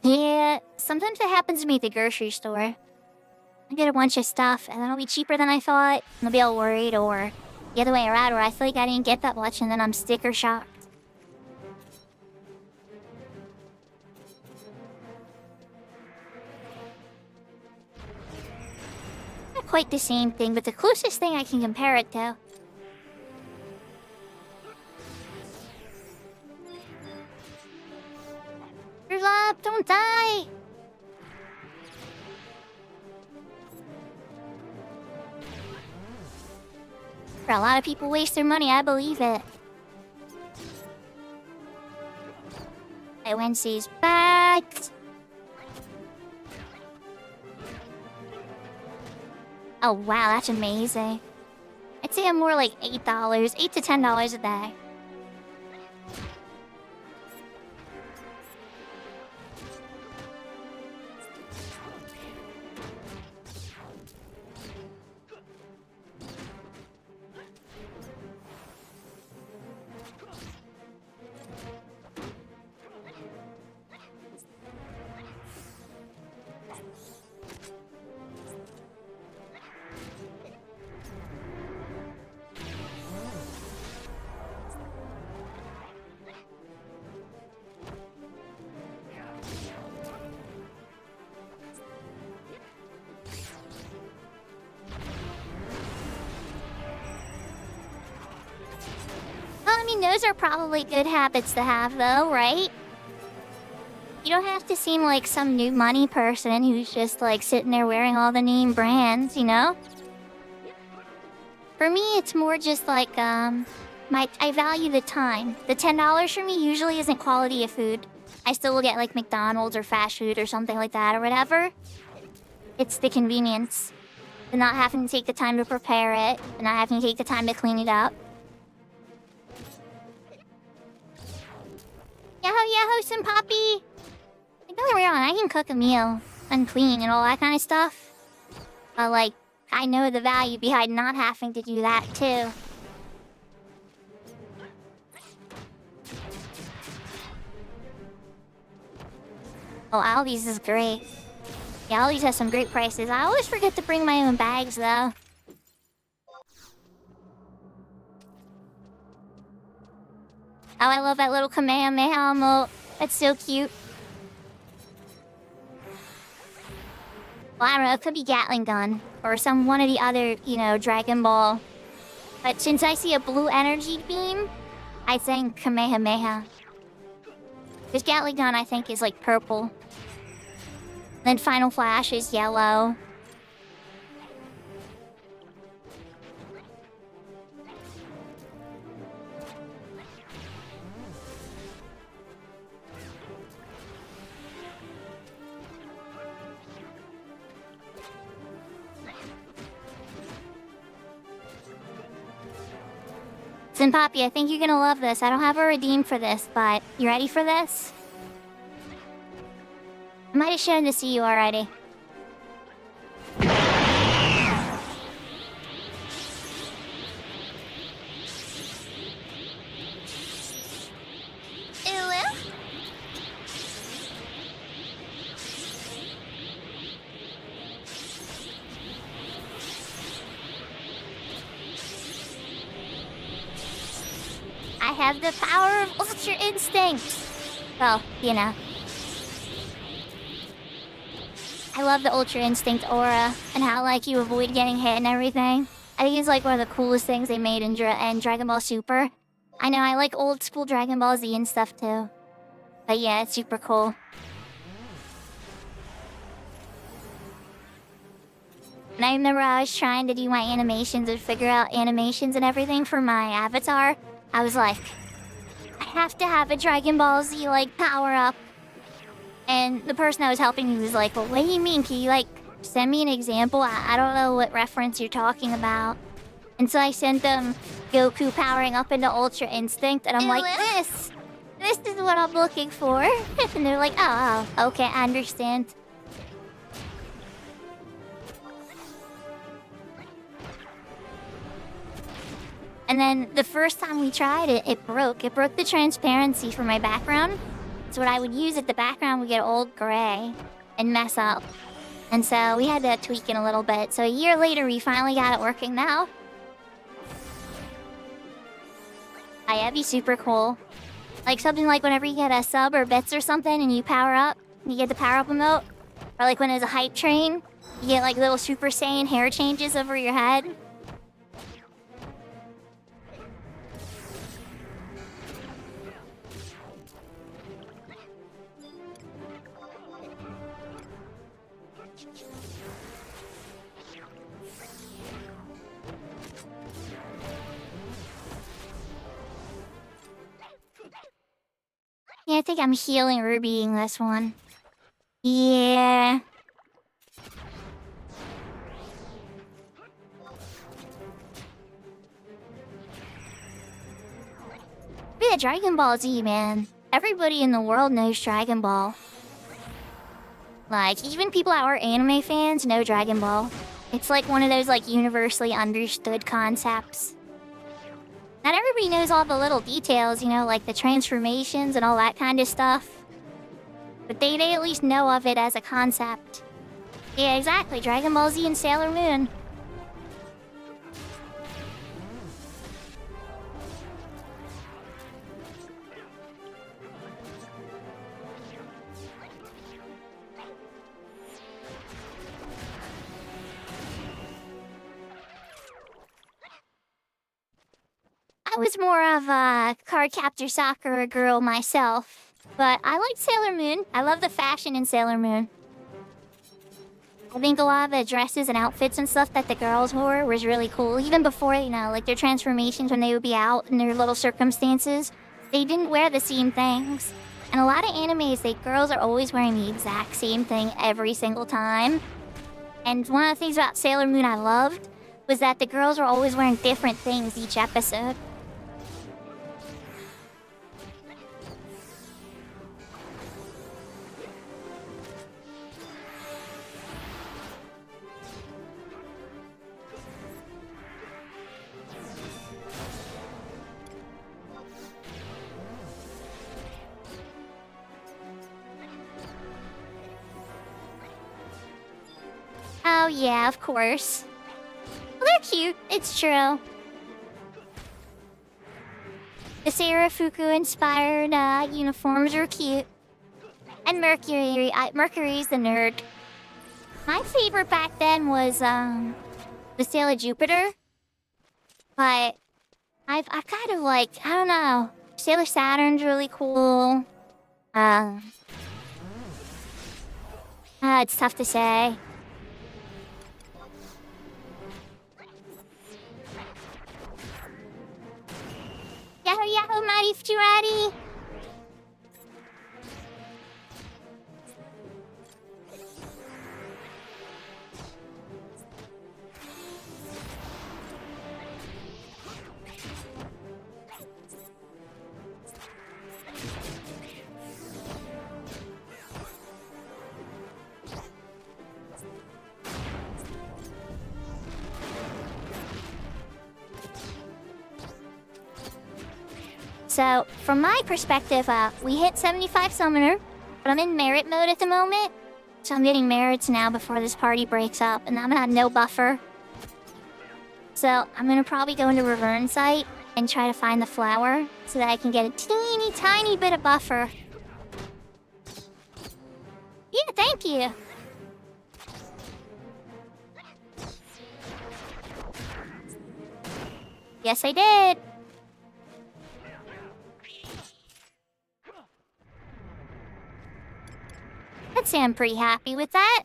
Yeah, sometimes it happens to me at the grocery store. I get a bunch of stuff, and then it'll be cheaper than I thought, and I'll be all worried, or the other way around, where I feel like I didn't get that much, and then I'm sticker shocked. Not quite the same thing, but the closest thing I can compare it to. You're up, don't die! For a lot of people waste their money, I believe it. Wednesday's back. Oh wow, that's amazing. I'd say I'm more like $8, $8 to $10 a day. I mean, those are probably good habits to have, though, right? You don't have to seem like some new money person who's just, like, sitting there wearing all the name brands, you know? For me, it's more just like, I value the time. The $10 for me usually isn't quality of food. I still will get, like, McDonald's or fast food or something like that or whatever. It's the convenience. The not having to take the time to prepare it, the not having to take the time to clean it up. Yahoo, some Poppy! Like, don't get me wrong, I can cook a meal and clean and all that kind of stuff. But, like, I know the value behind not having to do that, too. Oh, Aldi's is great. Yeah, Aldi's has some great prices. I always forget to bring my own bags, though. Oh, I love that little Kamehameha emote. That's so cute. Well, I don't know, it could be Gatling gun. Or one of the other, you know, Dragon Ball. But since I see a blue energy beam, I think Kamehameha. Because Gatling gun, I think, is like purple. Then Final Flash is yellow. Poppy, I think you're gonna love this. I don't have a redeem for this, but you ready for this? I might have shown this to you already. I have the power of Ultra Instinct! Well, you know. I love the Ultra Instinct aura, and how, like, you avoid getting hit and everything. I think it's, like, one of the coolest things they made in Dragon Ball Super. I know, I like old school Dragon Ball Z and stuff, too. But yeah, it's super cool. And I remember I was trying to do my animations and figure out animations and everything for my avatar. I was like, I have to have a Dragon Ball Z, like, power-up. And the person that was helping me was like, well, what do you mean? Can you, like, send me an example? I don't know what reference you're talking about. And so I sent them Goku powering up into Ultra Instinct, and I'm like, this is what I'm looking for. And they're like, oh, okay, I understand. And then the first time we tried it, it broke. It broke the transparency for my background. So what I would use it, the background would get old gray and mess up. And so we had to tweak it a little bit. So a year later, we finally got it working now. That'd be super cool. Like something like whenever you get a sub or bits or something and you power up, you get the power up emote. Or like when there's a hype train, you get like little Super Saiyan hair changes over your head. Yeah, I think I'm healing Rubying this one. Yeah. Yeah, Dragon Ball Z, man. Everybody in the world knows Dragon Ball. Like, even people that are anime fans know Dragon Ball. It's like one of those, like, universally understood concepts. Not everybody knows all the little details, you know, like the transformations and all that kind of stuff. But they at least know of it as a concept. Yeah, exactly. Dragon Ball Z and Sailor Moon. I was more of a Cardcaptor Sakura girl myself, but I like Sailor Moon. I love the fashion in Sailor Moon. I think a lot of the dresses and outfits and stuff that the girls wore was really cool. Even before, you know, like their transformations when they would be out in their little circumstances, they didn't wear the same things. And a lot of animes, the girls are always wearing the exact same thing every single time. And one of the things about Sailor Moon I loved was that the girls were always wearing different things each episode. Oh yeah, of course. Well, they're cute, it's true. The Sarafuku-inspired uniforms are cute. And Mercury's the nerd. My favorite back then was the Sailor Jupiter. But I've kind of like, I don't know. Sailor Saturn's really cool. It's tough to say. Yahoo yahoo, Mighty Futurati! So, from my perspective, we hit 75 Summoner, but I'm in merit mode at the moment. So I'm getting merits now before this party breaks up, and I'm gonna have no buffer. So, I'm gonna probably go into Reverne site and try to find the flower so that I can get a teeny tiny bit of buffer. Yeah, thank you! Yes, I did! I'd say I'm pretty happy with that.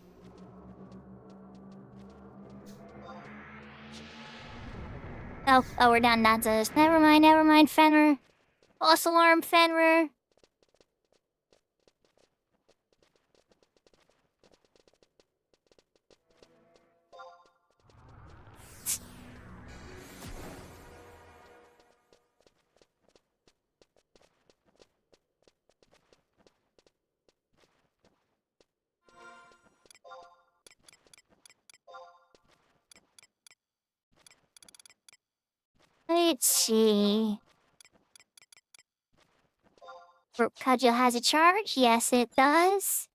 Oh, we're done, Nazos. Never mind, Fenrir. False alarm, Fenrir. It's see. Cudgel has a charge? Yes, it does.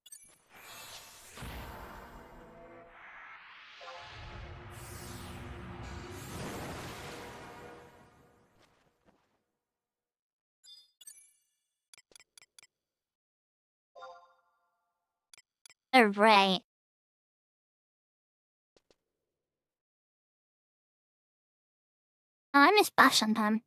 Alright. I miss Bash sometime.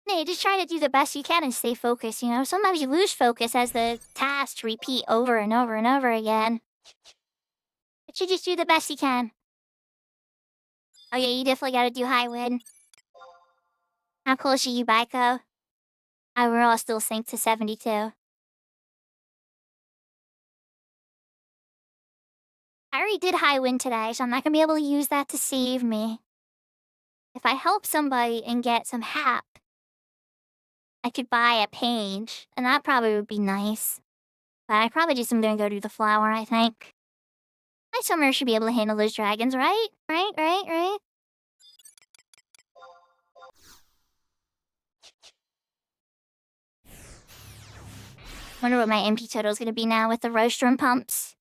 Hey, just try to do the best you can and stay focused, you know? Sometimes you lose focus as the tasks repeat over and over and over again. But you just do the best you can. Oh yeah, you definitely gotta do high wind. How close are you, Baiko? We're all still synced to 72. I already did high wind today, so I'm not gonna be able to use that to save me. If I help somebody and get some hap, I could buy a page, and that probably would be nice. But I probably just am gonna go do the flower, I think. My summoner should be able to handle those dragons, right? Right? Wonder what my MP total's gonna be now with the Rostrum pumps.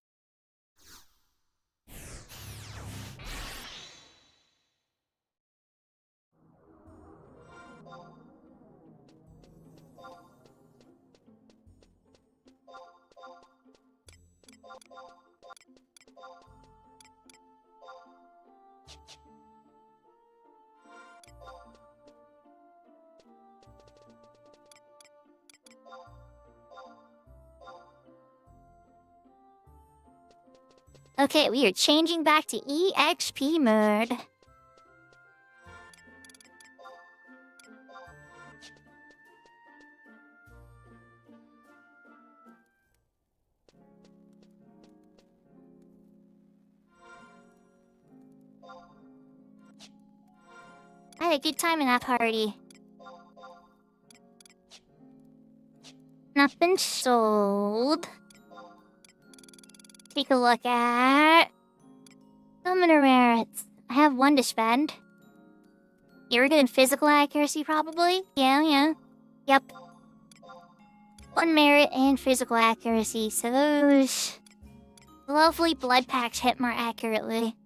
Okay, we are changing back to EXP mode. I had a good time in that party. Not been sold. Take a look at summoner merits. I have one to spend. You're good in physical accuracy, probably? Yeah. Yep. One merit and physical accuracy, so those lovely blood packs hit more accurately.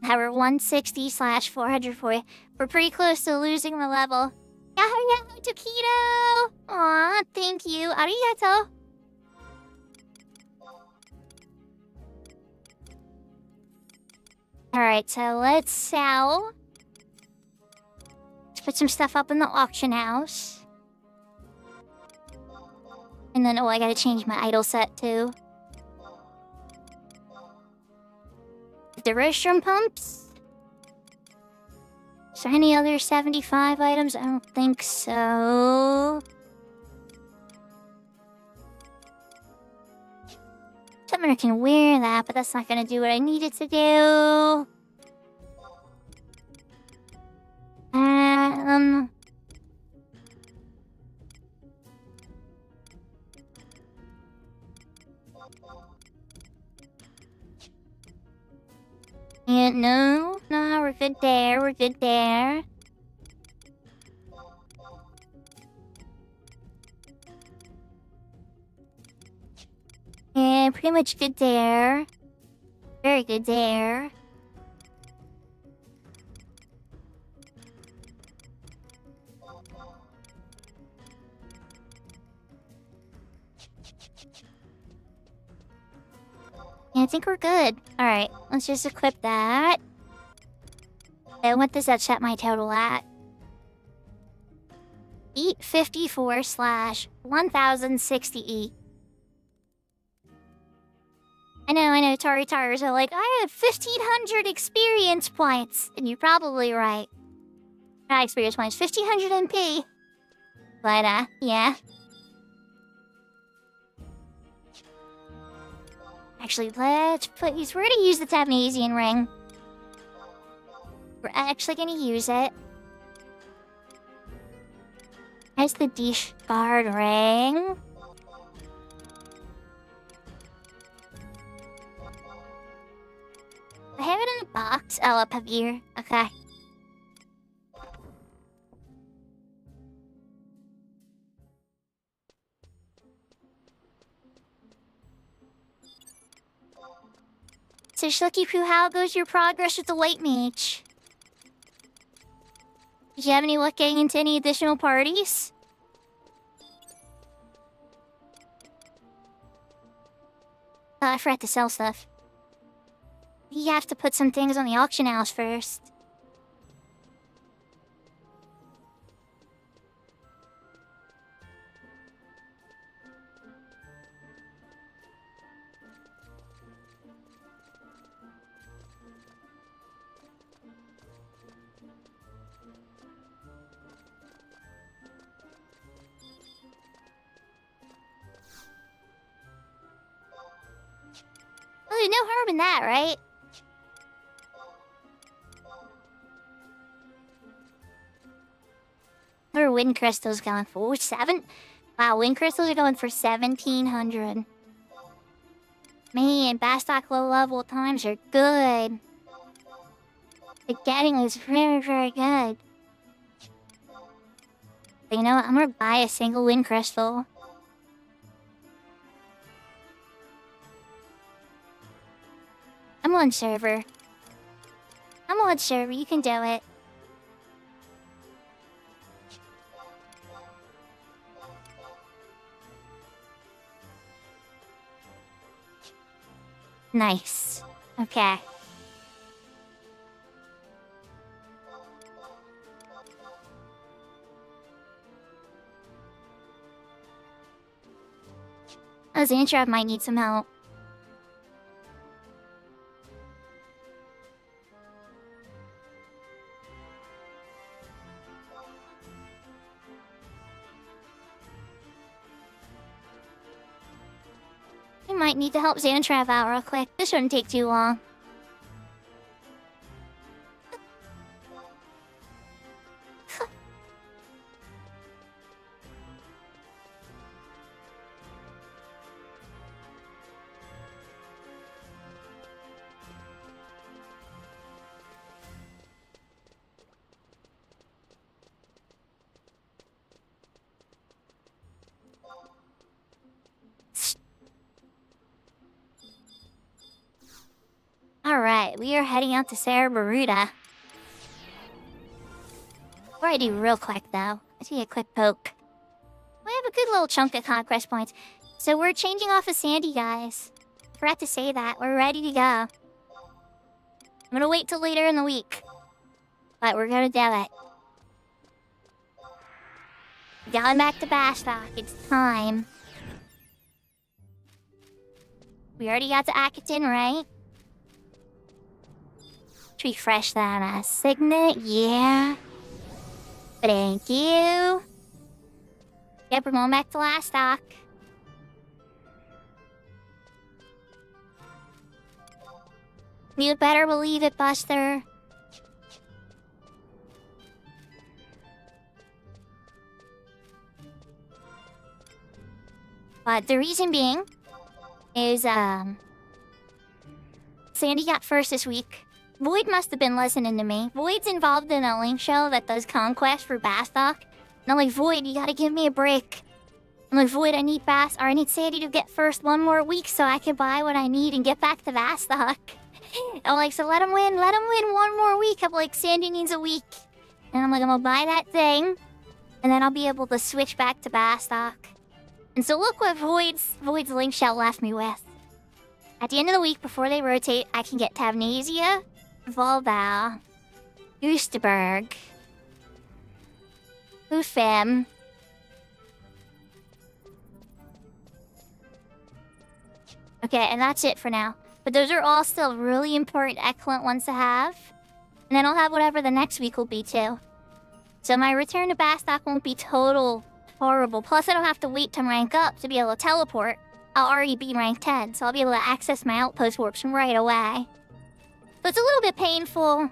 Now we're 160/440. We're pretty close to losing the level. Yahoo, Taquito! Aw, thank you. Arigato. Alright, so let's sell. Let's put some stuff up in the auction house. And then, I gotta change my idol set too. The rostrum pumps? Is there any other 75 items? I don't think so. Summoner can wear that, but that's not gonna do what I need it to do. Yeah, no, we're good there. Yeah, pretty much good there. Very good there. Yeah, I think we're good. Alright, let's just equip that. And what does that set my total at? 854/1068. I know, Taritars are like, I have 1,500 experience points. And you're probably right. Not experience points, 1,500 MP. But, yeah. Actually, let's please, we're gonna use the Tabnasian ring. We're actually gonna use it. As the discard ring. I have it in a box. Oh, up here. Okay. So, Shlucky-Poo, how goes your progress with the White Mage? Did you have any luck getting into any additional parties? I forgot to sell stuff. You have to put some things on the auction house first. Oh, there's no harm in that, right? What are wind crystals going for? 7? Wow, wind crystals are going for 1,700. Man, Bastok low level times are good. The getting is very, very good. But you know what? I'm gonna buy a single wind crystal. I'm on server. I'm on server, you can do it. Nice. Okay. Oh, Xantrap might need some help. We might need to help Xantrav out real quick. This shouldn't take too long. Alright, we are heading out to Sarah Baruda. Before I do real quick though, let's do a quick poke. We have a good little chunk of conquest points. So we're changing off of Sandy, guys. Forgot to say that. We're ready to go. I'm gonna wait till later in the week. But we're gonna do it. Going back to Bastok. It's time. We already got to Akaton, right? Let's refresh that signet. Yeah. Thank you. Yep, we're going back to Lastok. You better believe it, Buster. But the reason being is, Sandy got first this week. Void must have been listening to me. Void's involved in a link show that does conquest for Bastok. And I'm like, Void, you gotta give me a break. I'm like, Void, I need I need Sandy to get first one more week so I can buy what I need and get back to Bastok. I'm like, so let him win one more week. I'm like, Sandy needs a week. And I'm like, I'm gonna buy that thing. And then I'll be able to switch back to Bastok. And so look what Void's link show left me with. At the end of the week, before they rotate, I can get Tavnasia, Volval, Oosterberg, Ufim, Okay, and that's it for now. But those are all still really important, excellent ones to have. And then I'll have whatever the next week will be too. So my return to Bastok won't be total horrible. Plus I don't have to wait to rank up to be able to teleport. I'll already be rank 10, so I'll be able to access my outpost warps right away. So it's a little bit painful,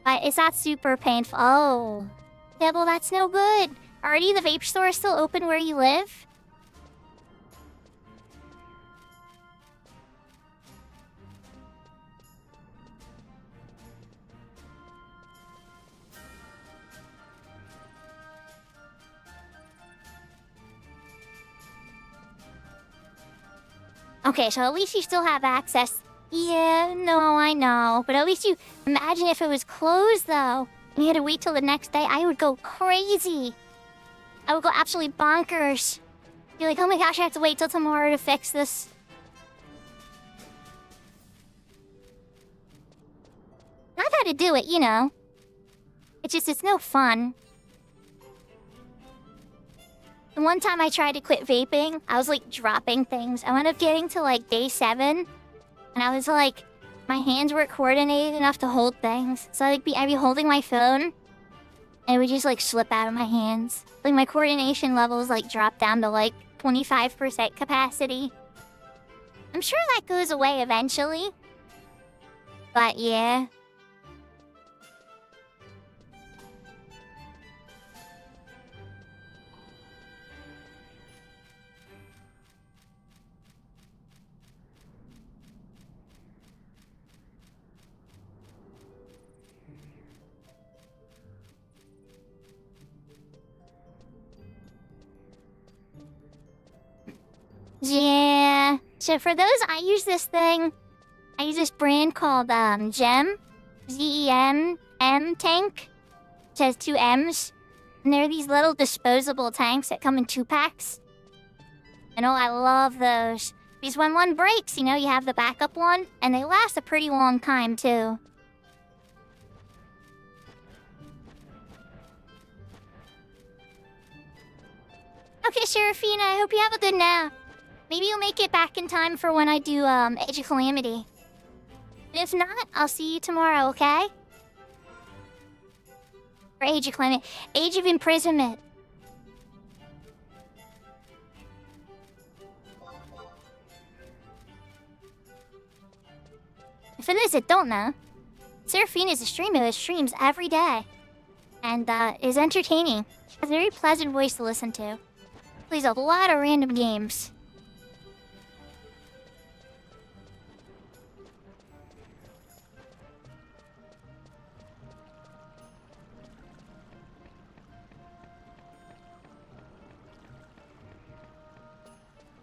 but it's not super painful. Oh, yeah, well that's no good. Already the vape store is still open where you live? Okay, so at least you still have access. Yeah, no, I know. But at least you... Imagine if it was closed, though. And you had to wait till the next day. I would go crazy. I would go absolutely bonkers. Be like, oh my gosh, I have to wait till tomorrow to fix this. I've had to do it, you know. It's just, it's no fun. The one time I tried to quit vaping, I was like dropping things. I wound up getting to like day 7. And I was like, my hands weren't coordinated enough to hold things. So I'd be holding my phone. And it would just like slip out of my hands. Like my coordination levels like dropped down to like 25% capacity. I'm sure that goes away eventually. But yeah. Yeah. So for those, I use this thing. I use this brand called Gem. G-E-M-M tank. It has 2 M's. And they're these little disposable tanks that come in 2-packs. And oh, I love those. Because when one breaks, you know, you have the backup one. And they last a pretty long time, too. Okay, Serafina, I hope you have a good nap. Maybe you'll make it back in time for when I do, Age of Calamity. And if not, I'll see you tomorrow, okay? Or Age of Calamity. Age of Imprisonment. For those that don't know, Serafina is a streamer that streams every day. And, is entertaining. Has a very pleasant voice to listen to. Plays a lot of random games.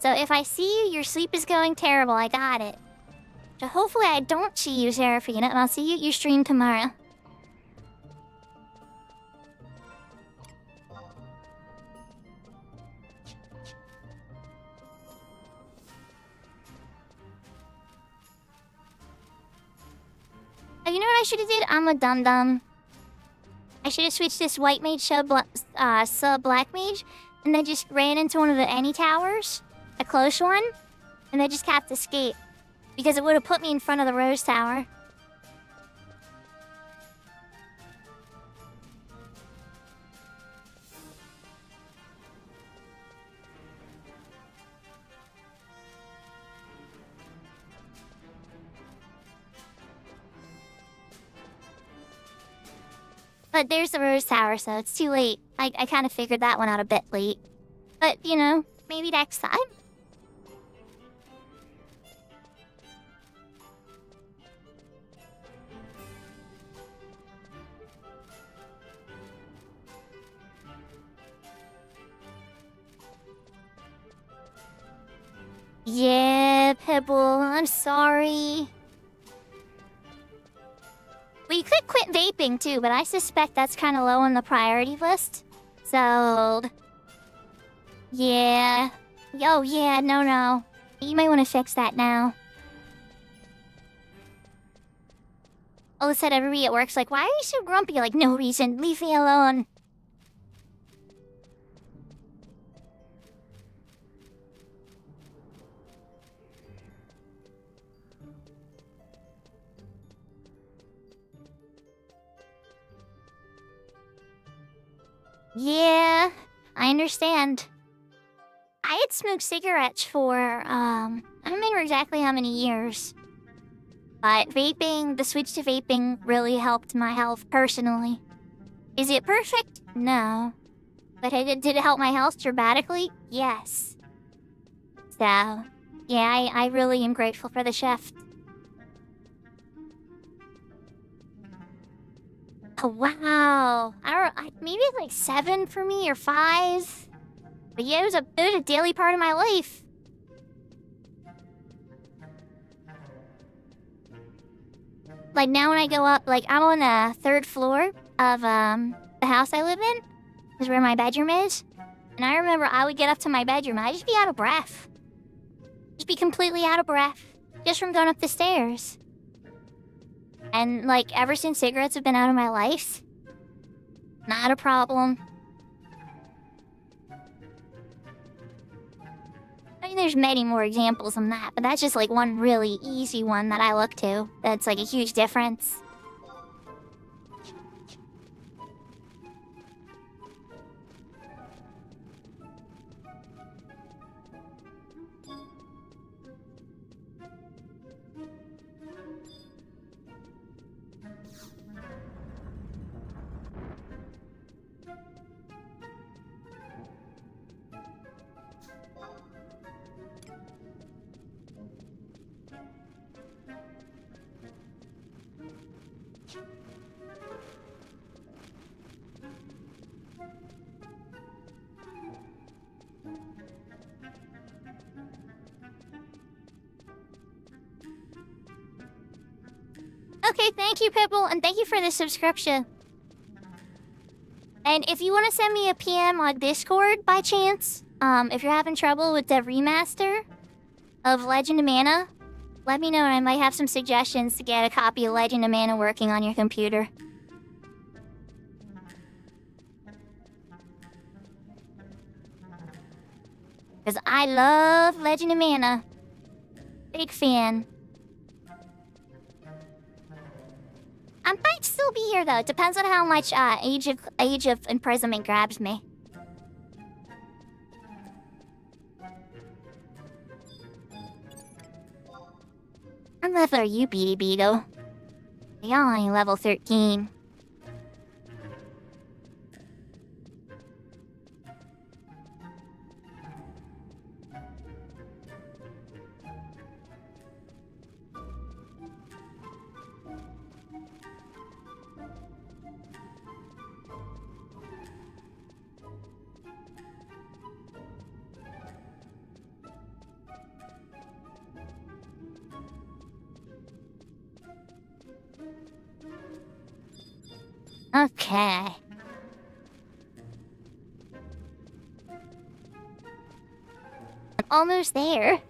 So if I see you, your sleep is going terrible. I got it. So hopefully I don't see you, Serafina, and I'll see you at your stream tomorrow. Oh, you know what I should have did? I'm a dum-dum. I should have switched this white mage sub black mage, and then just ran into one of the any towers. A close one, and then just capped escape. Because it would have put me in front of the Rose Tower. But there's the Rose Tower, so it's too late. I kind of figured that one out a bit late. But, you know, maybe next time? Yeah, Pebble, I'm sorry. Well, you could quit vaping too, but I suspect that's kind of low on the priority list. So... yeah. Oh, yeah, no. You might want to fix that now. All of a sudden, everybody at work's like, why are you so grumpy? Like, no reason. Leave me alone. Yeah, I understand. I had smoked cigarettes for, I don't remember exactly how many years. But vaping, the switch to vaping really helped my health personally. Is it perfect? No. But did it help my health dramatically? Yes. So, yeah, I really am grateful for the shift. Oh, wow. Maybe it's like 7 for me or 5. But yeah, it was a daily part of my life. Like now when I go up, like I'm on the 3rd floor of the house I live in. Is where my bedroom is. And I remember I would get up to my bedroom and I'd just be out of breath. Just be completely out of breath. Just from going up the stairs. And like ever since cigarettes have been out of my life, not a problem. I mean, there's many more examples than that, but that's just like one really easy one that I look to. That's like a huge difference. Okay, thank you, Pipple, and thank you for the subscription. And if you want to send me a PM on Discord by chance, if you're having trouble with the remaster of Legend of Mana, let me know and I might have some suggestions to get a copy of Legend of Mana working on your computer. Because I love Legend of Mana. Big fan. I might still be here though. It depends on how much age of imprisonment grabs me. What level are you, Beady Beetle? You're only level 13. Okay. I'm almost there.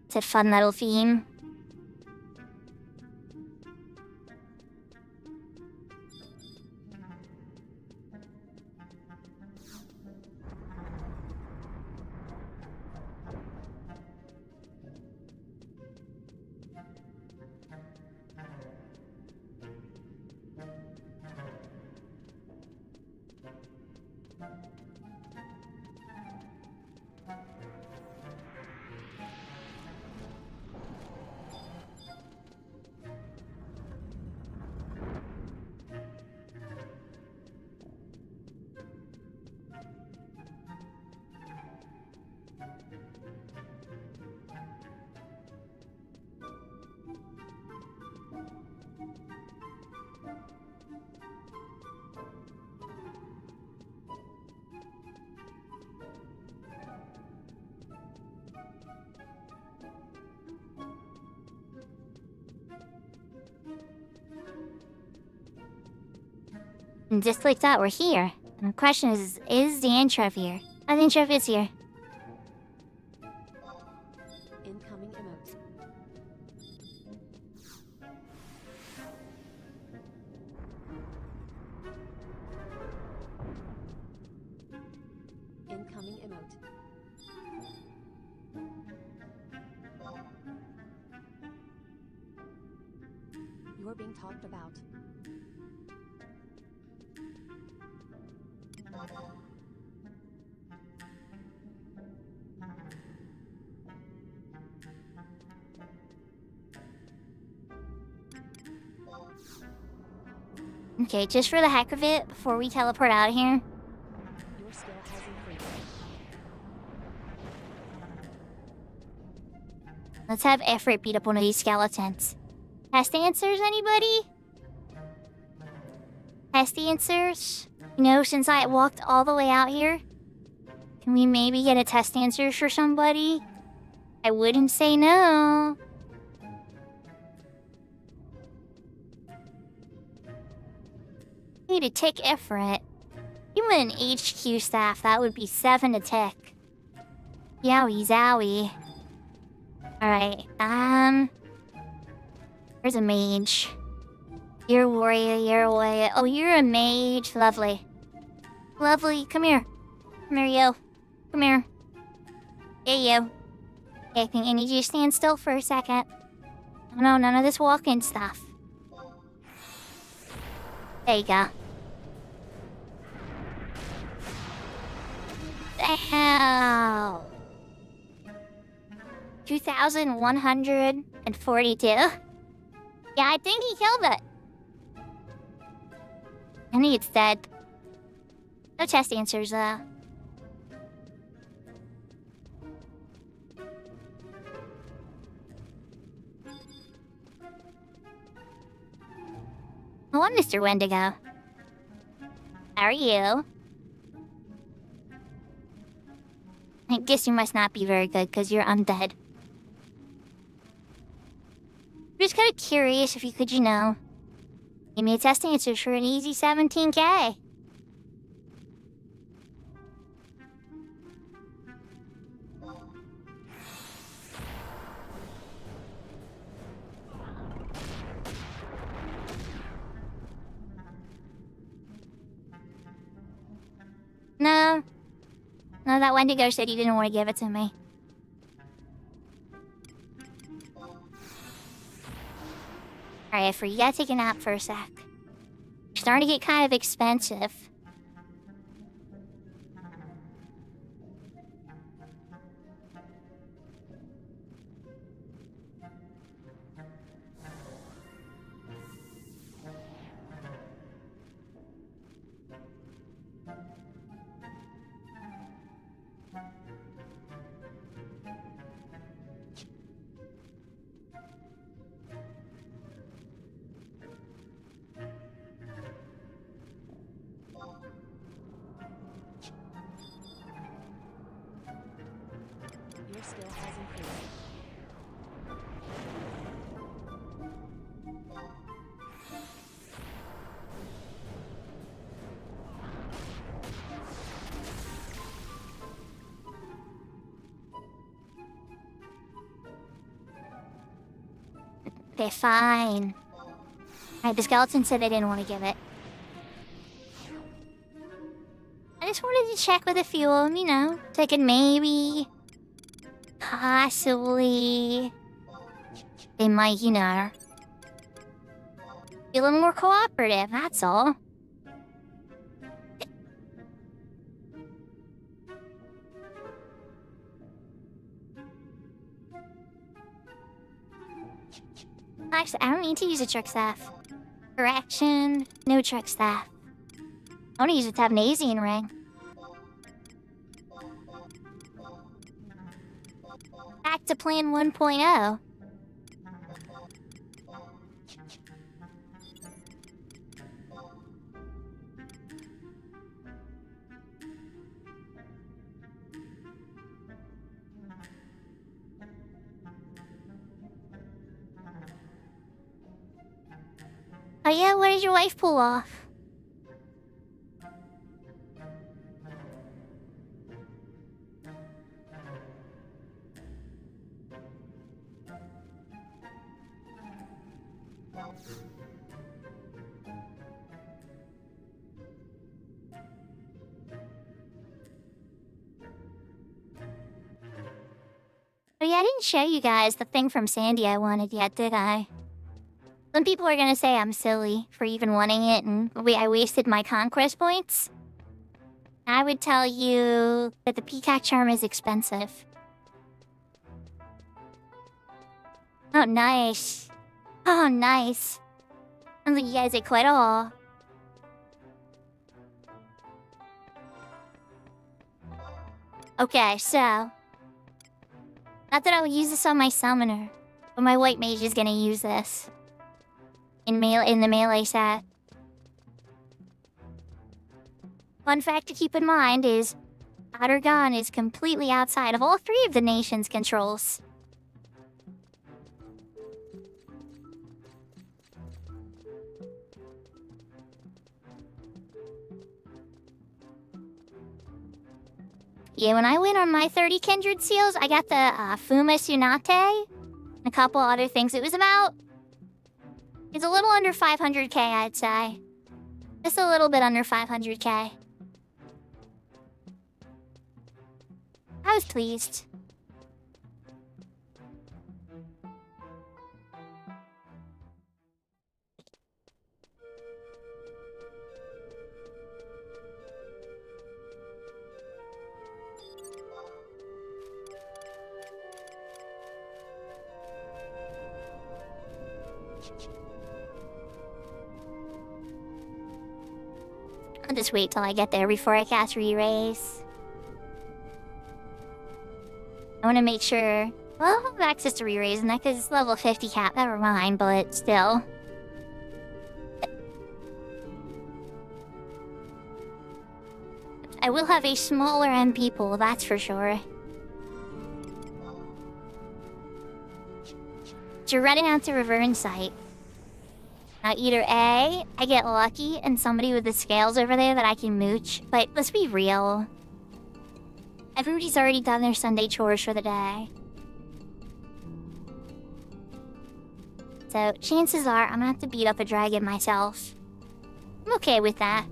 It's a fun little theme. And just like that, we're here. And the question is the Antrov here? I think Antrov is here. Incoming emote. Incoming emote. You're being talked about. Okay, just for the heck of it, before we teleport out of here, Your skill has increased. let's have Efrit beat up one of these skeletons. Test answers, anybody? Test answers? You know, since I walked all the way out here, can we maybe get a test answer for somebody? I wouldn't say no. Need to tick Efrit. You an HQ staff, that would be 7 to tick. Yowie zowie. Alright, where's a mage? You're a warrior, you're a warrior. Oh, you're a mage. Lovely. Lovely, come here. Come here, you. Come here. Hey, you. Okay, I think I need you to stand still for a second. No, none of this walking stuff. There you go. Ow. 2,142. Yeah, I think he killed it. I think it's dead. No test answers, though. Hello, Mr. Wendigo. How are you? I guess you must not be very good, because you're undead. I'm just kind of curious if you could, you know, give me a test answer for an easy 17K. No. No, that Wendigo said he didn't want to give it to me. Alright, you gotta take a nap for a sec. You're starting to get kind of expensive. Your skill has increased. They're fine. Alright, the skeleton said they didn't want to give it. I just wanted to check with a few of them, you know, so I could maybe... possibly... They might, you know... be a little more cooperative, that's all. Actually, I don't need to use a truck staff. Correction, no truck staff. I want to use a Tabnasian ring. Back to plan 1.0. Oh yeah, what did your wife pull off? Oh yeah, I didn't show you guys the thing from Sandy I wanted yet, did I? Some people are gonna say I'm silly for even wanting it and I wasted my conquest points. I would tell you that the peacock charm is expensive. Oh, nice. Oh, nice. Sounds like you guys did quite a haul. Okay, so... Not that I would use this on my summoner, but my white mage is gonna use this. In the melee set. Fun fact to keep in mind is... Outer Gon is completely outside of all three of the nation's controls. Yeah, when I went on my 30 Kindred Seals, I got the Fuma Tsunate and a couple other things. It's a little under 500k, I'd say. Just a little bit under 500k. I was pleased. I'll just wait till I get there before I cast Re-Raise. I want to make sure... Well, I'll have access to Re-Raise in that because it's level 50 cap. Never mind, but still. I will have a smaller MP pool, that's for sure. So you're running out to Reverend Site. Now either A, I get lucky and somebody with the scales over there that I can mooch, but let's be real. Everybody's already done their Sunday chores for the day. So chances are I'm gonna have to beat up a dragon myself. I'm okay with that.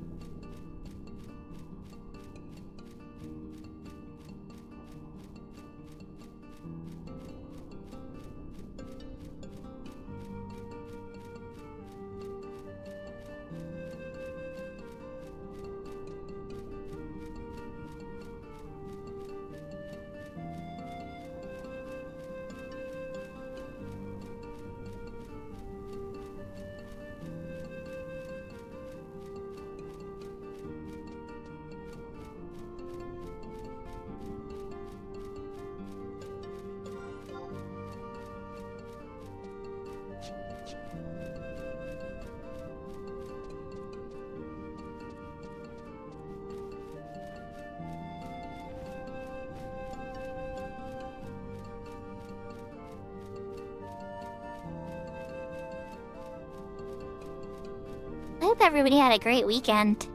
I hope everybody had a great weekend.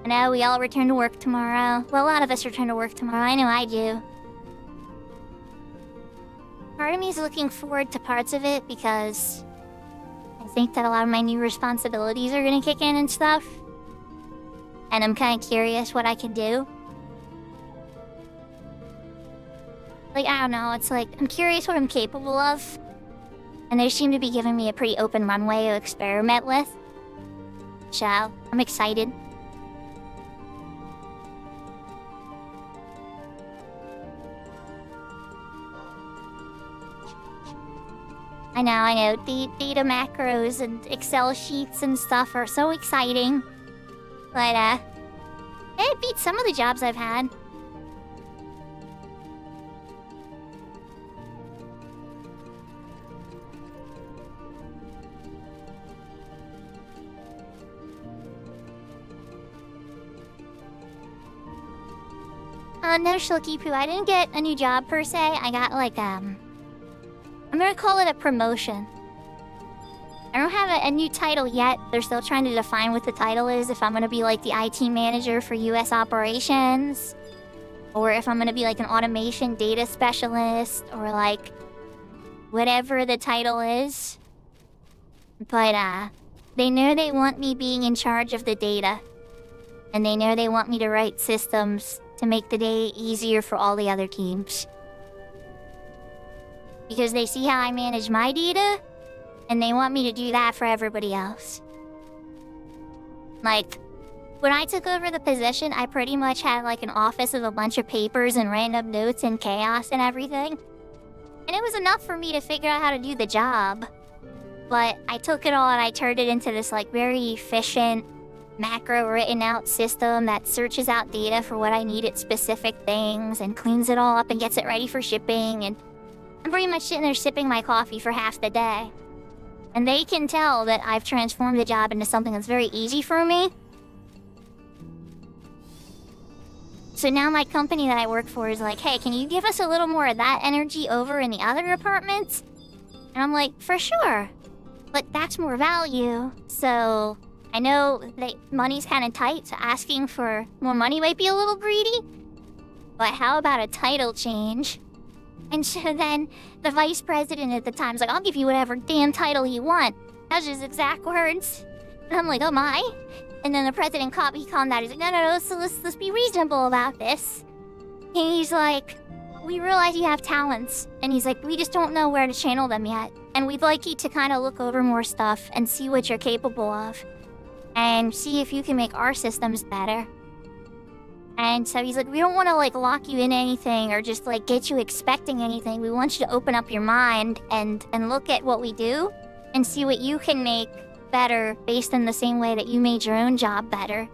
I know we all return to work tomorrow. Well, a lot of us return to work tomorrow. I know I do. Part of me is looking forward to parts of it because I think that a lot of my new responsibilities are gonna kick in and stuff. And I'm kind of curious what I can do. Like, I don't know, it's like, I'm curious what I'm capable of. And they seem to be giving me a pretty open runway to experiment with. So, I'm excited. I know, data macros and Excel sheets and stuff are so exciting. But, it beats some of the jobs I've had. No, Shulky Poo, I didn't get a new job per se. I got like, I'm gonna call it a promotion. I don't have a new title yet. They're still trying to define what the title is. If I'm gonna be like the IT manager for US operations, or if I'm gonna be like an automation data specialist, or like whatever the title is. But, they know they want me being in charge of the data. And they know they want me to write systems to make the day easier for all the other teams. Because they see how I manage my data, and they want me to do that for everybody else. Like, when I took over the position, I pretty much had like an office of a bunch of papers and random notes and chaos and everything. And it was enough for me to figure out how to do the job. But I took it all and I turned it into this like very efficient, macro written out system that searches out data for what I need at specific things and cleans it all up and gets it ready for shipping. And I'm pretty much sitting there sipping my coffee for half the day. And they can tell that I've transformed the job into something that's very easy for me. So now my company that I work for is like, hey, can you give us a little more of that energy over in the other departments? And I'm like, for sure. But that's more value. So I know that money's kind of tight, so asking for more money might be a little greedy. But how about a title change? And so then the vice president at the time's like, I'll give you whatever damn title you want. That's his exact words. And I'm like, oh my? And then the president calmed down. He's like, no, so let's be reasonable about this. And he's like, we realize you have talents. And he's like, we just don't know where to channel them yet. And we'd like you to kind of look over more stuff and see what you're capable of. And see if you can make our systems better. And so he's like, we don't want to like lock you in anything or just like get you expecting anything. We want you to open up your mind and look at what we do and see what you can make better based in the same way that you made your own job better.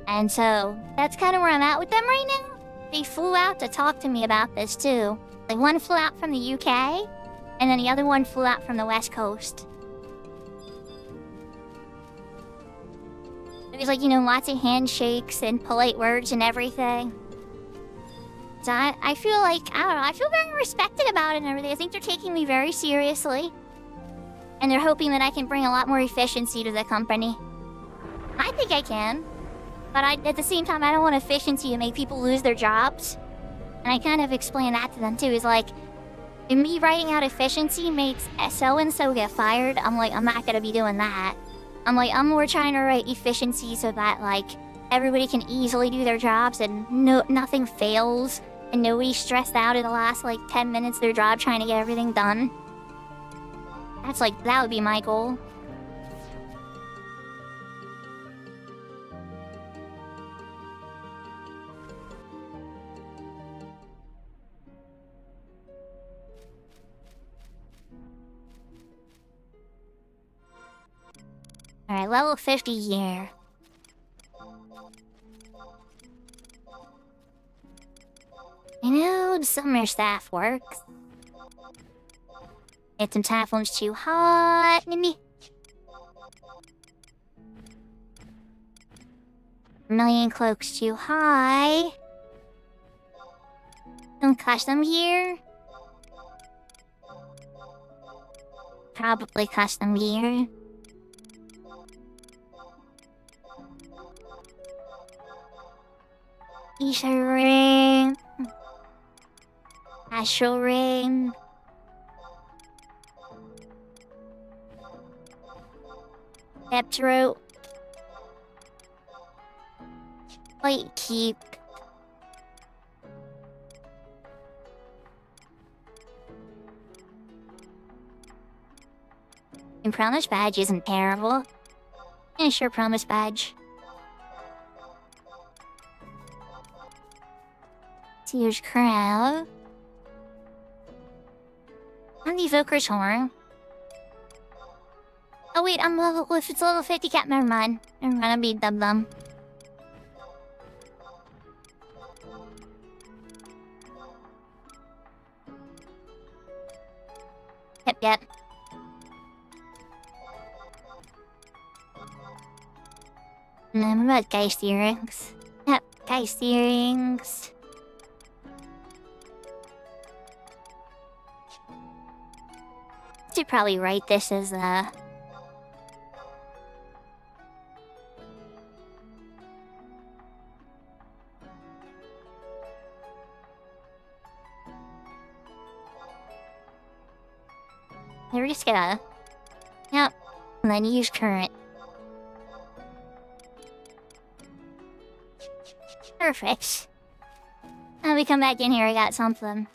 And so that's kind of where I'm at with them right now. They flew out to talk to me about this too. Like one flew out from the UK and then the other one flew out from the West Coast. There's like, you know, lots of handshakes and polite words and everything. So I feel like, I don't know, I feel very respected about it and everything. I think they're taking me very seriously. And they're hoping that I can bring a lot more efficiency to the company. I think I can. But at the same time, I don't want efficiency to make people lose their jobs. And I kind of explain that to them too. Is like, if me writing out efficiency makes so-and-so get fired, I'm like, I'm not gonna be doing that. I'm like, I'm more trying to write efficiency so that, like, everybody can easily do their jobs and nothing fails. And nobody's stressed out in the last, like, 10 minutes of their job trying to get everything done. That's like, that would be my goal. Alright, level 50 here. I know the summer staff works. Get some typhoons too hot. Million cloaks too high. Don't custom here. Probably custom here. Ether ring. Astral ring. Throat. White keep. And promise badge isn't terrible. Yeah, sure, promise badge. Seer's crown. And the evoker's horn. Oh wait, I'm level. If it's level 50, can't. Never mind. Never mind. I'll be dum-dum. Yep. And then what about Geist earrings? Yep, Geist earrings. Should probably write this as we're just gonna Yep. And then use current. Perfect. Now we come back in here, I got something.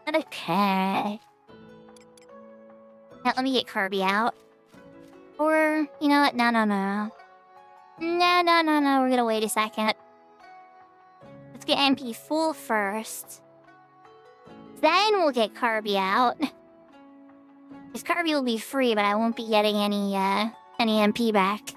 Okay. Now let me get Kirby out. Or, you know what? No. No, we're gonna wait a second. Let's get MP full first. Then we'll get Kirby out. Because Kirby will be free, but I won't be getting any MP back.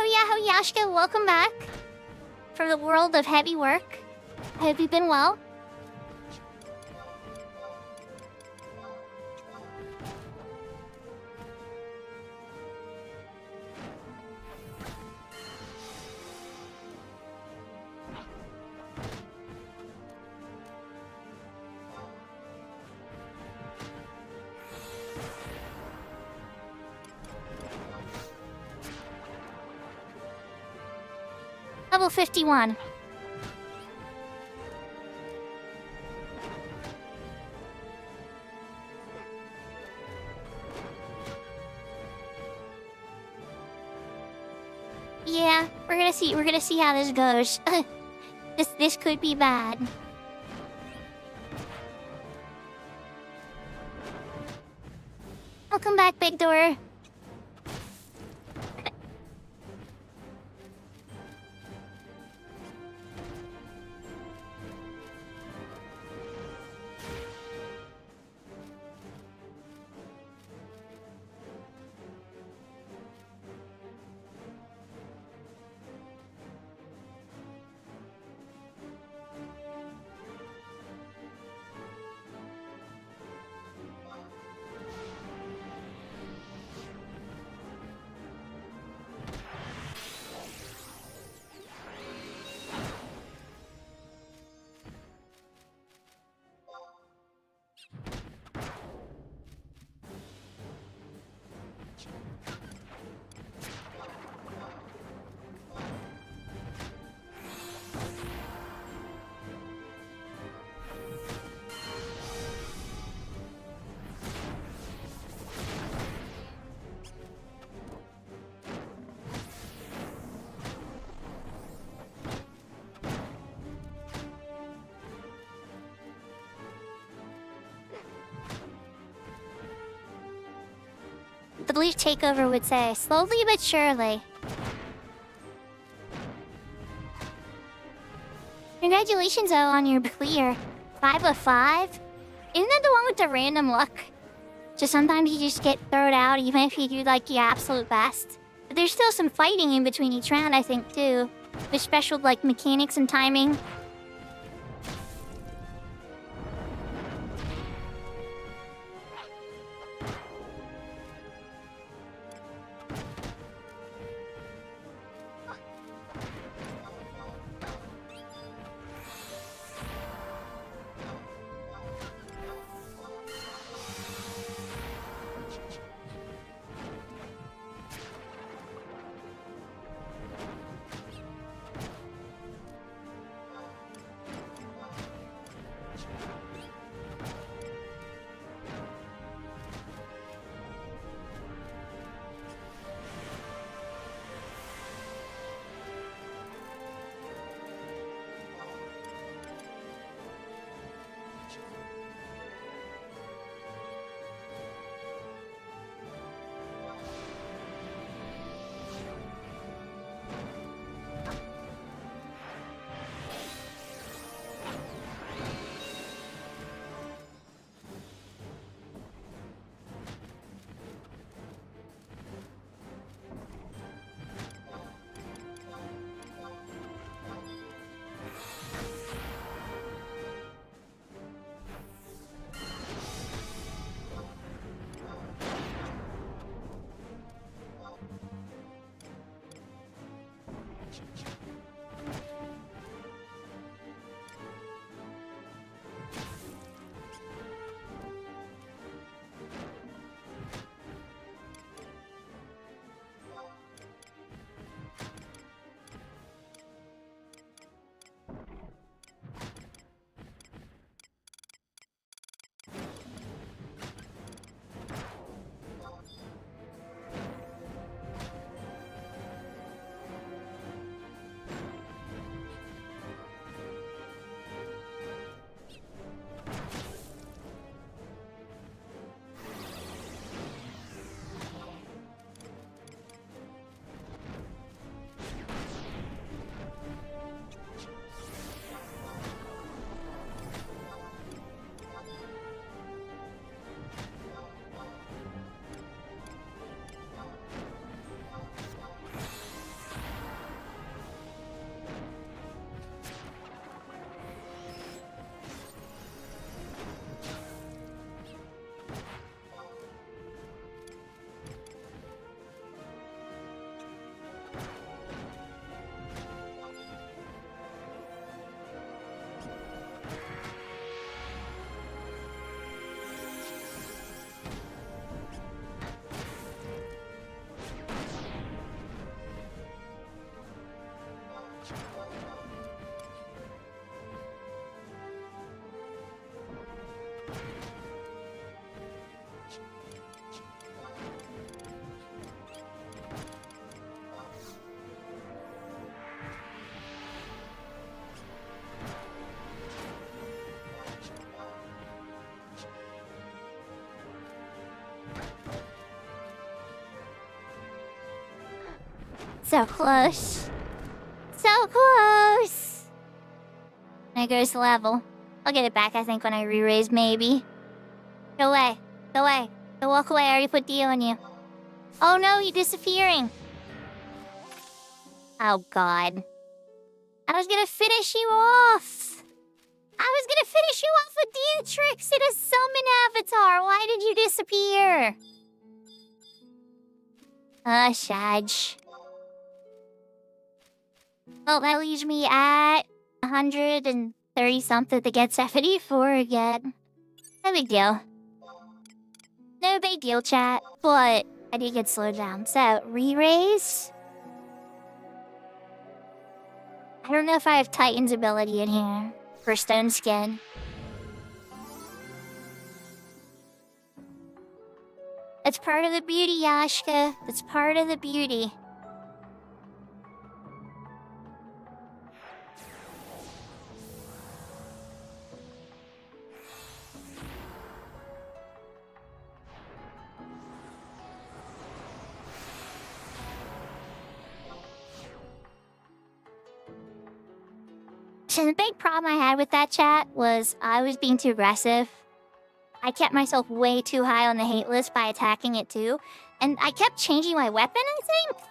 Yahoo Yashka, welcome back from the world of heavy work. I hope you've been well. Level 51. Yeah, we're gonna see how this goes. This could be bad. Welcome back, Big Door. the Leaf Takeover would say, slowly but surely. Congratulations, though, on your clear. 5 of 5? Isn't that the one with the random luck? Just sometimes you just get thrown out even if you do like your absolute best. But there's still some fighting in between each round, I think, too. With special like mechanics and timing. So close. So close. There goes the level. I'll get it back, I think, when I re-raise, maybe. Go away. Go away. Go walk away. I already put D on you. Oh no, you're disappearing. Oh god. I was gonna finish you off. I was gonna finish you off with Beatrix in a summon avatar. Why did you disappear? Shaj. Well, that leaves me at 130 something to get 74 again. No big deal. No big deal, chat. But I did get slowed down. So, re-raise? I don't know if I have Titan's ability in here for Stone Skin. That's part of the beauty, Yashka. That's part of the beauty. So the big problem I had with that chat was I was being too aggressive. I kept myself way too high on the hate list by attacking it too. And I kept changing my weapon, I think?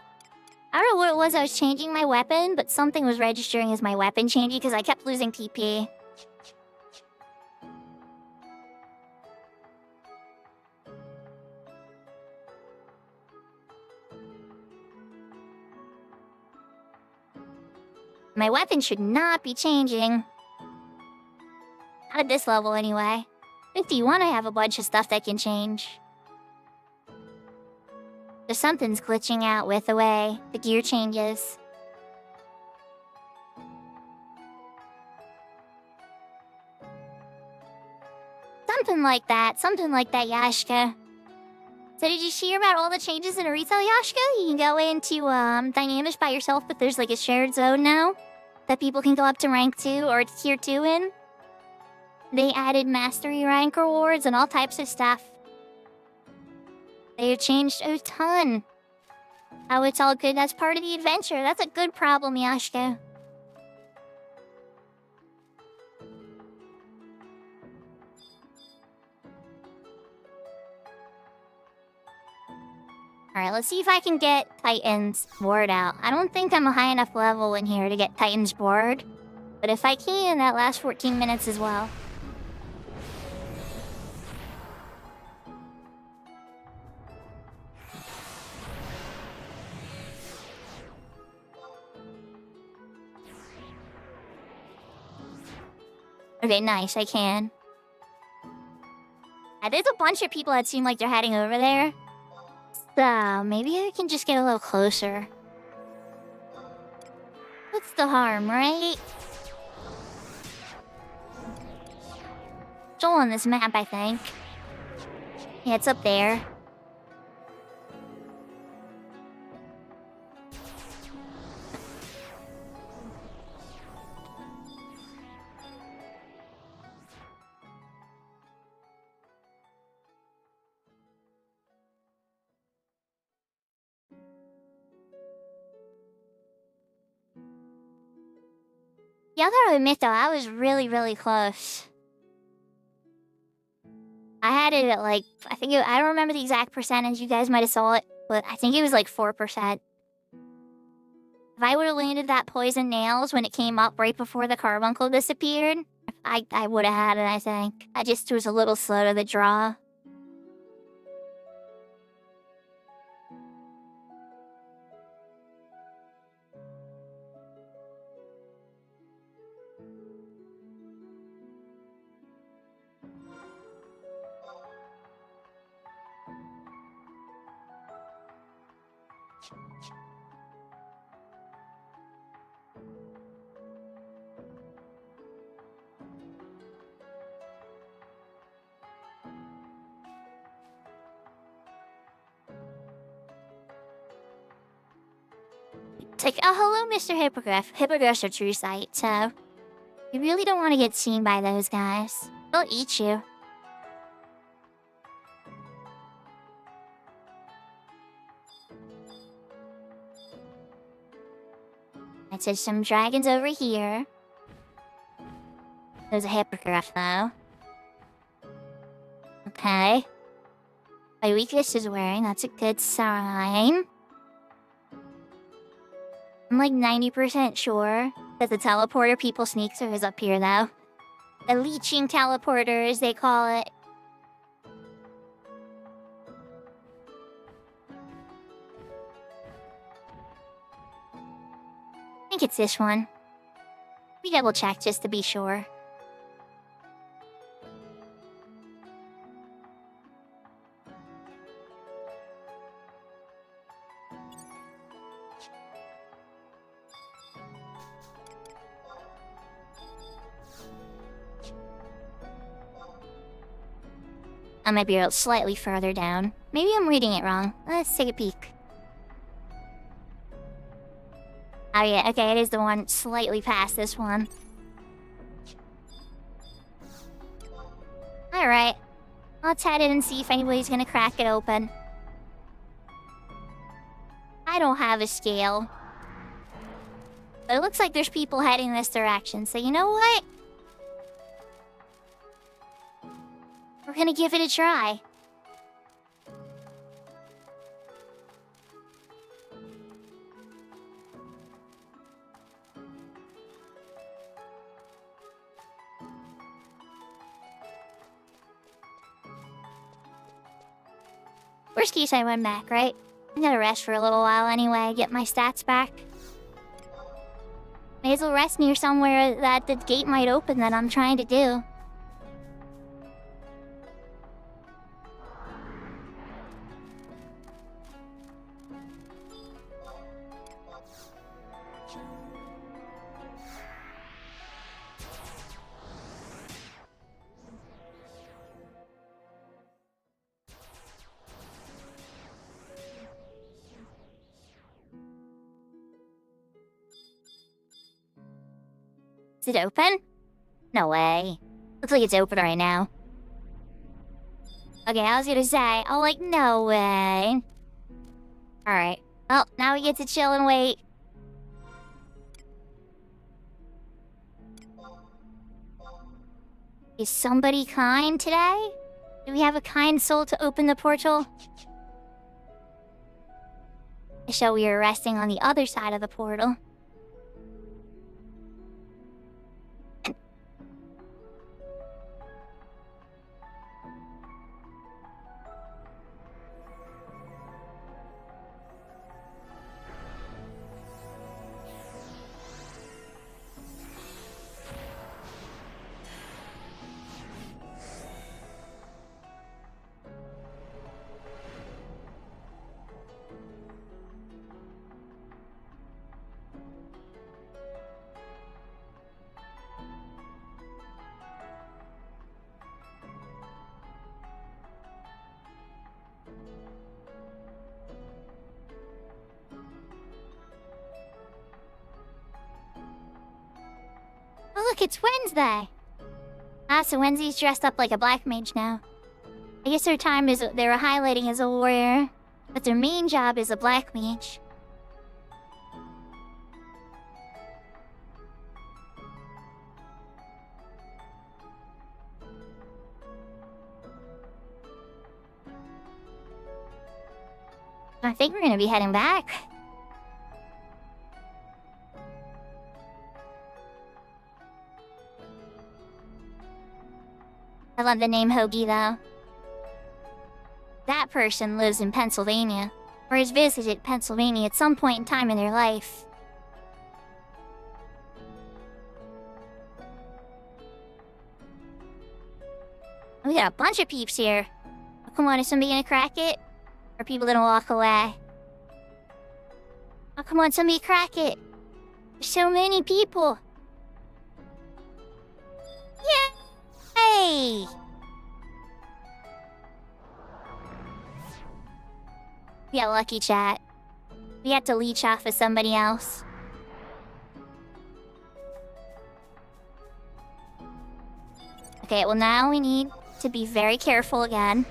I don't know what it was I was changing my weapon, but something was registering as my weapon changing because I kept losing TP. My weapon should not be changing. Not at this level anyway. 51 I have a bunch of stuff that can change. There's something's glitching out with the way the gear changes. Something like that, Yashka. So did you hear about all the changes in Arita, Yashka? You can go into Dynamics by yourself, but there's like a shared zone now that people can go up to rank 2 or tier 2 in. They added mastery rank rewards and all types of stuff. They've changed a ton. Oh, it's all good. That's part of the adventure. That's a good problem, Yashka. Alright, let's see if I can get Titan's board out. I don't think I'm a high enough level in here to get Titan's board. But if I can, that lasts 14 minutes as well. Okay, nice, I can. There's a bunch of people that seem like they're heading over there. So, maybe I can just get a little closer. What's the harm, right? It's all on this map, I think. Yeah, it's up there. Yeah, I gotta admit though, I was really close. I had it at like, I don't remember the exact percentage, you guys might have saw it, but I think it was like 4%. If I would've landed that poison nails when it came up right before the carbuncle disappeared, I would've had it, I think. I just was a little slow to the draw. It's like, oh, hello, Mr. Hippogriff. Hippogriffs are true sight, so you really don't want to get seen by those guys. They'll eat you. Right, so some dragons over here. There's a hippogriff, though. Okay. My weakness is wearing. That's a good sign. I'm like 90% sure that the teleporter people sneaks is up here, though. The leeching teleporter, as they call it. I think it's this one. We double check just to be sure. I might be a little slightly further down. Maybe I'm reading it wrong. Let's take a peek. Oh yeah, okay, it is the one slightly past this one. Alright. Let's head in and see if anybody's gonna crack it open. I don't have a scale. But it looks like there's people heading this direction, so you know what? We're gonna give it a try. Worst case, I went back, right? I'm gonna rest for a little while anyway, get my stats back. May as well rest near somewhere that the gate might open that I'm trying to do. Is it open? No way. Looks like it's open right now. Okay, I was gonna say, oh, like, no way. Alright. Well, now we get to chill and wait. Is somebody kind today? Do we have a kind soul to open the portal? I show we are resting on the other side of the portal. Oh, look, it's Wednesday. Ah, so Wednesday's dressed up like a black mage now. I guess their time is they were highlighting as a warrior, but their main job is a black mage. I think we're gonna be heading back. I love the name Hoagie, though. That person lives in Pennsylvania, or has visited Pennsylvania at some point in time in their life. We got a bunch of peeps here. Oh, come on, is somebody gonna crack it? Or are people gonna walk away? Oh, come on, somebody crack it. There's so many people. Yay! We got lucky, chat. We had to leech off of somebody else. Okay, well now we need to be very careful again.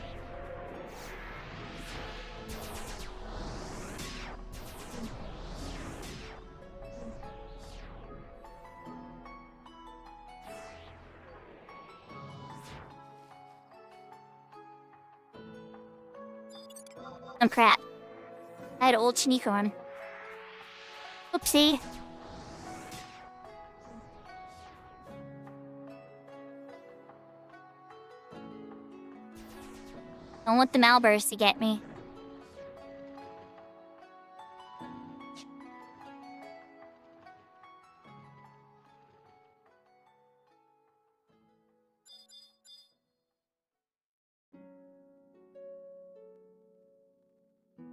Oh crap. I had old sneaker on. Oopsie. Don't want the Malburs to get me.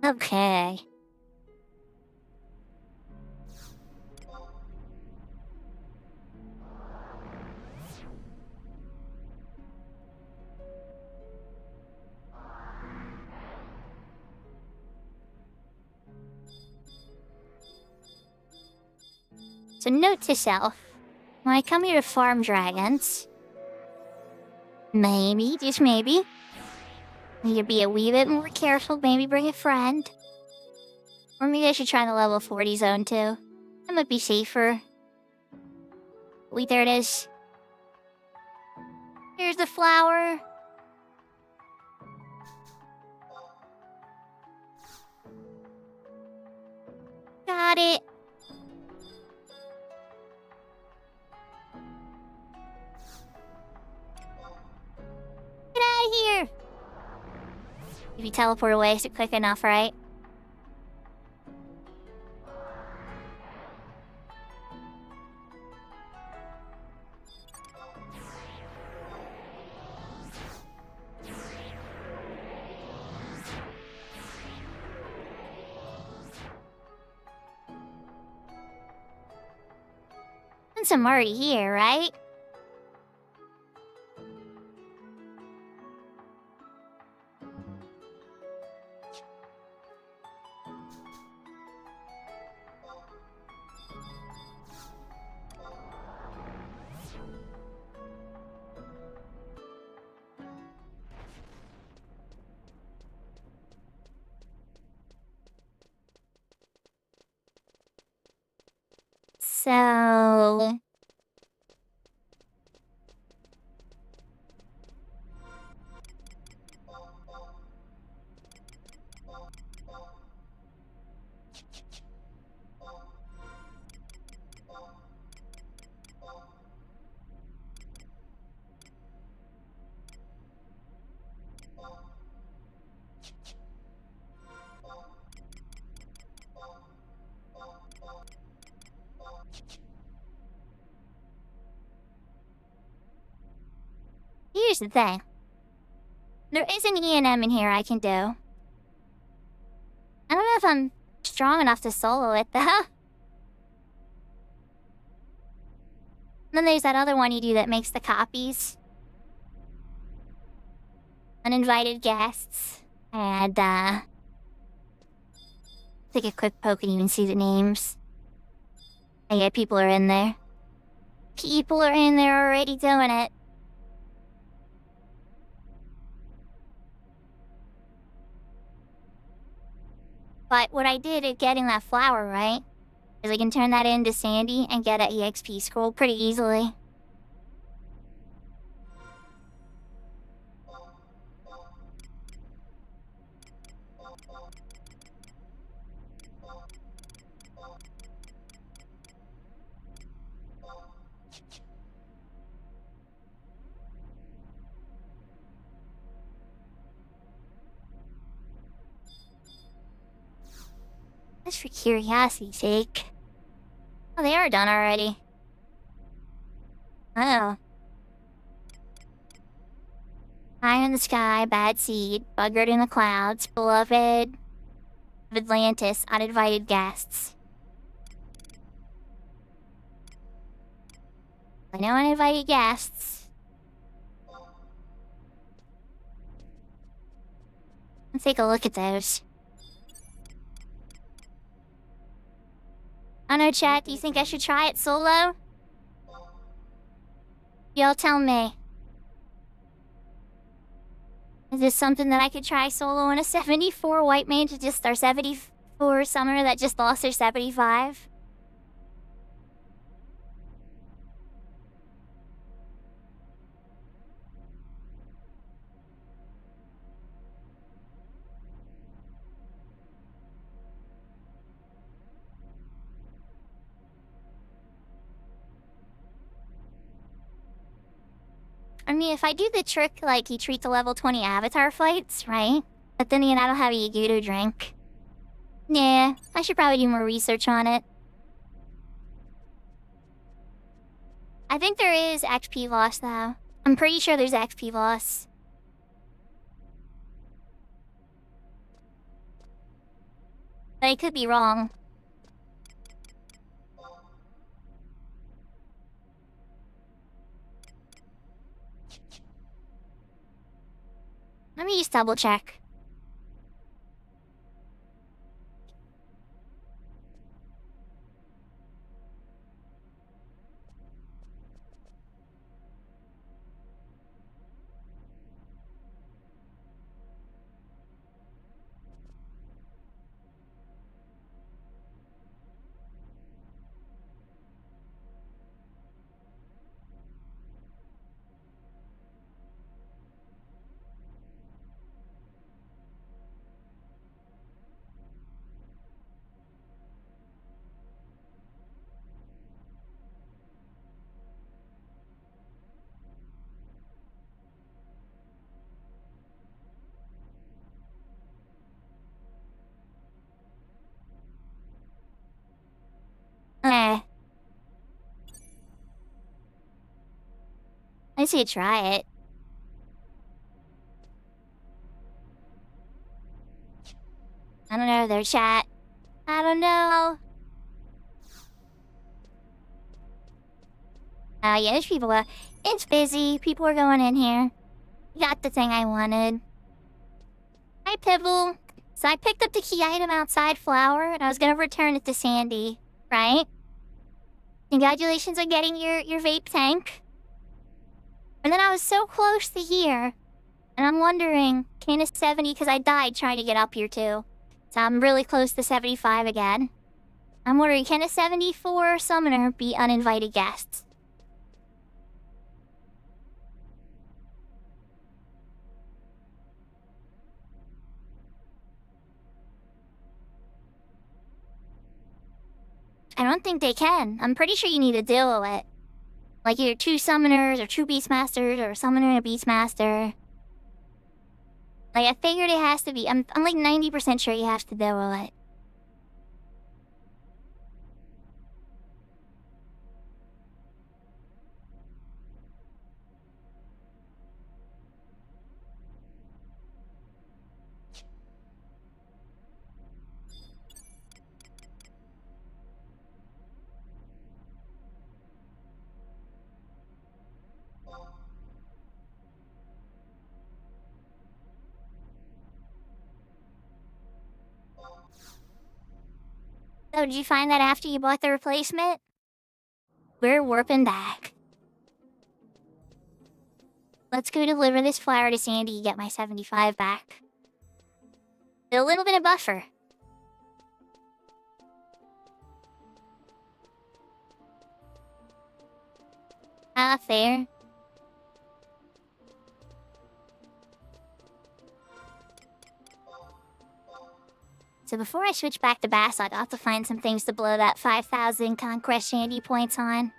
Okay. So note to self, when I come here to farm dragons, maybe, just maybe, need to be a wee bit more careful, maybe bring a friend. Or maybe I should try the level 40 zone too. That might be safer. Wait, there it is. Here's the flower. Got it. Get out of here. If you teleport away, is it quick enough, right? Since I'm already here, right? So... Here's the thing. There is an E&M in here I can do. I don't know if I'm strong enough to solo it, though. Then there's that other one you do that makes the copies. Uninvited guests. And, take a quick poke and you can see the names. And yeah, people are in there. People are in there already doing it. But what I did at getting that flower, right, is I can turn that into Sandy and get an EXP scroll pretty easily. Just for curiosity's sake. Oh, they are done already. Oh. High in the sky, bad seed, buggered in the clouds, beloved of Atlantis, uninvited guests. I know uninvited guests. Let's take a look at those. I know, chat, do you think I should try it solo? Y'all tell me. Is this something that I could try solo in a 74 white mage to just, or 74 summoner that just lost their 75? I mean, if I do the trick like you treat the level 20 avatar fights, right? But then again, I don't have a Yagudo drink. Yeah, I should probably do more research on it. I think there is XP loss, though. I'm pretty sure there's XP loss. But I could be wrong. Let me just double check. guess you try it. I don't know, their chat. I don't know. Yeah, there's people. It's busy. People are going in here. Got the thing I wanted. Hi, Pibble. So I picked up the key item outside Flower, and I was gonna return it to Sandy, right? Congratulations on getting your vape tank. And then I was so close to here, and I'm wondering, can a 70, because I died trying to get up here too. So I'm really close to 75 again. I'm wondering, can a 74 summoner be uninvited guests? I don't think they can. I'm pretty sure you need to deal with it. Like either 2 summoners or 2 beastmasters or a summoner and a beastmaster. Like I figured it has to be. I'm like 90% sure you have to deal with it. So, did you find that after you bought the replacement? We're warping back. Let's go deliver this flower to Sandy and get my 75 back. With a little bit of buffer. Ah, fair. So before I switch back to Bass, I'll have to find some things to blow that 5,000 Conquest Shandy points on.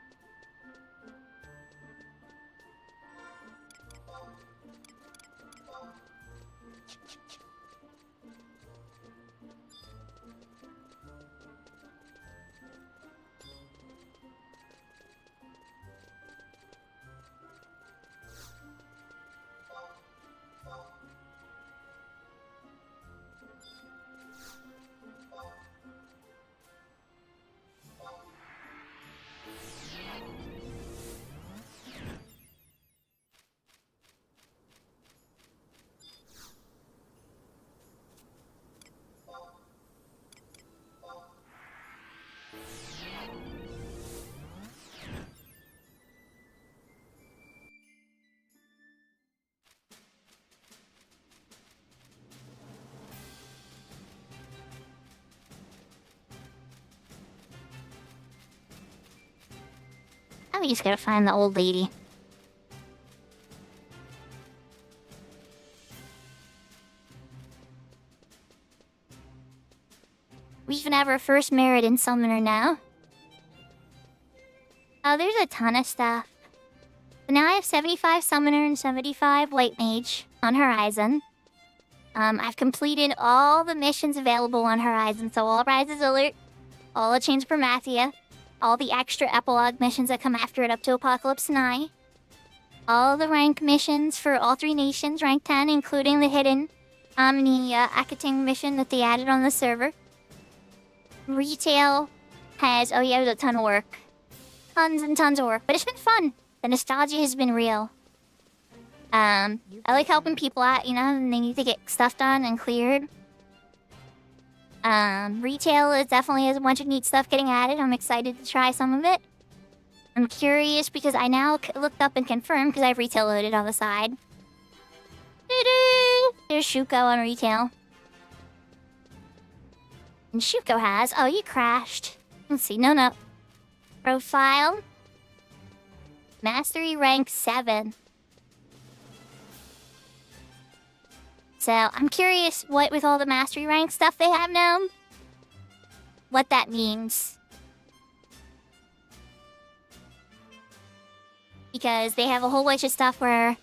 We just gotta find the old lady. We even have our first merit in Summoner now. Oh, there's a ton of stuff. So now I have 75 Summoner and 75 White Mage on Horizon. I've completed all the missions available on Horizon, so all Rises Alert, all the Chains of Promathia, all the extra epilogue missions that come after it up to Apocalypse Nigh, all the rank missions for all 3 nations, rank 10, including the hidden Omni Akating mission that they added on the server. Retail has, oh yeah, it was a ton of work. Tons and tons of work, but it's been fun. The nostalgia has been real. I like helping people out, you know, and they need to get stuff done and cleared. Retail is definitely has a bunch of neat stuff getting added. I'm excited to try some of it. I'm curious because I now looked up and confirmed because I have retail loaded on the side. There's Shuko on retail. And Shuko has... Oh, you crashed. Let's see. No. Profile. Mastery rank 7. So, I'm curious what, with all the mastery rank stuff they have now, what that means. Because they have a whole bunch of stuff where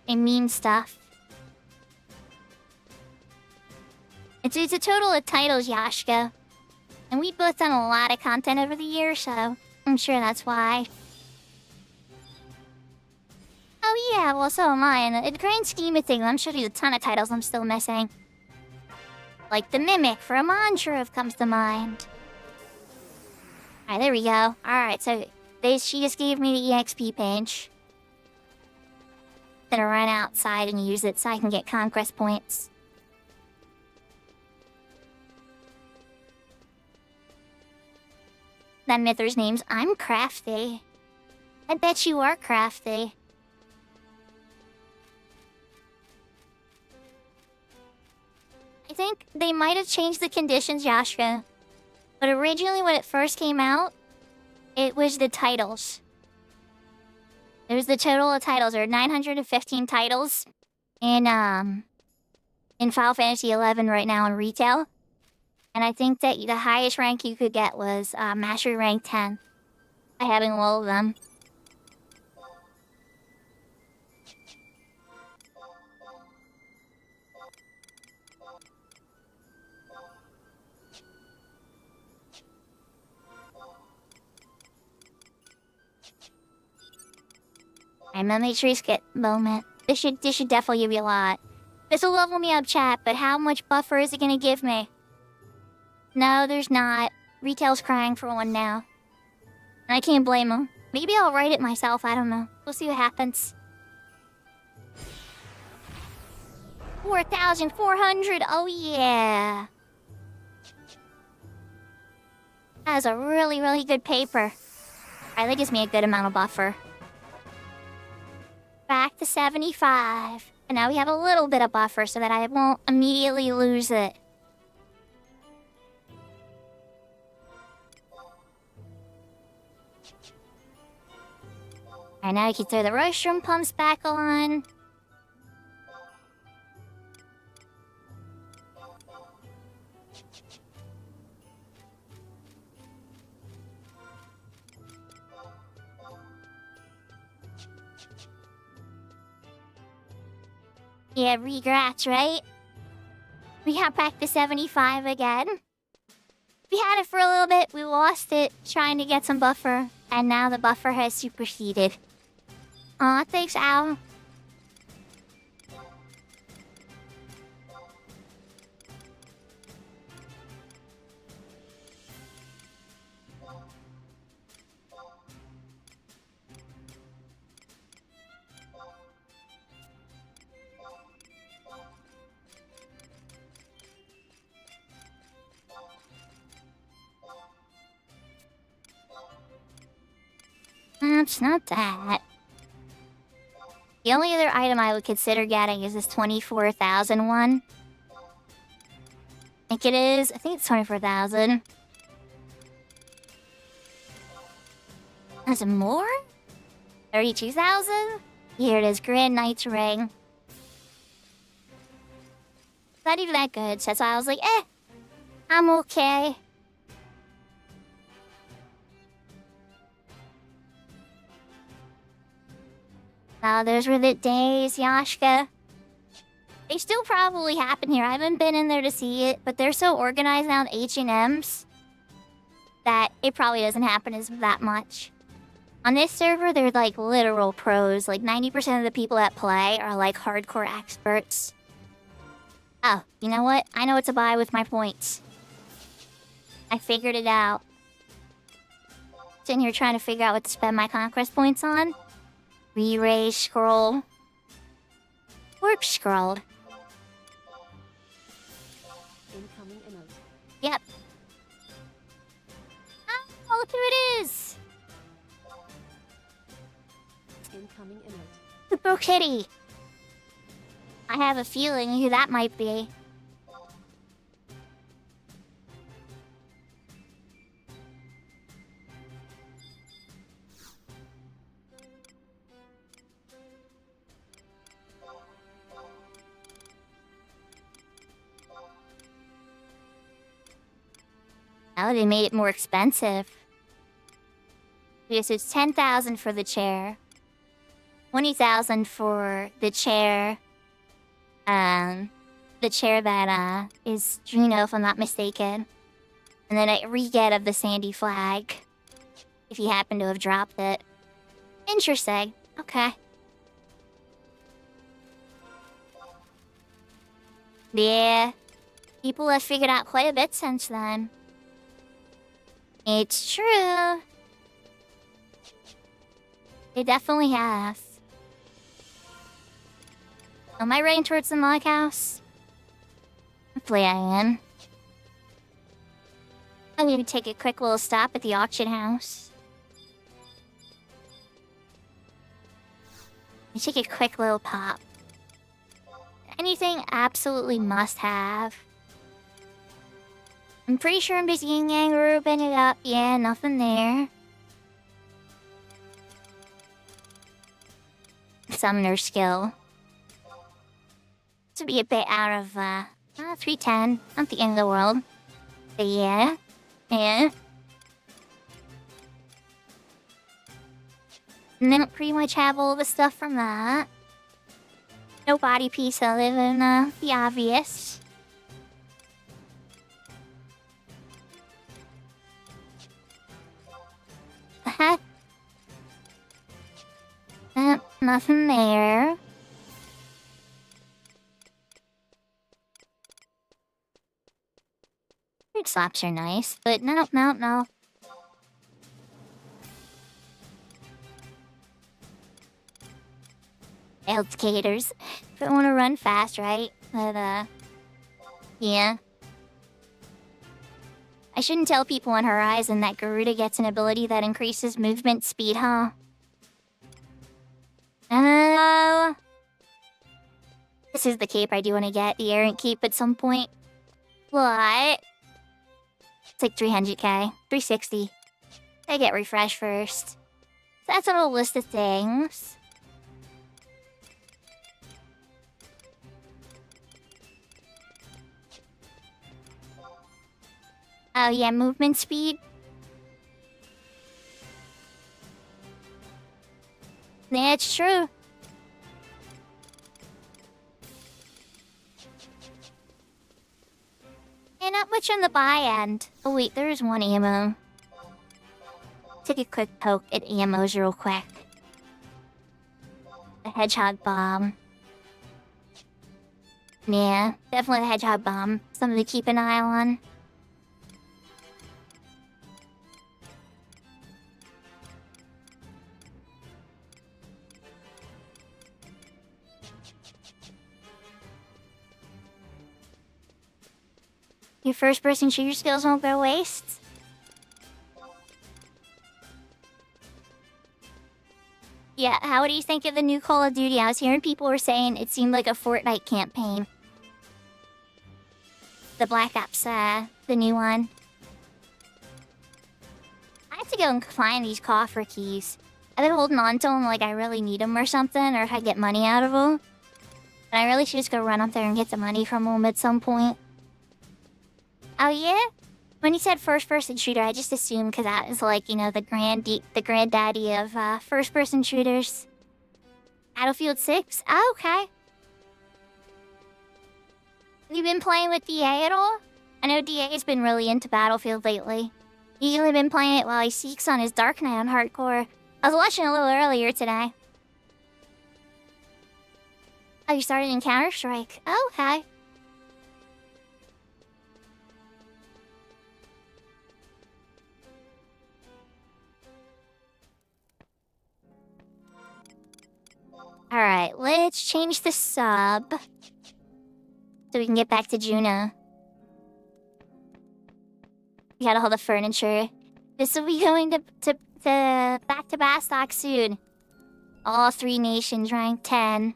they mean stuff. It's a total of titles, Yashka. And we've both done a lot of content over the years, so I'm sure that's why. Oh yeah, well so am I. In the grand scheme of things, I'm sure there's a ton of titles I'm still missing. Like the Mimic for a Mantra comes to mind. Alright, there we go. Alright, so she just gave me the EXP page. Gonna run outside and use it so I can get conquest points. That Mither's name's I'm crafty. I bet you are crafty. I think they might have changed the conditions, Yashka. But originally when it first came out, it was the titles. It was the total of titles. There are 915 titles in Final Fantasy XI right now in retail. And I think that the highest rank you could get was Mastery Rank 10 by having all of them. I'm gonna make sure you skip moment. This should definitely give you a lot. This will level me up, chat, but how much buffer is it gonna give me? No, there's not. Retail's crying for one now. And I can't blame him. Maybe I'll write it myself, I don't know. We'll see what happens. 4,400, oh yeah! That is a really, really good paper. Alright, that gives me a good amount of buffer. Back to 75. And now we have a little bit of buffer so that I won't immediately lose it. Alright, now we can throw the Rostrum pumps back on. Yeah, regrats, right? We got back to 75 again. We had it for a little bit, we lost it trying to get some buffer, and now the buffer has superseded. Aw, thanks, Al. It's not that. The only other item I would consider getting is this 24,000 one. I think it is. I think it's 24,000. Is it more? 32,000? Here it is, Grand Knight's Ring. Not even that good, so that's why I was like, I'm okay. Oh, those were the days, Yashka. They still probably happen here. I haven't been in there to see it, but they're so organized now in H&Ms that it probably doesn't happen as that much. On this server, they're like literal pros. Like 90% of the people that play are like hardcore experts. Oh, you know what? I know what to buy with my points. I figured it out. Sitting here trying to figure out what to spend my conquest points on. Re-raise scroll. Warp scrolled. Incoming emote. Yep. Oh, look who it is! Incoming emote. Super Kitty. I have a feeling who that might be. Oh, they made it more expensive. Because it's 10,000 for the chair. 20,000 for the chair. The chair that, is Drino, if I'm not mistaken. And then a re-get of the Sandy flag. If you happen to have dropped it. Interesting. Okay. Yeah. People have figured out quite a bit since then. It's true. They definitely have. Am I running towards the log house? Hopefully I am. I'm gonna take a quick little stop at the auction house. Take a quick little pop. Anything absolutely must have. I'm pretty sure I'm just yin yang grouping it up. Yeah, nothing there. Summoner skill. To be a bit out of 310. Not the end of the world. But yeah. Yeah. And then pretty much have all the stuff from that. No body piece other than the obvious. Nothing there. Fruit slaps are nice, but no. Failed skaters. Don't want to run fast, right? But, yeah. I shouldn't tell people on Horizon that Garuda gets an ability that increases movement speed, huh? This is the cape I do want to get, the errant cape at some point. What? It's like 300k. 360. I get refresh first. So that's a little list of things. Oh yeah, movement speed. That's true. And not much on the buy end. Oh wait, there's one ammo. Take a quick poke at ammos real quick. The hedgehog bomb. Yeah, definitely the hedgehog bomb. Something to keep an eye on. Your first-person shooter skills won't go waste. Yeah, how do you think of the new Call of Duty? I was hearing people were saying it seemed like a Fortnite campaign. The Black Ops, the new one. I have to go and find these coffer keys. I've been holding on to them like I really need them or something, or if I get money out of them. But I really should just go run up there and get the money from them at some point. Oh yeah? When you said first-person shooter, I just assumed because that is like, you know, the granddaddy of first-person shooters. Battlefield 6? Oh, okay. Have you been playing with DA at all? I know DA's been really into Battlefield lately. He's usually been playing it while he seeks on his Dark Knight on hardcore. I was watching a little earlier today. Oh, you started in Counter-Strike? Oh, okay. Alright, let's change the sub. So we can get back to Juno. We got all the furniture. This will be going to back to Bastock soon. All 3 nations rank 10.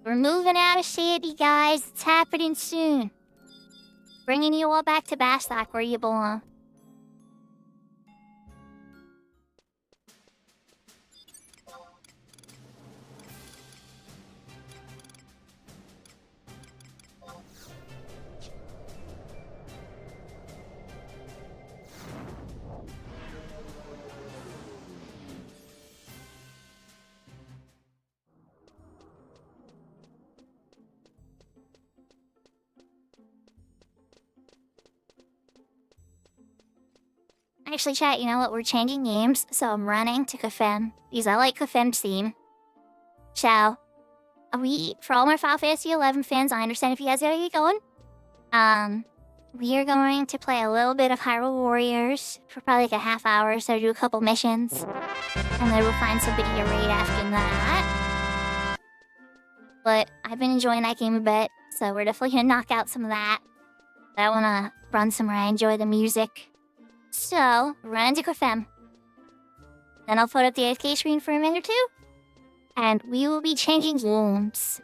We're moving out of Sandy, guys. It's happening soon. Bringing you all back to Bastock where you belong. Actually, chat, you know what? We're changing names, so I'm running to Kafem. Because I like Kafem's theme. Ciao. for all my Final Fantasy XI fans, I understand if you guys gotta get going. We are going to play a little bit of Hyrule Warriors for probably like a half hour, so do a couple missions. And then we'll find somebody to raid after that. But I've been enjoying that game a bit, so we're definitely gonna knock out some of that. I wanna run somewhere I enjoy the music. So, run into Quifem. Then I'll put up the AFK screen for a minute or two. And we will be changing rooms.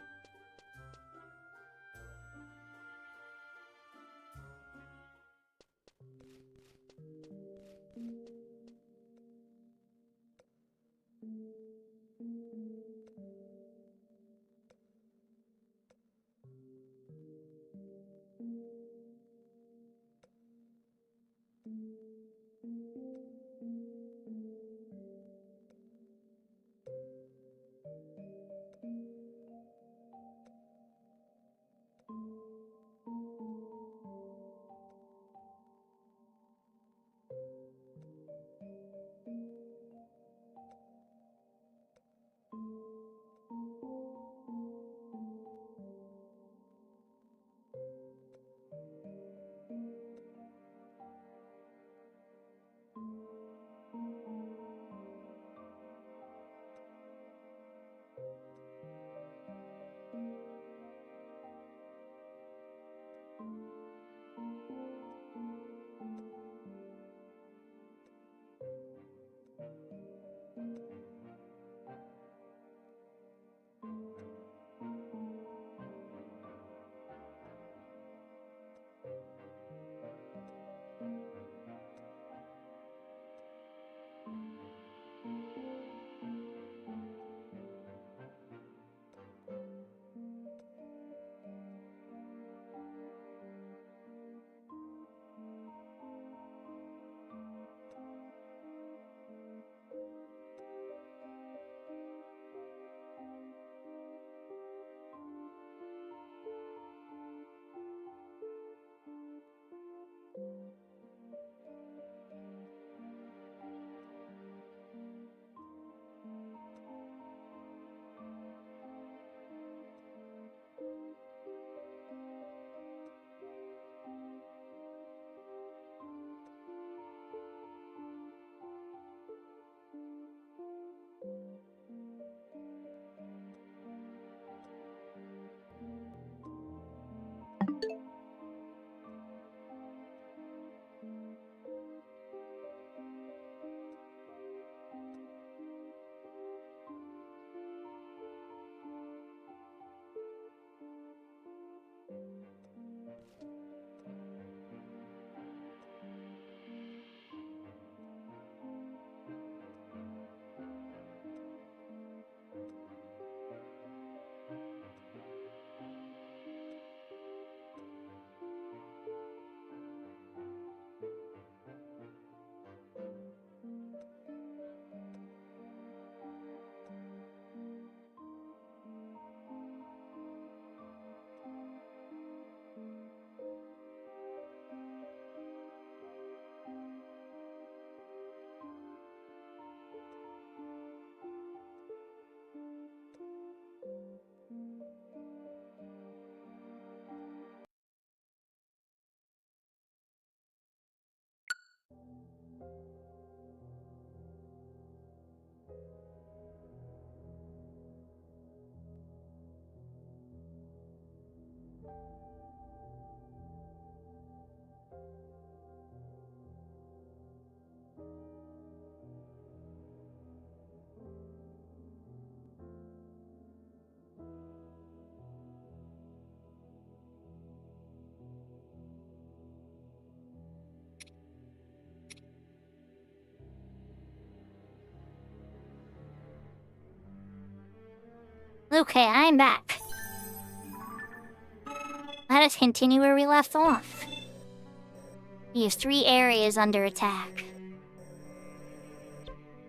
Okay, I'm back. Let us continue where we left off. We have 3 areas under attack.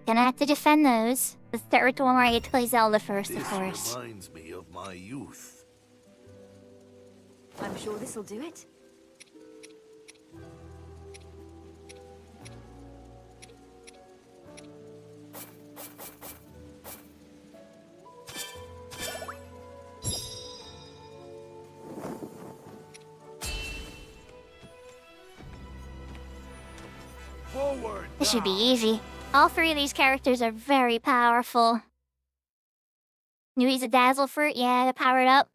Gonna have to defend those. The third one where I get to play Zelda first, of course. This reminds me of my youth. I'm sure this'll do it. This should be easy. All three of these characters are very powerful. Nui's a Dazzle Fruit, yeah, to power it up.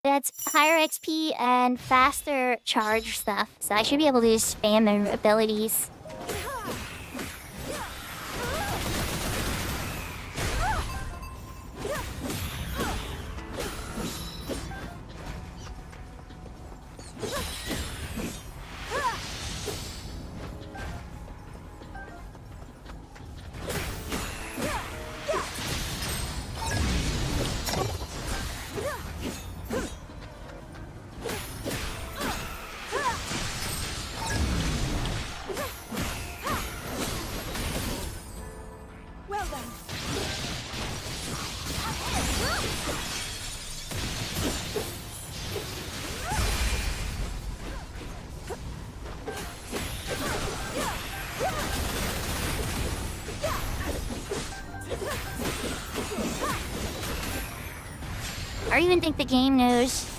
That's higher XP and faster charge stuff, so I should be able to just spam their abilities. I even think the game knows.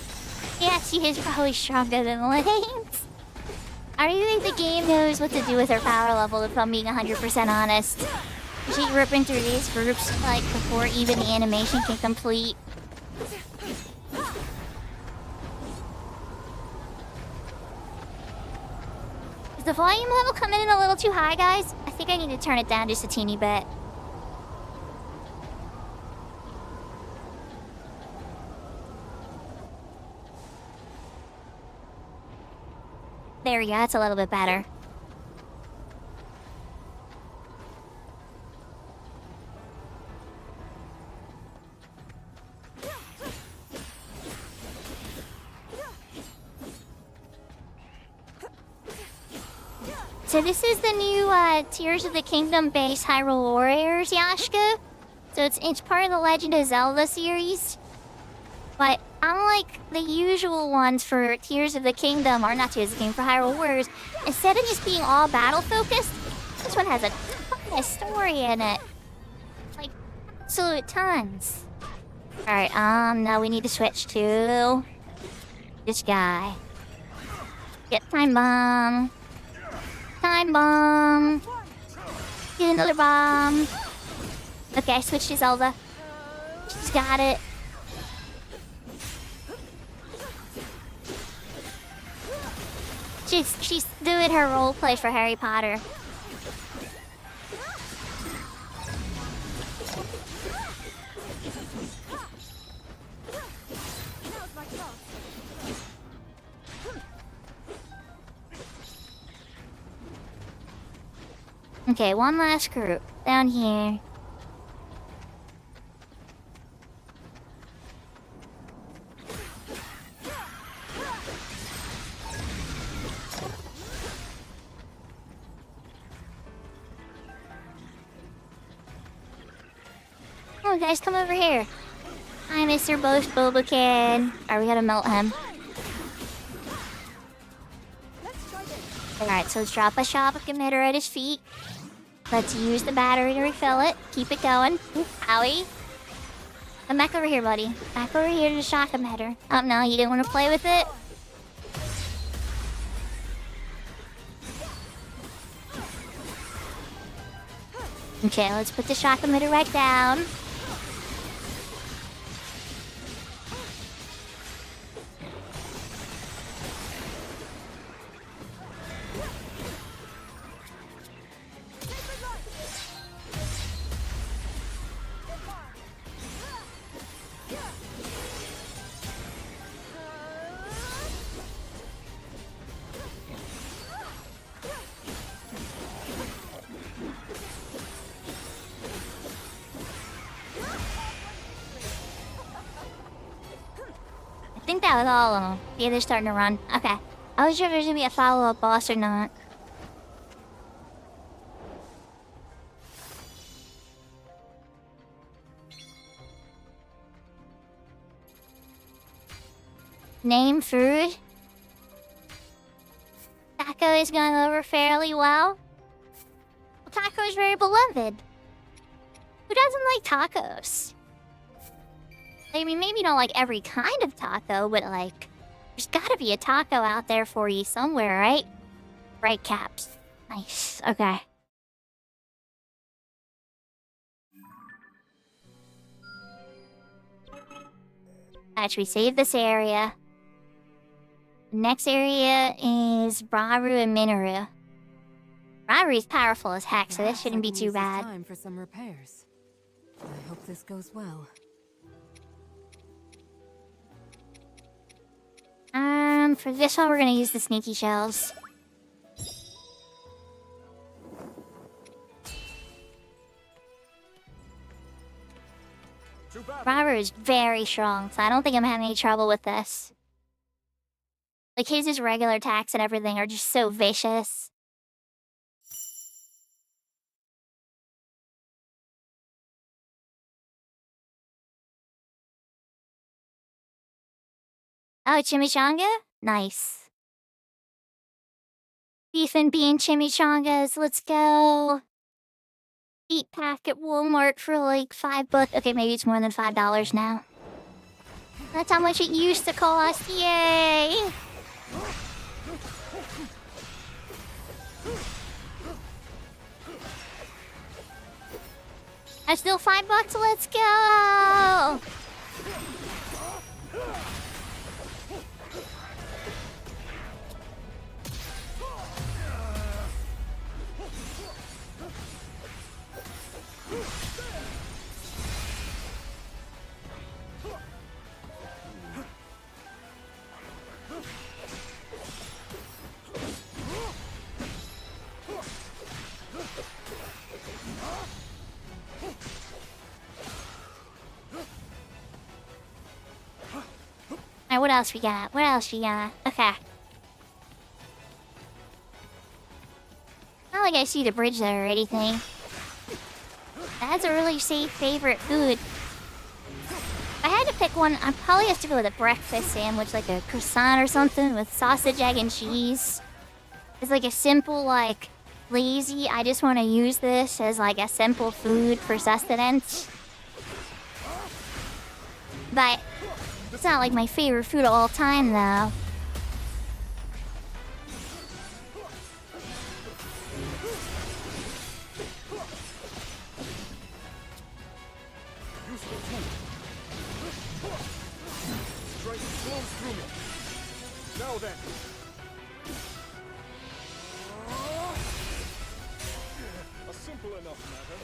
Yeah, she is probably stronger than Lane's. I don't even think the game knows what to do with her power level, if I'm being 100% honest. She's ripping through these groups, like, before even the animation can complete. Is the volume level coming in a little too high, guys? I think I need to turn it down just a teeny bit. There we go, that's a little bit better. So this is the new Tears of the Kingdom base Hyrule Warriors, Yashka. So it's part of the Legend of Zelda series. But unlike the usual ones for Tears of the Kingdom, or not Tears of the Kingdom, for Hyrule Warriors, instead of just being all battle-focused, this one has a ton of story in it. Like, absolute tons. Alright, now we need to switch to this guy. Get Time Bomb. Time Bomb. Get another bomb. Okay, switch to Zelda. She's got it. She's doing her roleplay for Harry Potter. Okay, one last group down here. Oh, guys, come over here. Hi, Mr. Boba Kid. Alright, we gotta melt him. Alright, so let's drop a shock emitter at his feet. Let's use the battery to refill it. Keep it going. Owie. Come back over here, buddy. Back over here to the shock emitter. Oh, no, you didn't want to play with it? Okay, let's put the shock emitter right down. I think that was all of them. Yeah, they're starting to run. Okay. I was sure if there's gonna be a follow-up boss or not. Name food. Taco is going over fairly well. Taco is very beloved. Who doesn't like tacos? I mean, maybe not like every kind of taco, but like, there's gotta be a taco out there for you somewhere, right? Right, Caps. Nice. Okay. Actually, save this area. Next area is Raru and Minoru. Raru is powerful as heck, so this shouldn't be too bad. Time for some repairs. I hope this goes well. For this one, we're gonna use the sneaky shells. Raru is very strong, so I don't think I'm having any trouble with this. Like, his just regular attacks and everything are just so vicious. Oh, chimichanga? Nice. Beef and bean chimichangas, let's go. 8-pack at Walmart for like $5. Okay, maybe it's more than $5 now. That's how much it used to cost. Yay! That's still $5. Let's go! Alright, what else we got? What else we got? Okay. Not like I see the bridge there or anything. That's a really safe favorite food. If I had to pick one, I'd probably have to go with a breakfast sandwich, like a croissant or something with sausage, egg, and cheese. It's like a simple, like, lazy, I just want to use this as like a simple food for sustenance. But it's not like my favorite food of all time, though. Now then. A simple enough matter.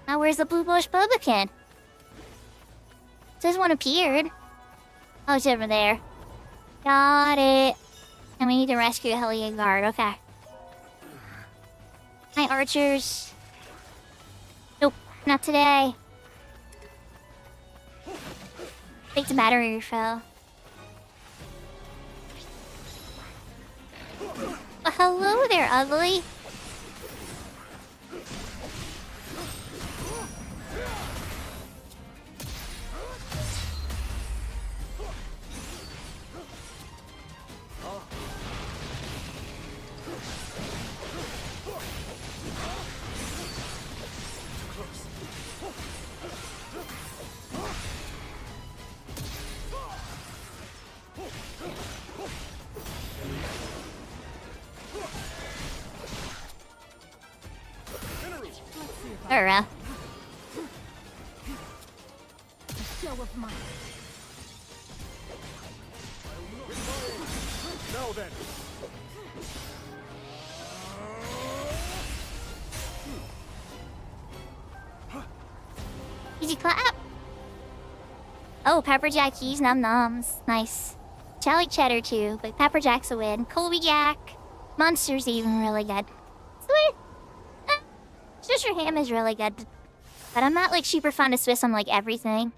Now where's the blue bush Bobakin? This one appeared. Oh, it's over there. Got it. And we need to rescue Hellion Guard. Okay. Hi, archers. Nope, not today. Take the battery refill. Well, hello there, ugly. Alright. Show of might. Now then. Easy clap. Oh, pepper jack cheese num nums. Nice. I like cheddar too, but pepper jack's a win. Colby Jack. Monster's even really good. Sweet. Sister ham is really good. But I'm not like super fond of Swiss on like everything.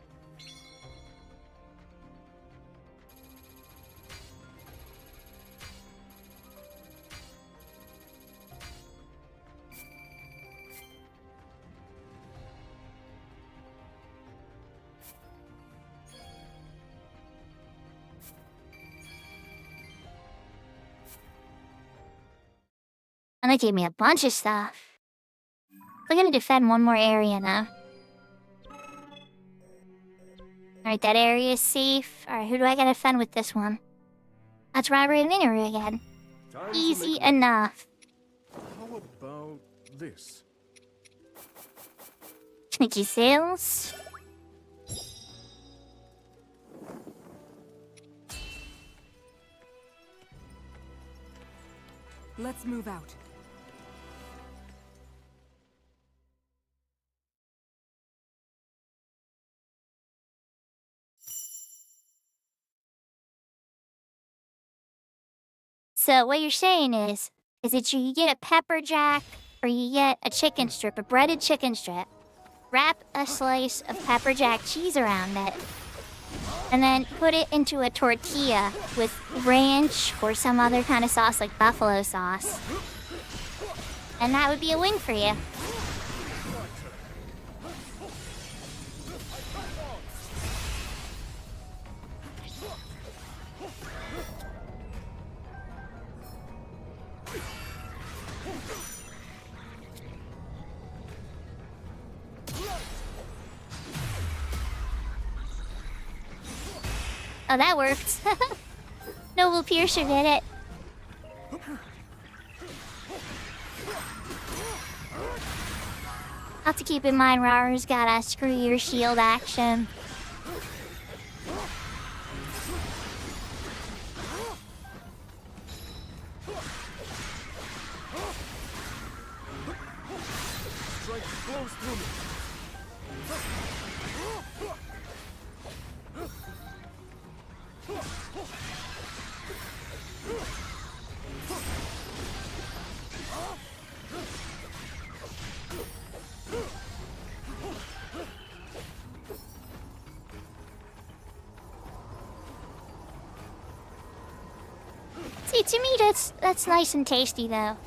And they gave me a bunch of stuff. We're gonna defend one more area now. Alright, that area is safe. Alright, who do I gotta defend with this one? That's Robert and Minoru again. Time to Easy make- enough. How about this? Sneaky sales. Let's move out. So what you're saying is that you get a pepper jack or you get a chicken strip, a breaded chicken strip, wrap a slice of pepper jack cheese around it, and then put it into a tortilla with ranch or some other kind of sauce like buffalo sauce. And that would be a win for you. Oh, that worked. Noble Piercer did it. Have to keep in mind, Rara's got a screw your shield action. Strike flows through me. See, to me, that's nice and tasty, though.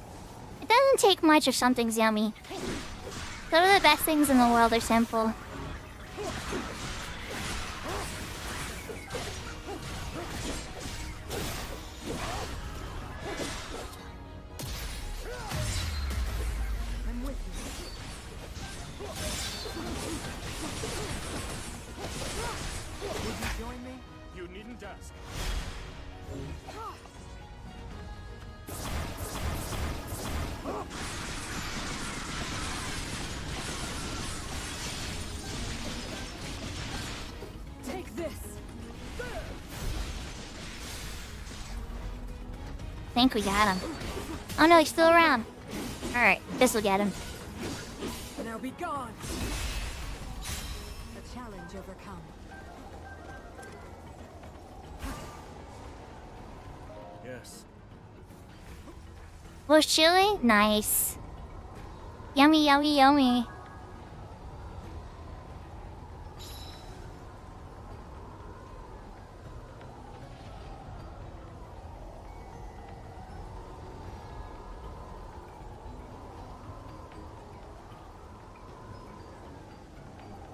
It doesn't take much if something's yummy. Some of the best things in the world are simple. I'm with you. Would you join me? You needn't ask. Take this. I think we got him. Oh no, he's still around. Alright, this'll get him. Now be gone. A challenge overcome. Yes. Was chili? Nice. Yummy, yummy, yummy.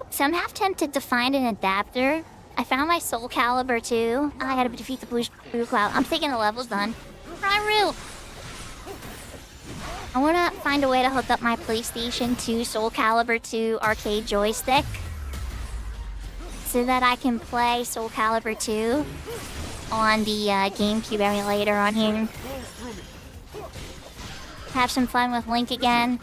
So I'm half tempted to find an adapter. I found my Soul Calibur too. I gotta defeat the blue cloud. I'm thinking the level's done. Hyrule! I wanna find a way to hook up my PlayStation 2 Soul Calibur 2 arcade joystick so that I can play Soul Calibur 2 on the GameCube emulator on here. Flows through me. Have some fun with Link again.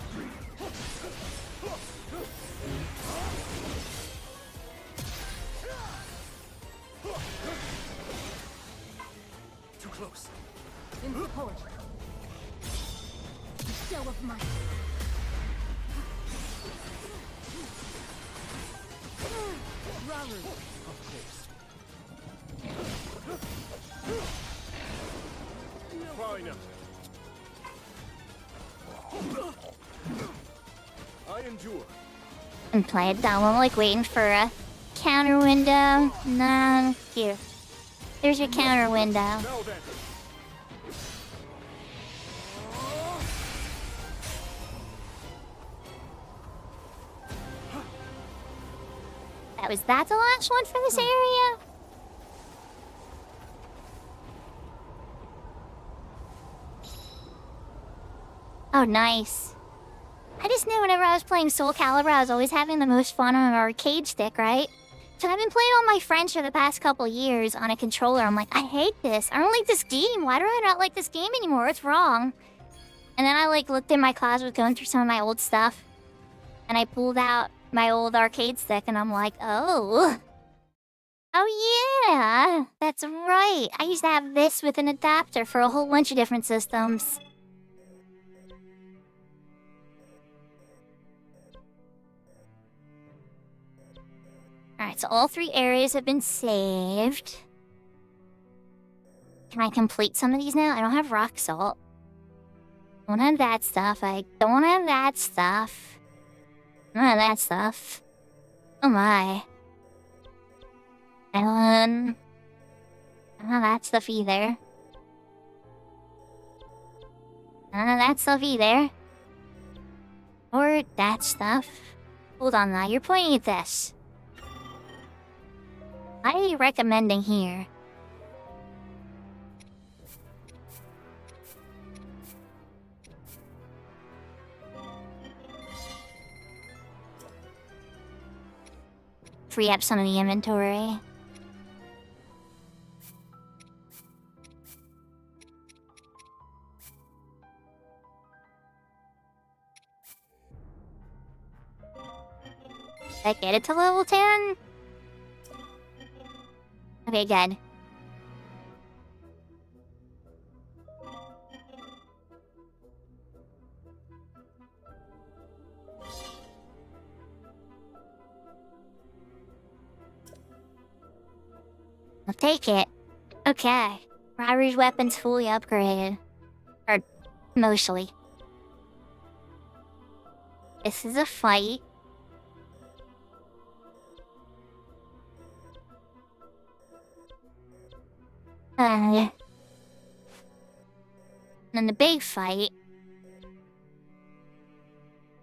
Too close. In support. Show of might. Raru. Of course. Fine. I endure. And play it down. I'm like waiting for a counter window. Nah, here. There's your counter window. Now then. Was that the last one for this area? Oh, nice. I just knew whenever I was playing Soul Calibur, I was always having the most fun on an arcade stick, right? So I've been playing all my friends for the past couple years on a controller. I'm like, I hate this. I don't like this game. Why do I not like this game anymore? What's wrong? And then I like looked in my closet, going through some of my old stuff, and I pulled out my old arcade stick, and I'm like, oh yeah, that's right. I used to have this with an adapter for a whole bunch of different systems. Alright, so all 3 areas have been saved. Can I complete some of these now? I don't have rock salt. Don't have that stuff. I don't have that stuff. Don't have that stuff. Oh my. I don't have that stuff either. I don't have that stuff either. Or that stuff. Hold on now, you're pointing at this. What are you recommending here? Free up some of the inventory. Did I get it to level 10? Okay, good. I'll take it. Okay. Ryder's weapon's fully upgraded. Or, mostly. This is a fight. And then the big fight.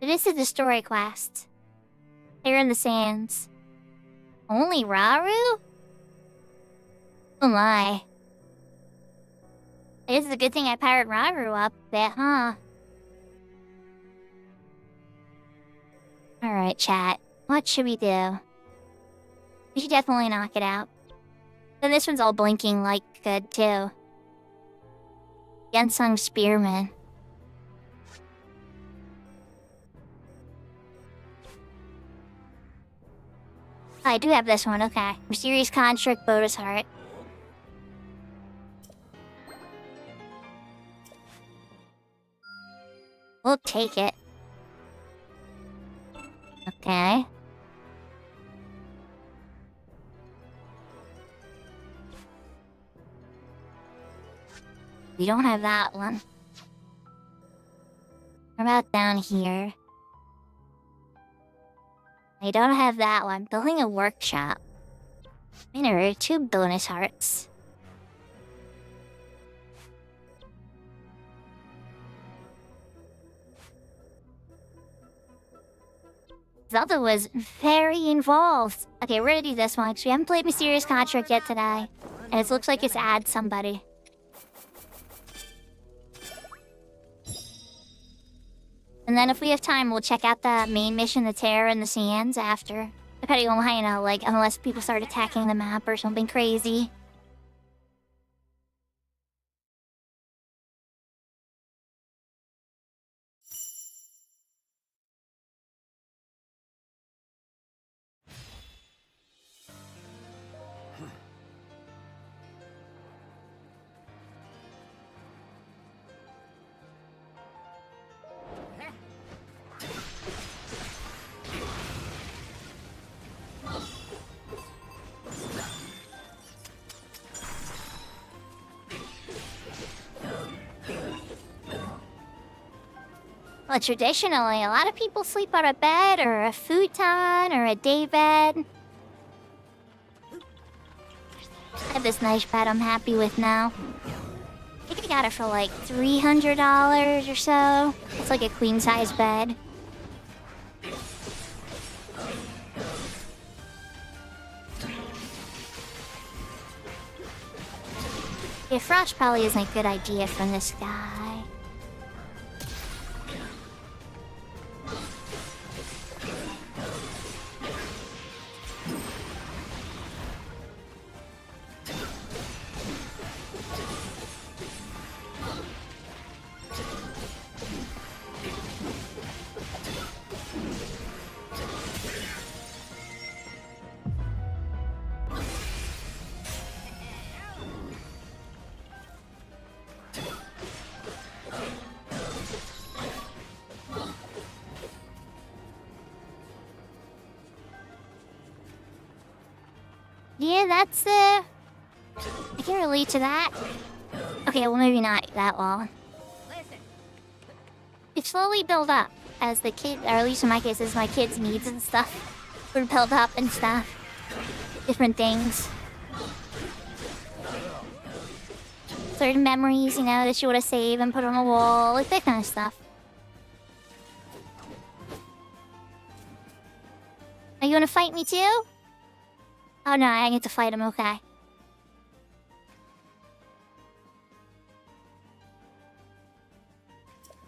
This is the story quest. Here in the sands. Only Raru? Oh my. It is a good thing I powered Raru up a bit, huh? Alright, chat. What should we do? We should definitely knock it out. Then this one's all blinking like good, too. The Unsung Spearman. Oh, I do have this one, okay. Mysterious Construct, Boda's Heart. We'll take it. Okay. We don't have that one. What about down here? I don't have that one. Building a workshop. Winner, 2 bonus hearts. Zelda was very involved. Okay, we're gonna do this one because we haven't played Mysterious Contract yet today. And it looks like it's add somebody. And then if we have time, we'll check out the main mission, the Terror in the Sands, after. Depending on how, you know, like, unless people start attacking the map or something crazy. Well, traditionally, a lot of people sleep on a bed, or a futon, or a daybed. I have this nice bed I'm happy with now. I think I got it for like $300 or so. It's like a queen-size bed. Yeah, frost probably isn't a good idea from this guy. Yeah, that's I can relate to that. Okay, well maybe not that well. It slowly build up as the kid, or at least in my case, as my kids' needs and stuff would build up and stuff. Different things. Certain memories, you know, that you want to save and put on a wall, like that kind of stuff. Are you gonna fight me too? Oh no, I get to fight him, okay.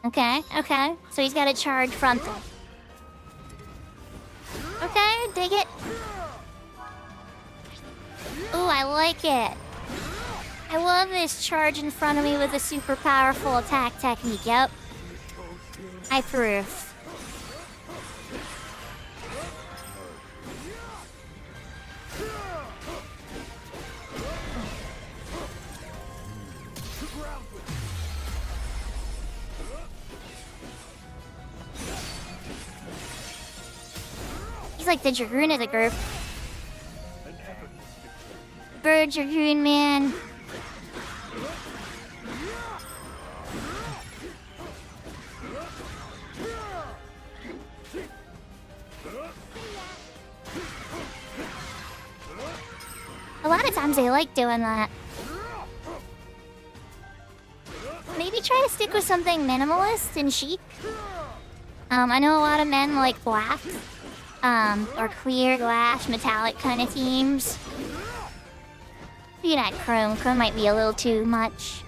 Okay, okay. So he's got a charge frontal. Okay, dig it. Ooh, I like it. I love this charge in front of me with a super powerful attack technique. Yep. I approve. He's like the Dragoon of the group. Bird Dragoon, man. A lot of times I like doing that. Maybe try to stick with something minimalist and chic. I know a lot of men like black, or clear glass, metallic kind of themes. Maybe not chrome. Chrome might be a little too much.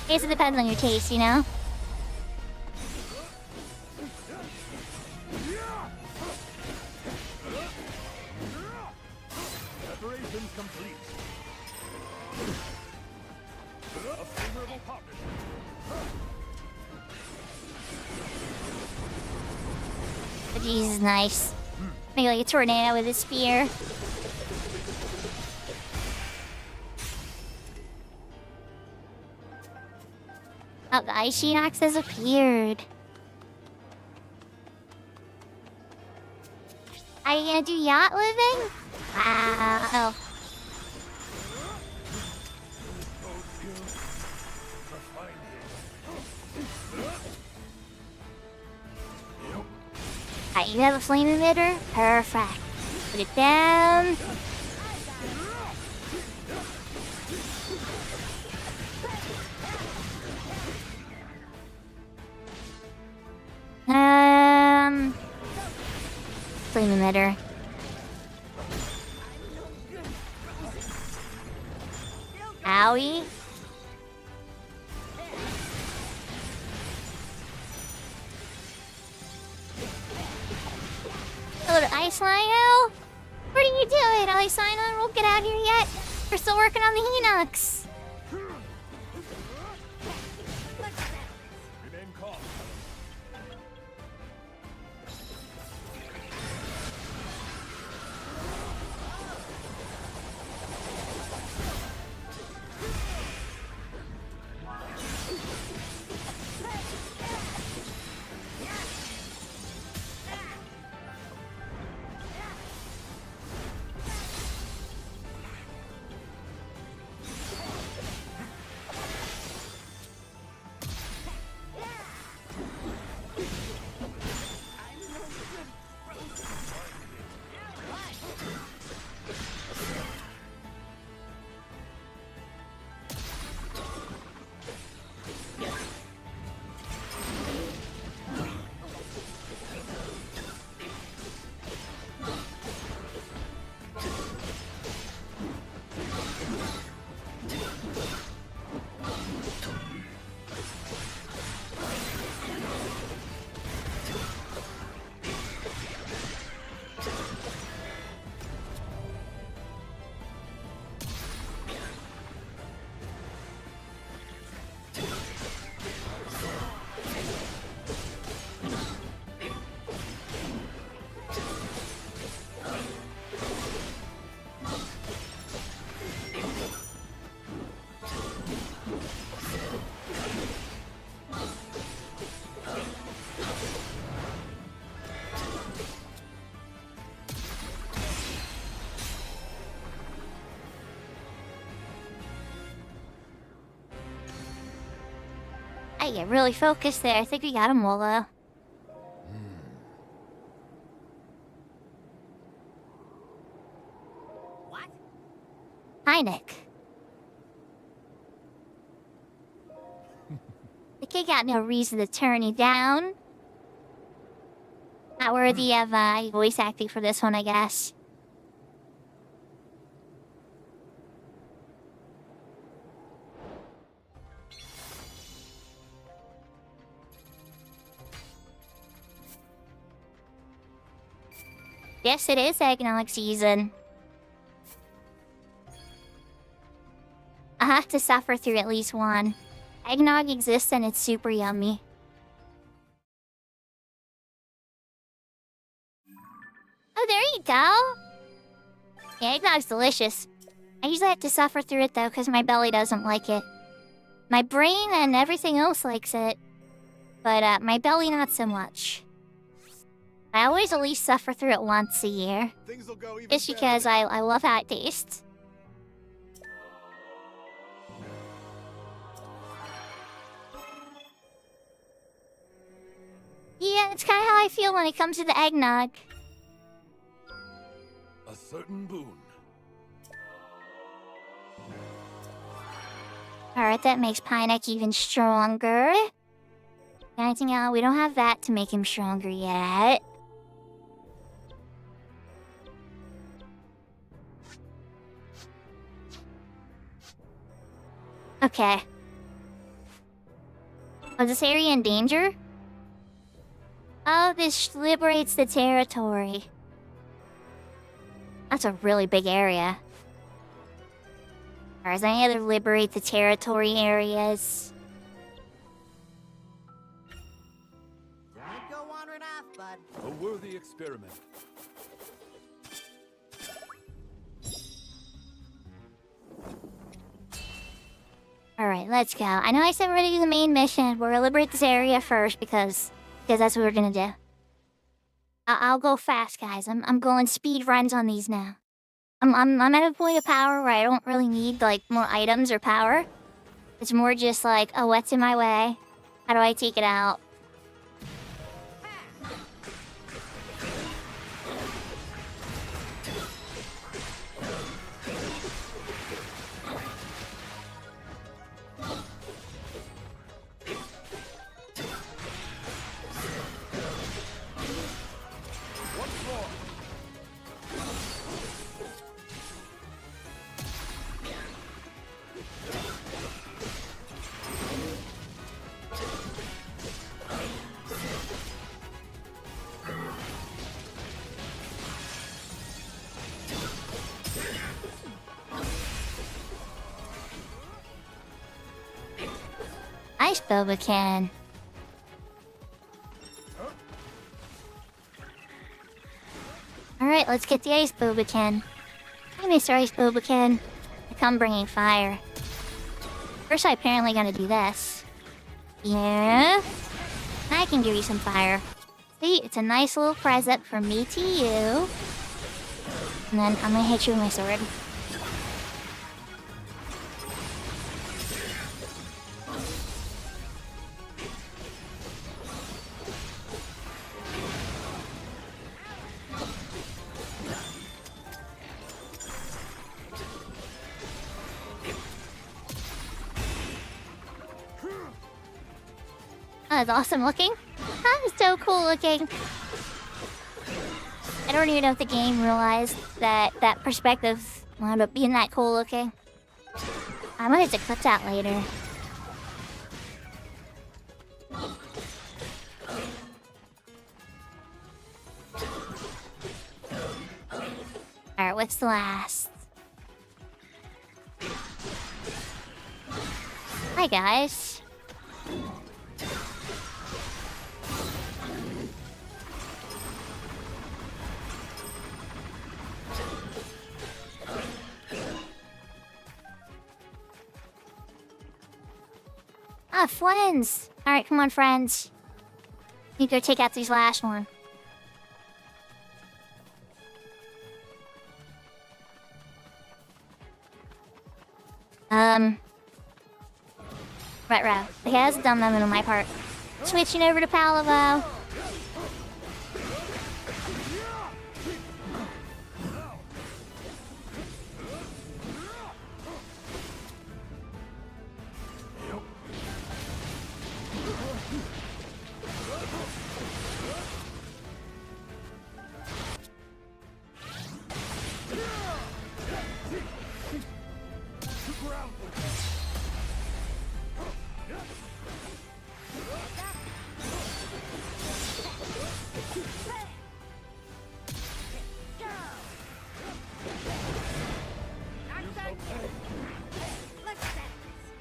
I guess it depends on your taste, you know? Preparation complete. A favorable partner. But Jesus, nice. Maybe like a tornado with a spear. Oh, the Ice Shinox has appeared. Are you gonna do yacht living? Wow. Alright, you have a flame emitter? Perfect. Put it down. Flame emitter. AoI. Hello to Ice Lionel. What are you doing, Ice Lionel? Won't get out here yet. We're still working on the Hinox. Remain calm. I get really focused there. I think we got him, Wolo. What? Hi, Nick. The kid got no reason to turn you down. Not worthy of voice acting for this one, I guess. Yes, it is eggnog season. I have to suffer through at least one. Eggnog exists and it's super yummy. Oh, there you go! Yeah, eggnog's delicious. I usually have to suffer through it though, because my belly doesn't like it. My brain and everything else likes it. But my belly not so much. I always at least suffer through it once a year. Things will go even Just because I love how it tastes. Yeah, it's kind of how I feel when it comes to the eggnog. a certain boon. Alright, that makes Pinek even stronger. Anything else? We don't have that to make him stronger yet. Okay. Was this area in danger? Oh, this liberates the territory. That's a really big area. Or is there any other liberate the territory areas? Don't go wandering off, bud. A worthy experiment. Alright, let's go. I know I said we're gonna do the main mission. We're gonna liberate this area first because that's what we're gonna do. I'll go fast, guys. I'm going speed runs on these now. I'm at a point of power where I don't really need like more items or power. It's more just like, oh, what's in my way? How do I take it out? Nice, Bobacan. Alright, let's get the Ice Bobacan. Hi, Mr. Ice Bobacan. I come bringing fire. First, I apparently gotta do this. Yeah. I can give you some fire. See, it's a nice little present from me to you. And then I'm gonna hit you with my sword. Oh, that's awesome looking. That is so cool looking. I don't even know if the game realized that that perspective wound up being that cool looking. I might have to clip that later. Alright, what's the last? Hi, guys. Ah, friends! Alright, come on, friends. You go take out these last one. Right, right. Okay, that's a dumb moment on my part. Switching over to Palavo.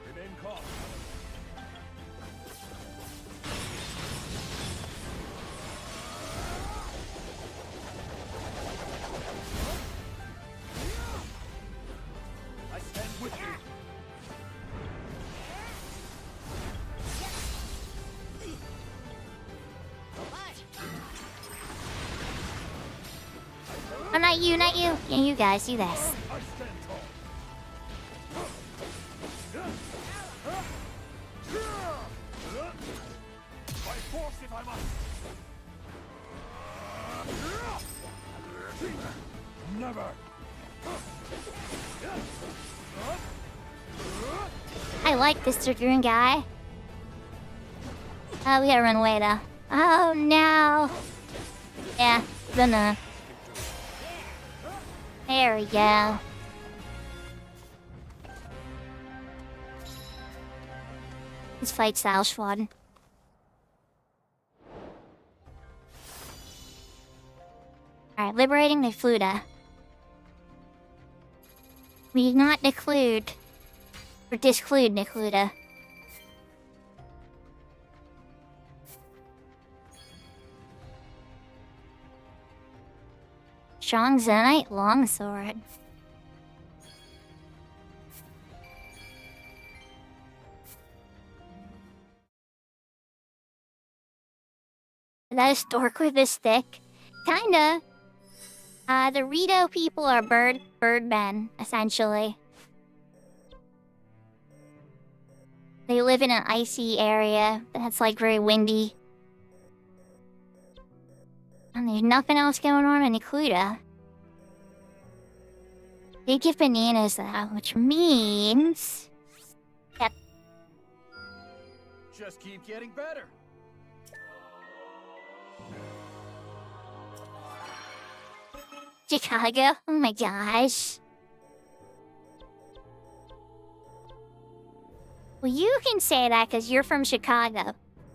Remain calm. I stand with you. Oh, not you, not you. Yeah, you guys, do this. I stand tall. By force if I must. Never. I like this Dragoon guy. Oh, we gotta run away though. Oh no. Yeah, gonna. There we go. Let's fight Style Schwaden. Alright, liberating Necluda. We did not declude. Or disclude Necluda. Strong Zenite Longsword. That is Stork with a stick. Kinda. The Rito people are birdmen, essentially. They live in an icy area that's like very windy. And there's nothing else going on in Ikuda. They give bananas though, which means... Yep. Just keep getting better. Chicago? Oh my gosh. Well, you can say that because you're from Chicago.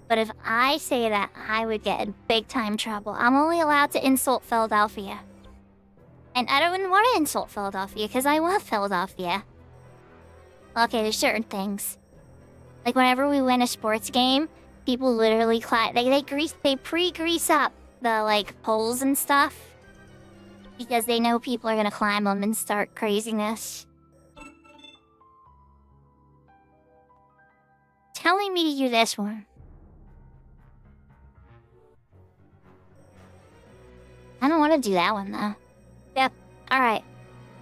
But if I say that, I would get in big time trouble. I'm only allowed to insult Philadelphia. And I don't want to insult Philadelphia because I love Philadelphia. Okay, there's certain things. Like whenever we win a sports game, people literally they pre-grease up the like poles and stuff. Because they know people are gonna climb them and start craziness. Telling me to do this one. I don't want to do that one though. Yep. Alright.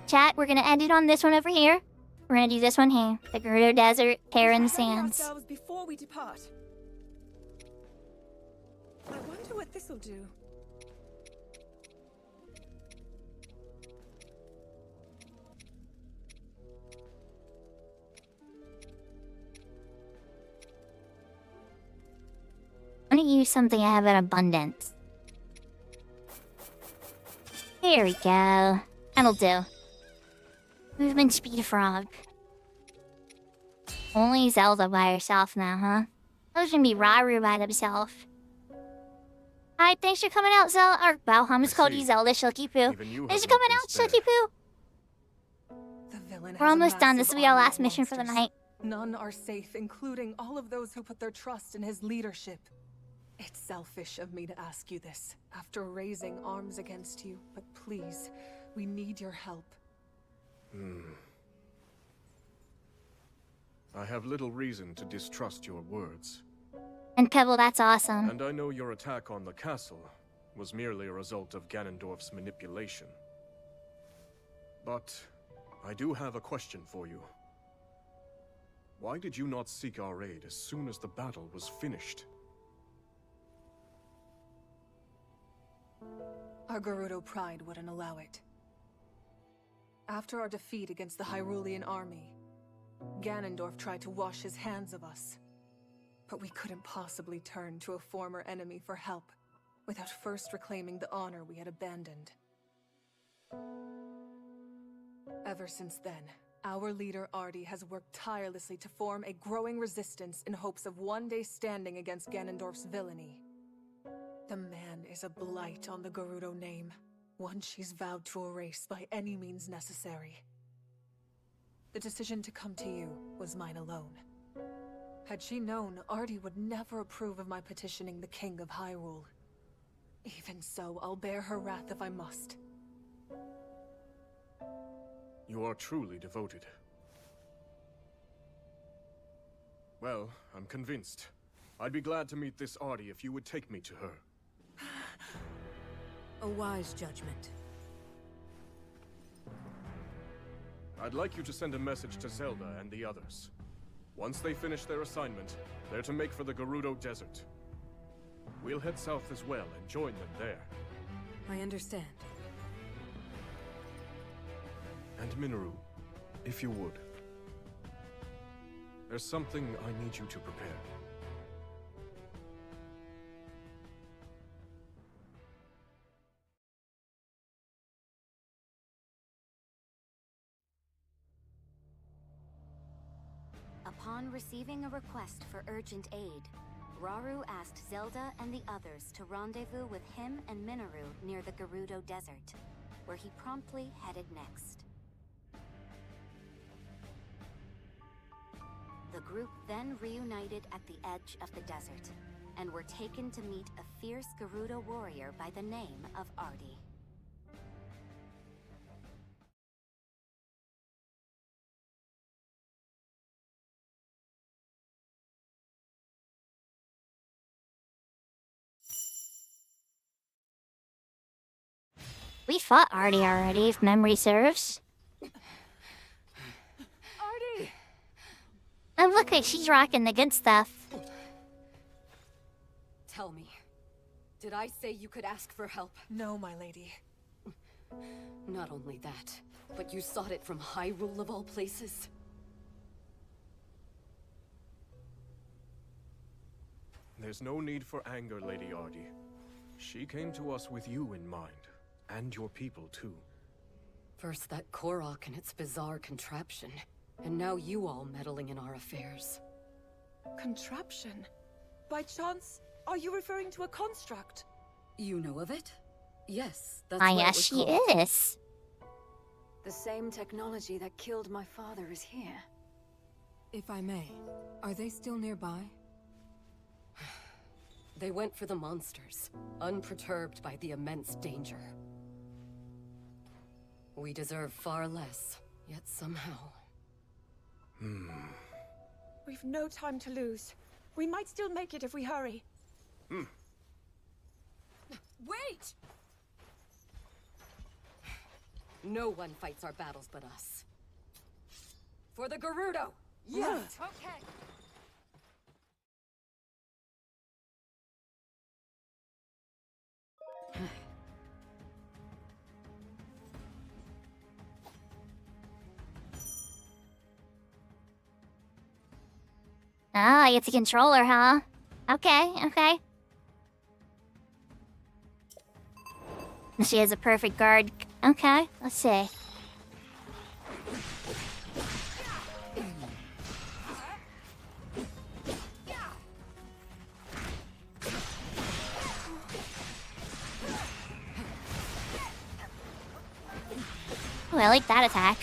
Chat, we're gonna end it on this one over here. We're gonna do this one here. The Gerudo Desert, Terran Sands. Ourselves before we depart. I wonder what this'll do. I'm gonna use something I have in abundance. There we go. That'll do. Movement speed frog. Only Zelda by herself now, huh? That was gonna be Raru by themselves. Hi, thanks for coming out, Zelda. Or, wow, I'm just called you Zelda Shilky Poo. Thanks for coming out, Shilky Poo. The villain We're has a almost done. This massive will be our army last of mission for the monsters. night. None are safe, including all of those who put their trust in his leadership. It's selfish of me to ask you this, after raising arms against you, but please, we need your help. I have little reason to distrust your words. And Pebble, that's awesome. And I know your attack on the castle was merely a result of Ganondorf's manipulation. But I do have a question for you. Why did you not seek our aid as soon as the battle was finished? Our Gerudo pride wouldn't allow it. After our defeat against the Hyrulean army, Ganondorf tried to wash his hands of us. But we couldn't possibly turn to a former enemy for help without first reclaiming the honor we had abandoned. Ever since then, our leader Artie has worked tirelessly to form a growing resistance in hopes of one day standing against Ganondorf's villainy. The man is a blight on the Gerudo name, one she's vowed to erase by any means necessary. The decision to come to you was mine alone. Had she known, Artie would never approve of my petitioning the King of Hyrule. Even so, I'll bear her wrath if I must. You are truly devoted. Well, I'm convinced. I'd be glad to meet this Artie if you would take me to her. A wise judgment. I'd like you to send a message to Zelda and the others. Once they finish their assignment, they're to make for the Gerudo Desert. We'll head south as well and join them there. I understand. And Minoru, if you would. There's something I need you to prepare. Upon receiving a request for urgent aid, Rauru asked Zelda and the others to rendezvous with him and Minoru near the Gerudo Desert, where he promptly headed next. The group then reunited at the edge of the desert, and were taken to meet a fierce Gerudo warrior by the name of Artie. We fought Artie already, if memory serves. Artie! Oh, look, she's rocking the good stuff. Tell me, did I say you could ask for help? No, my lady. Not only that, but you sought it from Hyrule of all places? There's no need for anger, Lady Artie. She came to us with you in mind. And your people, too. First that Korok and its bizarre contraption, and now you all meddling in our affairs. Contraption? By chance, are you referring to a construct? You know of it? Yes, that's Ah, what it yeah, was she called. is. The same technology that killed my father is here. If I may, are they still nearby? They went for the monsters, unperturbed by the immense danger. We deserve far less, yet somehow... We've no time to lose. We might still make it if we hurry. Wait! No one fights our battles but us. For the Gerudo! Yes! Okay! Ah, it's a controller, huh? Okay, okay. She has a perfect guard. Okay, let's see. Ooh, I like that attack.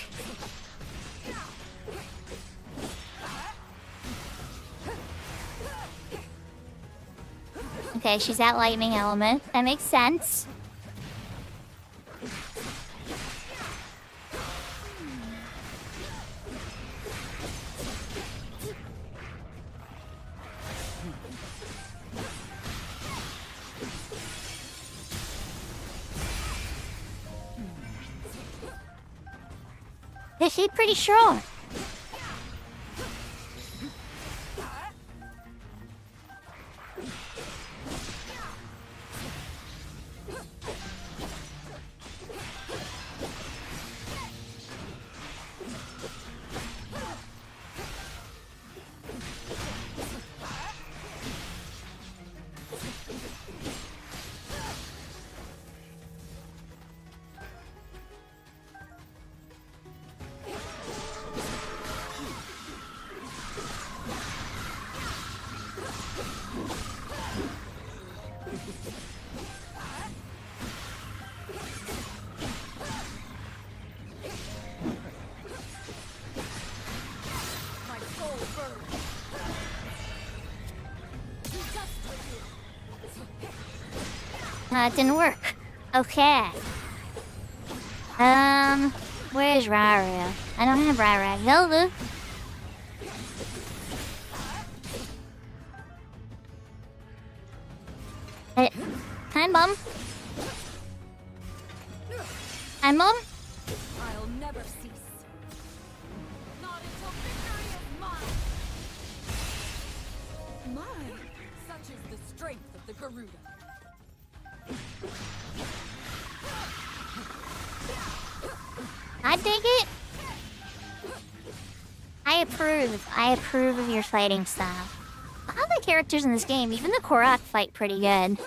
Okay, she's at lightning element. That makes sense. Yeah, she's pretty strong. It didn't work. Okay. Where's Raru? I don't have Raru. Zelda. Hey, time bomb. Time bomb. I'll never cease. Not until victory is mine. Mine. Such is the strength of the Garuda. I dig it. I approve. I approve of your fighting style. All the characters in this game, even the Korok, fight pretty good.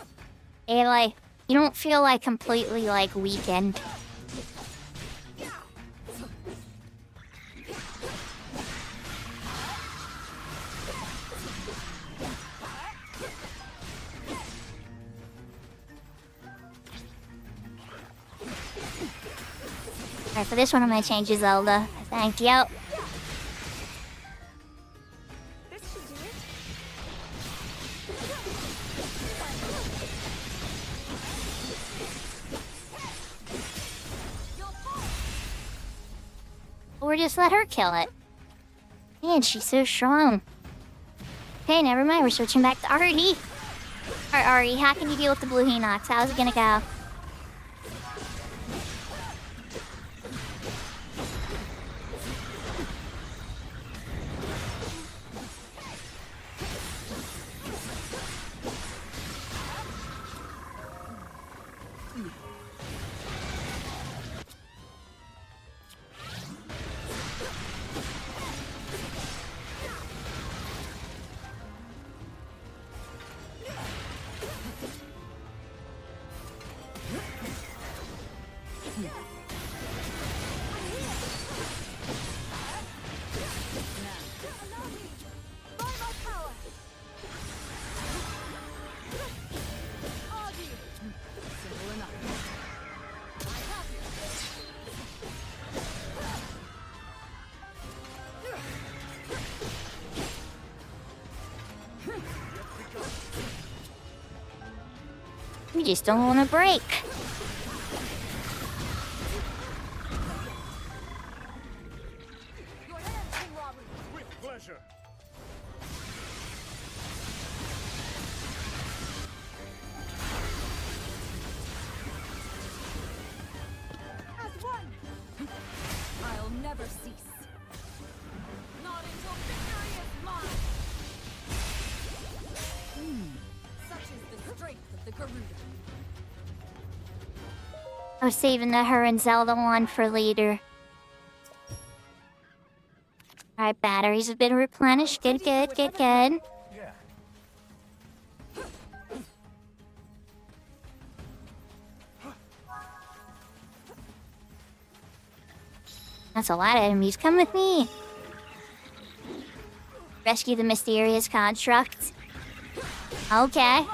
They like, you don't feel like completely like weakened. Alright, for this one I'm gonna change to Zelda. Thank you. This should do it. Or just let her kill it. Man, she's so strong. Okay, never mind. We're switching back to Ari. Alright, Ari, how can you deal with the blue Hinox? How's it gonna go? We just don't want to break. With pleasure. As one. I'll never cease. Not until victory is mine. Such is the strength of the Garuda. I was saving the her and Zelda one for later. Alright, batteries have been replenished. Good, good, good, good. Yeah. That's a lot of enemies. Come with me. Rescue the mysterious construct. Okay.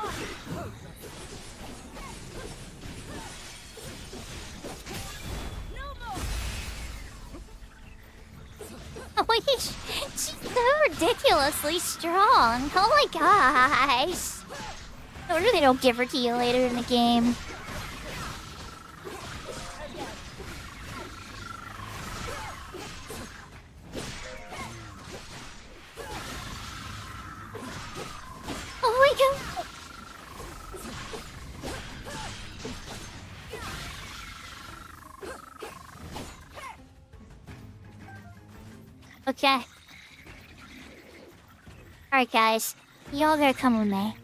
Oh, she's so ridiculously strong. Oh my gosh. No wonder they don't give her to you later in the game. Oh my god. Okay. Alright guys, y'all gotta come with me.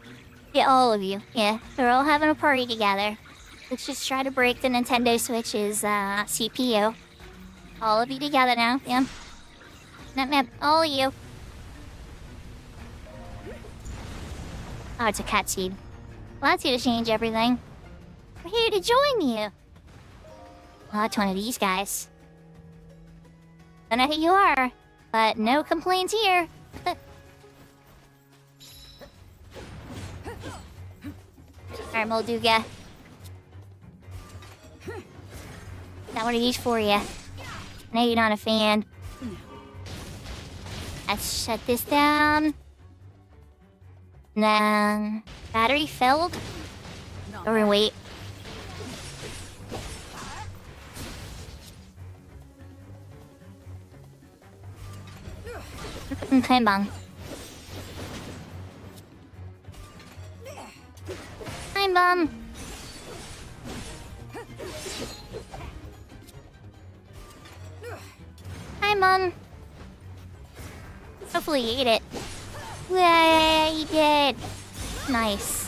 Yeah, all of you. Yeah, we're all having a party together. Let's just try to break the Nintendo Switch's CPU. All of you together now, yeah. Yep, all of you. Oh, it's a cutscene. Well, that's here to change everything. We're here to join you. Oh, it's one of these guys. Don't know who you are, but no complaints here. Alright, Molduga. Got one of these for you. I know you're not a fan. Let's shut this down. Nah. Battery filled? Or wait. Time bomb. Time bomb. Time bomb. Hopefully he ate it. Yeah, he did. Nice.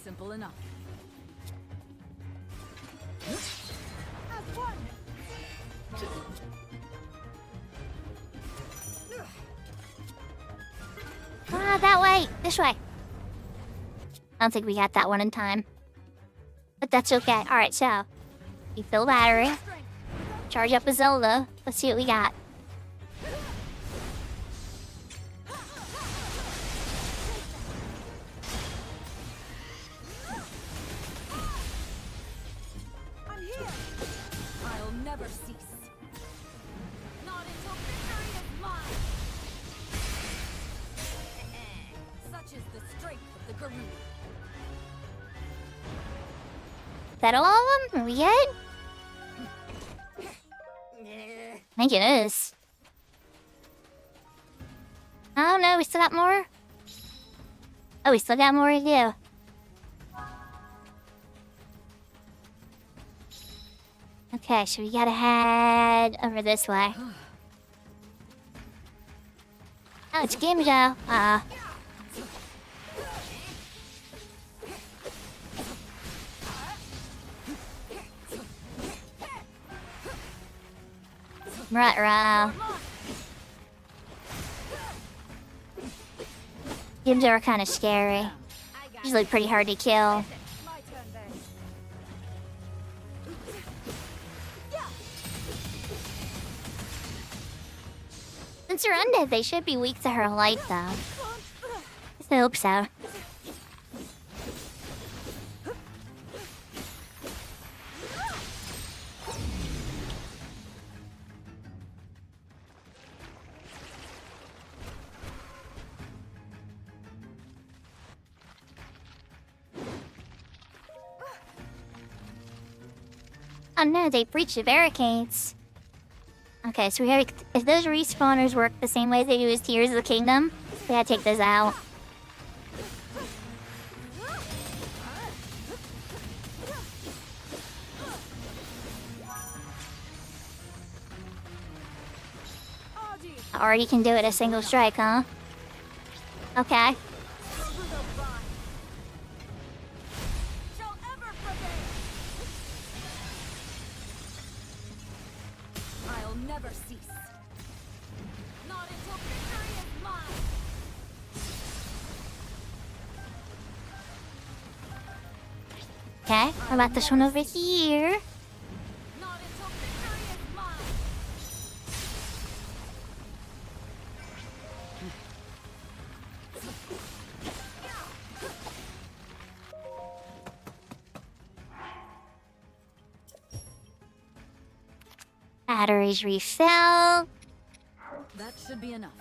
Simple enough. Ah, that way. This way. I don't think we got that one in time. But that's okay. Alright, so. Refill battery. Charge up a Zelda. Let's see what we got. I'm here. I'll never cease. Not until victory is mine. Such is the strength of the Garuda. Is that all of them? Are we good? I think it is. Oh no, we still got more? Oh, we still got more to do. Okay, so we gotta head over this way. Oh, it's game show. Right. Games are kind of scary. Usually pretty hard to kill. My turn then. Since they're undead, they should be weak to her light, though. I hope so. Oh no, they breached the barricades. Okay, so we have, if those respawners work the same way they do as Tears of the Kingdom, we gotta take those out. I already can do it a single strike, huh? Okay. I'll never cease. Not until victory is mine. Okay, what about this one over here? Not until victory is mine. Batteries refill. That should be enough.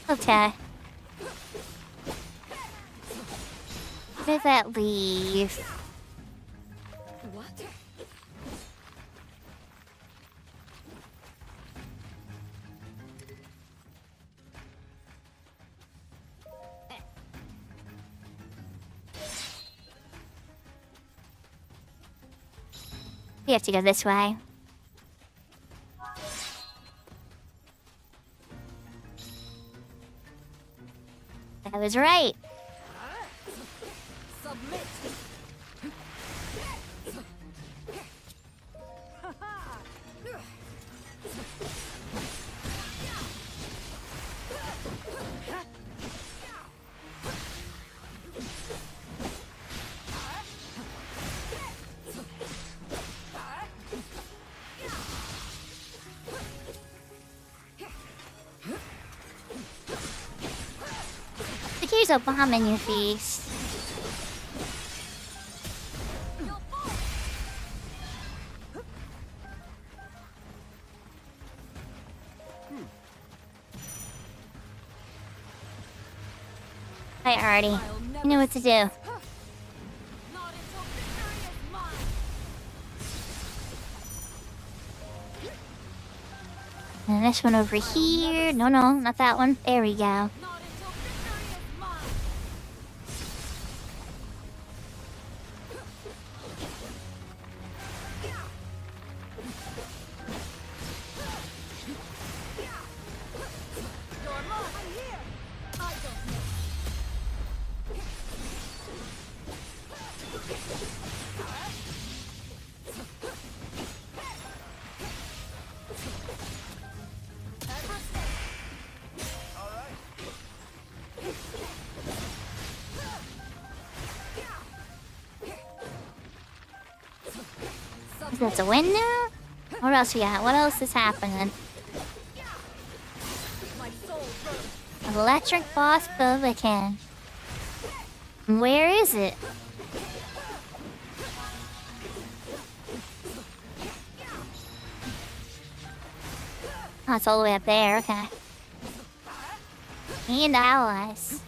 Okay. Where did that leave? What? We have to go this way. I was right. Submit. Here's a bomb in your face. fight already. You know what to do. And this one over here. No, not that one. There we go. That's a win now? What else we got? What else is happening? Electric Boss Bullican. Where is it? Oh, it's all the way up there, okay. And allies.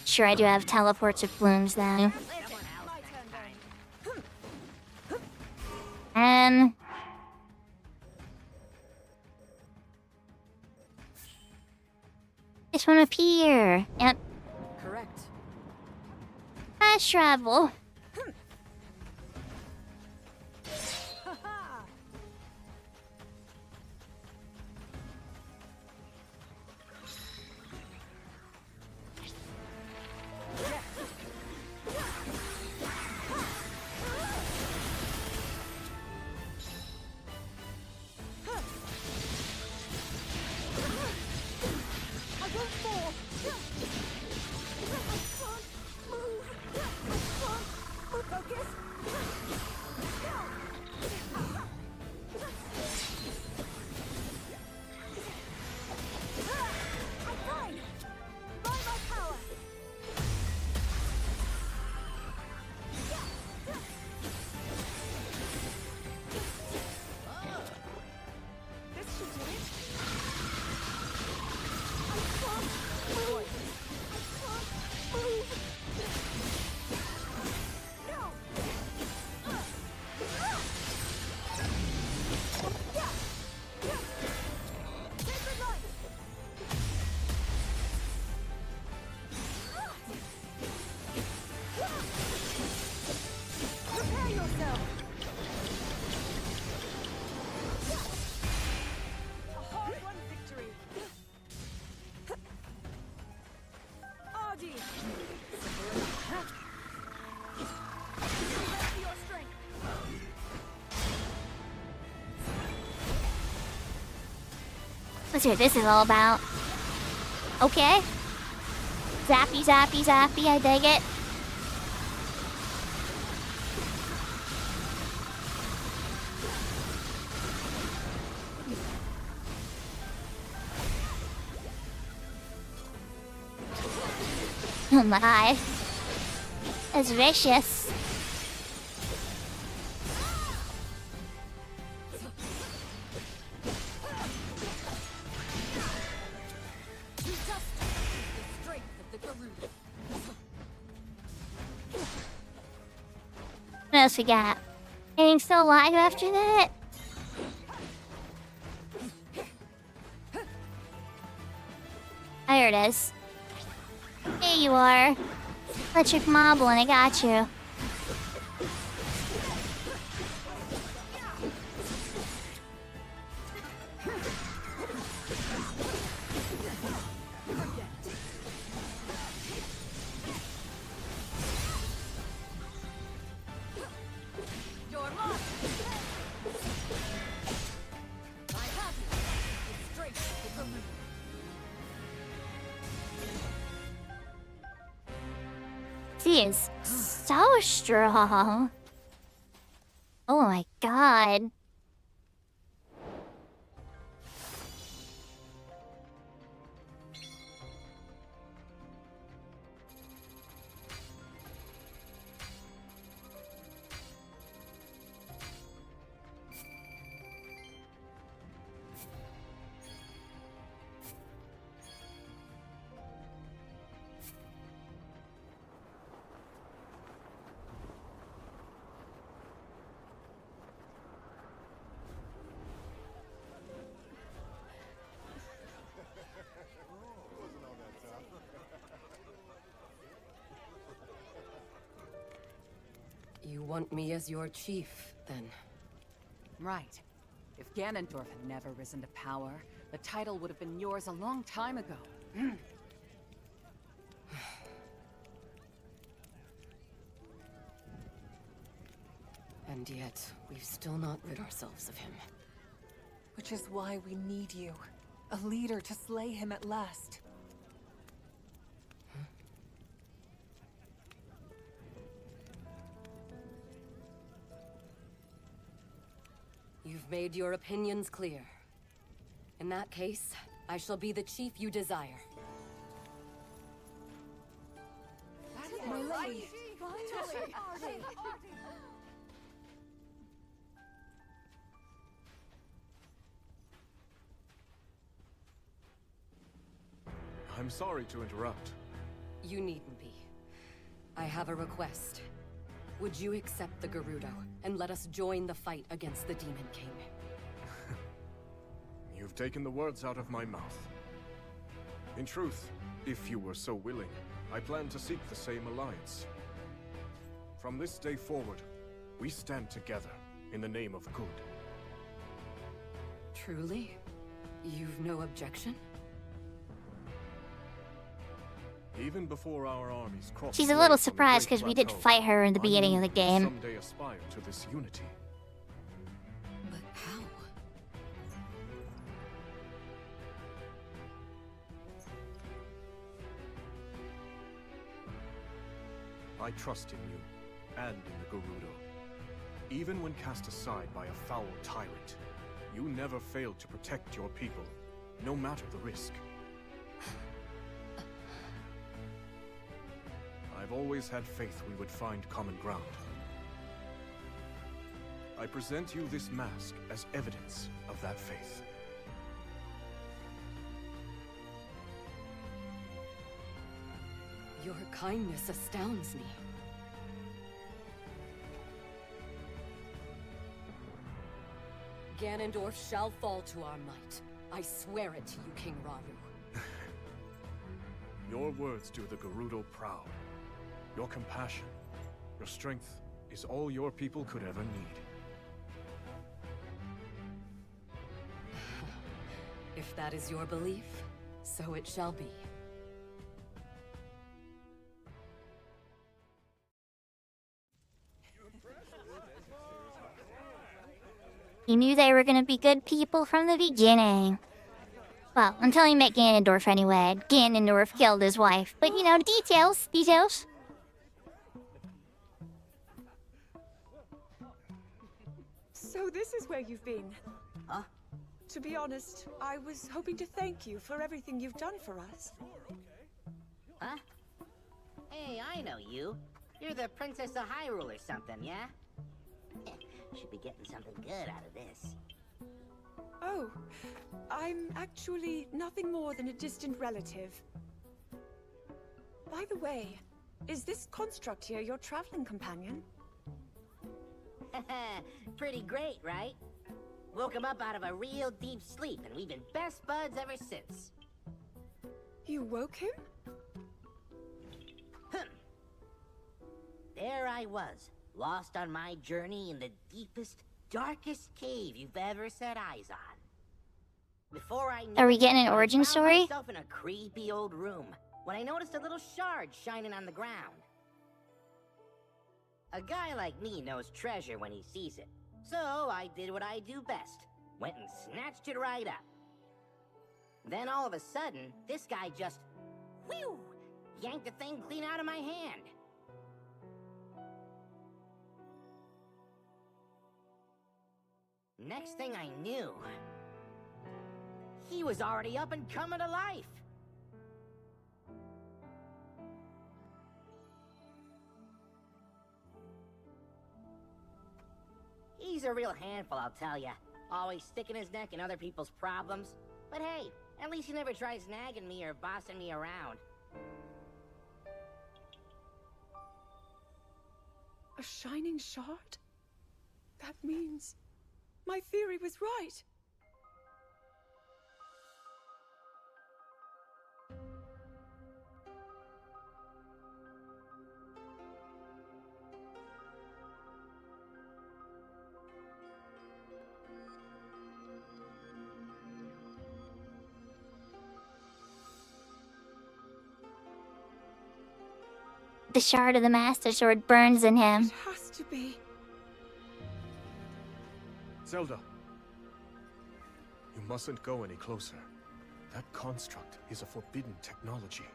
Sure, I do have teleports with blooms though. And this one up here. Yep. Correct. Fast travel. Let's see what this is all about. Okay. Zappy, zappy, zappy, I dig it. Oh my. That's vicious. What else we got? Anything still alive after that? There it is. There you are. Electric Moblin, I got you. He is so strong. Oh my god. Want me as your chief, then? Right. If Ganondorf had never risen to power, the title would have been yours a long time ago. And yet, we've still not rid ourselves of him. Which is why we need you. A leader to slay him at last. You've made your opinions clear. In that case, I shall be the chief you desire. My lady. I'm sorry to interrupt. You needn't be. I have a request. Would you accept the Gerudo and let us join the fight against the Demon King? You've taken the words out of my mouth. In truth, if you were so willing, I plan to seek the same alliance. From this day forward, we stand together in the name of good. Truly? You've no objection? Even before our armies cross She's a little surprised because we did fight her in the beginning of the game. Someday aspire to this unity. But how? I trust in you, and in the Gerudo. Even when cast aside by a foul tyrant, you never failed to protect your people, no matter the risk. I've always had faith we would find common ground. I present you this mask as evidence of that faith. Your kindness astounds me. Ganondorf shall fall to our might. I swear it to you, King Rauru. Your words do the Gerudo proud. Your compassion, your strength is all your people could ever need. If that is your belief, so it shall be. He knew they were gonna be good people from the beginning. Well, until he met Ganondorf anyway. Ganondorf killed his wife. But, you know, details. Details. So this is where you've been. Huh? To be honest, I was hoping to thank you for everything you've done for us. Huh? Hey, I know you. You're the Princess of Hyrule or something, yeah? Should be getting something good out of this. Oh, I'm actually nothing more than a distant relative. By the way, is this construct here your traveling companion? Pretty great, right? Woke him up out of a real deep sleep, and we've been best buds ever since. You woke him? There I was, lost on my journey in the deepest, darkest cave you've ever set eyes on. Before I knew Are we getting an it, origin I found story? myself in a creepy old room when I noticed a little shard shining on the ground. A guy like me knows treasure when he sees it, so I did what I do best. Went and snatched it right up. Then all of a sudden, this guy just, whew, yanked the thing clean out of my hand. Next thing I knew, he was already up and coming to life. He's a real handful, I'll tell ya. Always sticking his neck in other people's problems. But hey, at least he never tries nagging me or bossing me around. A shining shard? That means my theory was right. the shard of the Master Sword burns in him. It has to be. Zelda. You mustn't go any closer. That construct is a forbidden technology.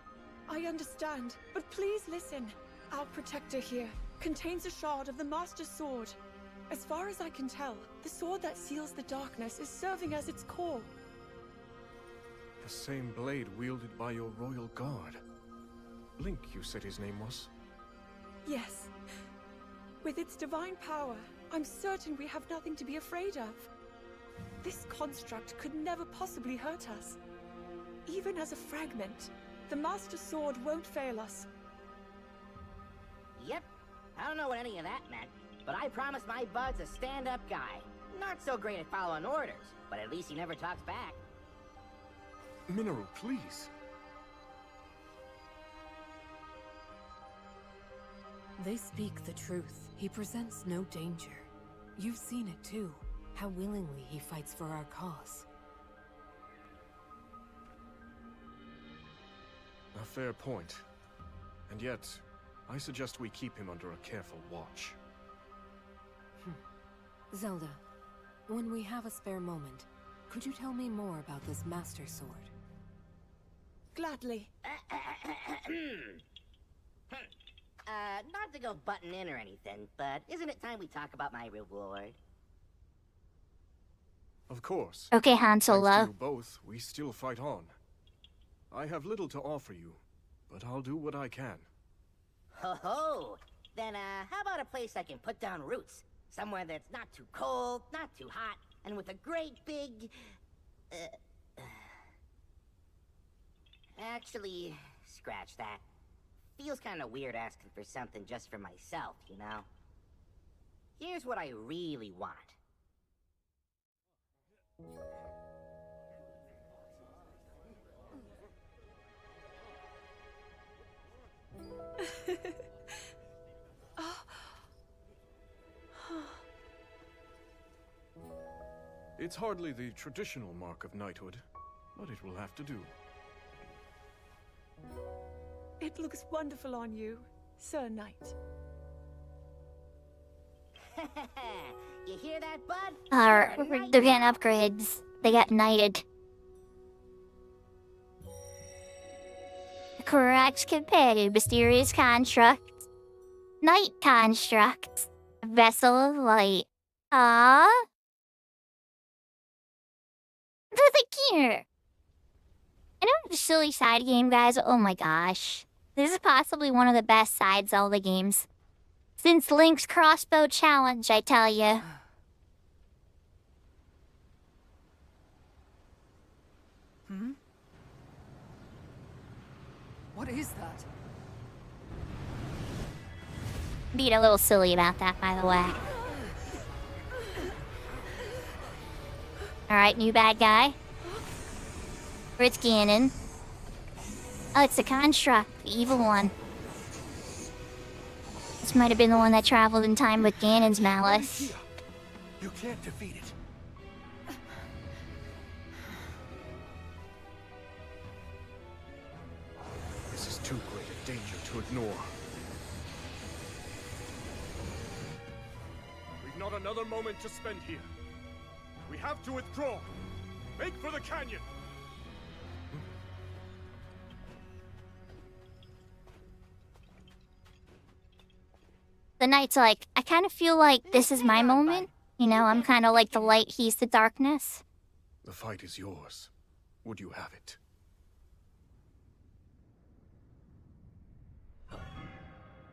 I understand, but please listen. Our protector here contains a shard of the Master Sword. As far as I can tell, the sword that seals the darkness is serving as its core. The same blade wielded by your royal guard. Link, you said his name was? Yes. With its divine power, I'm certain we have nothing to be afraid of. This construct could never possibly hurt us. Even as a fragment, the Master Sword won't fail us. Yep. I don't know what any of that meant, but I promised my bud's a stand-up guy. Not so great at following orders, but at least he never talks back. Minoru, please. They speak the truth. He presents no danger. You've seen it too, how willingly he fights for our cause. A fair point. And yet, I suggest we keep him under a careful watch. Zelda, when we have a spare moment, could you tell me more about this Master Sword? Gladly. Not to go butting in or anything, but isn't it time we talk about my reward? Of course. Okay, Han Thanks to Solo. you both, we still fight on. I have little to offer you, but I'll do what I can. Ho ho! Then, how about a place I can put down roots? Somewhere that's not too cold, not too hot, and with a great big... Actually, scratch that. Feels kinda weird asking for something just for myself, you know? Here's what I really want. It's hardly the traditional mark of knighthood, but it will have to do. It looks wonderful on you, Sir Knight. You hear that, bud? They're getting upgrades. They got knighted. Correct compared to mysterious construct. Knight construct. Vessel of light. Ah. That's cute. I know it's a silly side game, guys. Oh my gosh. This is possibly one of the best side Zelda games. Since Link's Crossbow Challenge, I tell you. Hmm? What is that? Being a little silly about that, by the way. Alright, new bad guy. Or it's Ganon. Oh, it's the construct, the evil one. This might have been the one that traveled in time with Ganon's malice. You can't defeat it. This is too great a danger to ignore. We've not another moment to spend here. We have to withdraw. Make for the canyon. The knight's like, I kind of feel like this is my moment. You know, I'm kind of like the light, he's the darkness. The fight is yours. Would you have it?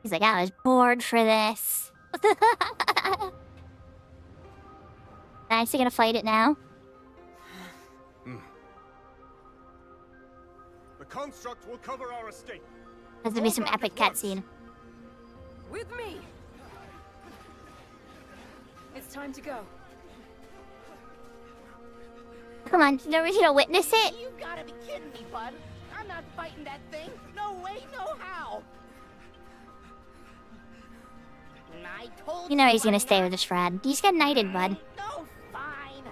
He's like, I was bored for this. Nice, you gonna fight it now? The construct will cover our escape. There's gonna be some epic cutscene. With me! It's time to go. Come on, you don't witness it? You've gotta be kidding me, bud. I'm not fighting that thing. No way, no how. I told You know he's gonna stay with his friend. He's got knighted, bud. No, fine.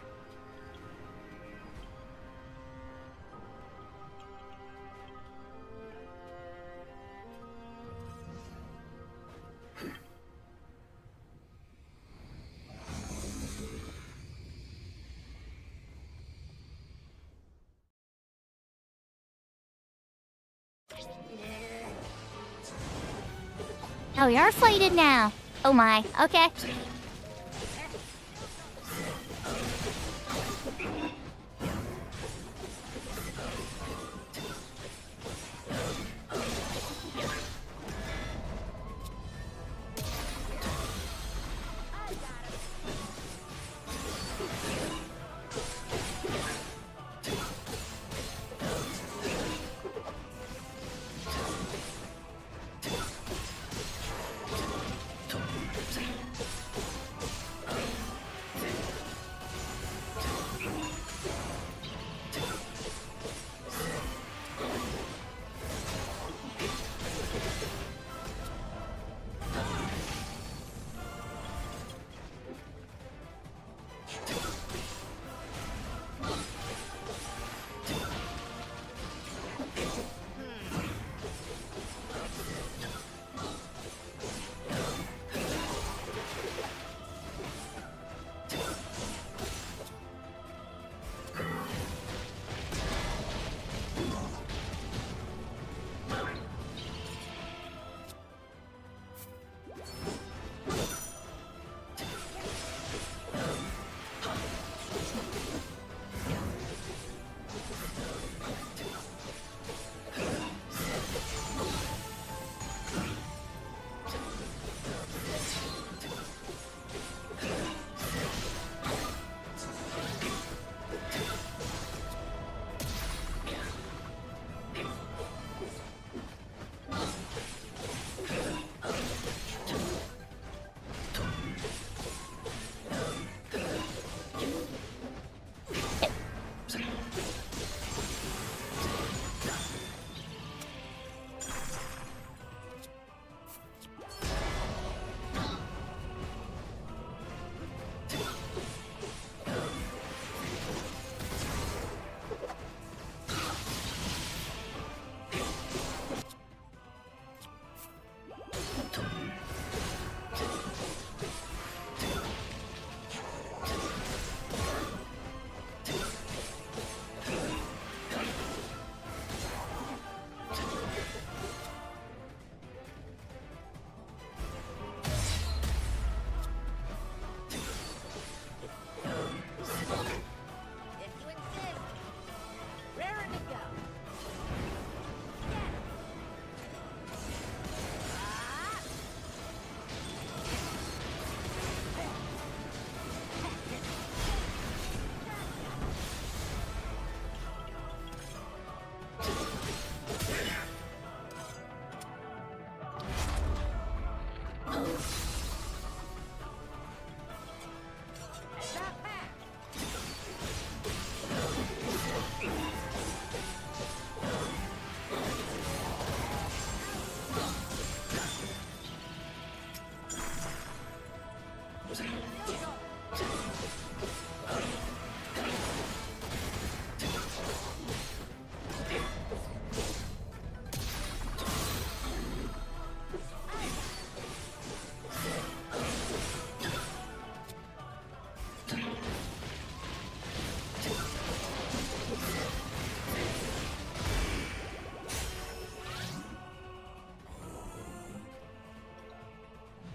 Oh, you're inflated now. Oh my, okay.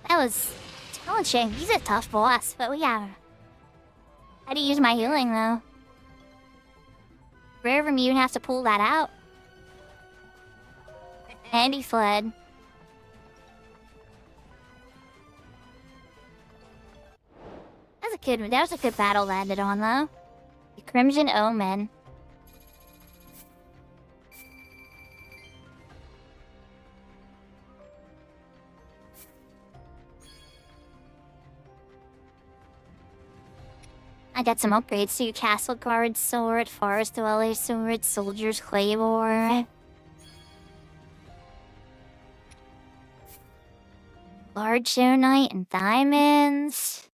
That was challenging. He's a tough boss, but yeah. I had to use my healing though. Rare of me even have to pull that out. And he fled. That was a good battle landed on though. The Crimson Omen. I got some upgrades to your Castle Guard Sword, Forest Dweller Sword, Soldier's Claymore. Large Show Knight and Diamonds.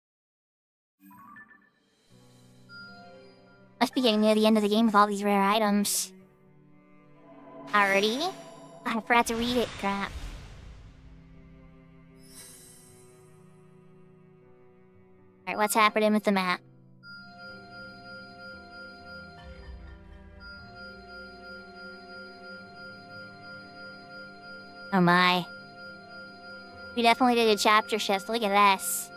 Must be getting near the end of the game with all these rare items. Already? I forgot to read it, crap. Alright, what's happening with the map? Oh my. We definitely did a chapter shift. Look at this.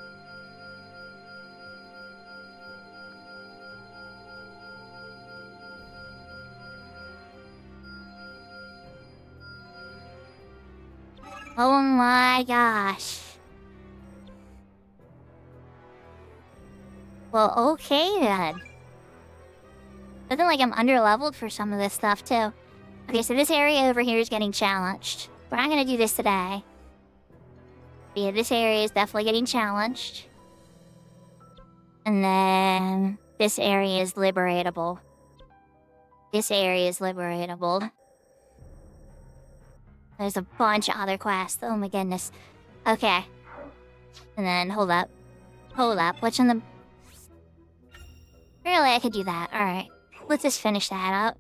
Oh my gosh. Well, okay then. I feel like I'm underleveled for some of this stuff too. Okay, so this area over here is getting challenged. We're not gonna do this today. But yeah, this area is definitely getting challenged. And then this area is liberatable. This area is liberatable. There's a bunch of other quests. Oh my goodness. Okay. And then, hold up. Hold up. What's in the... Really, I could do that. Alright. Let's just finish that up.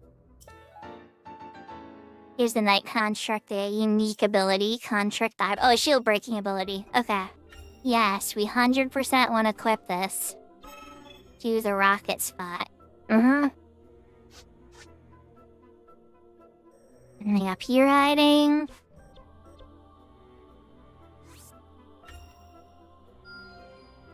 Here's the Night Construct, the unique ability. Construct dive. Oh, shield breaking ability. Okay. Yes, we 100% want to equip this. Choose a rocket spot. And the up here hiding.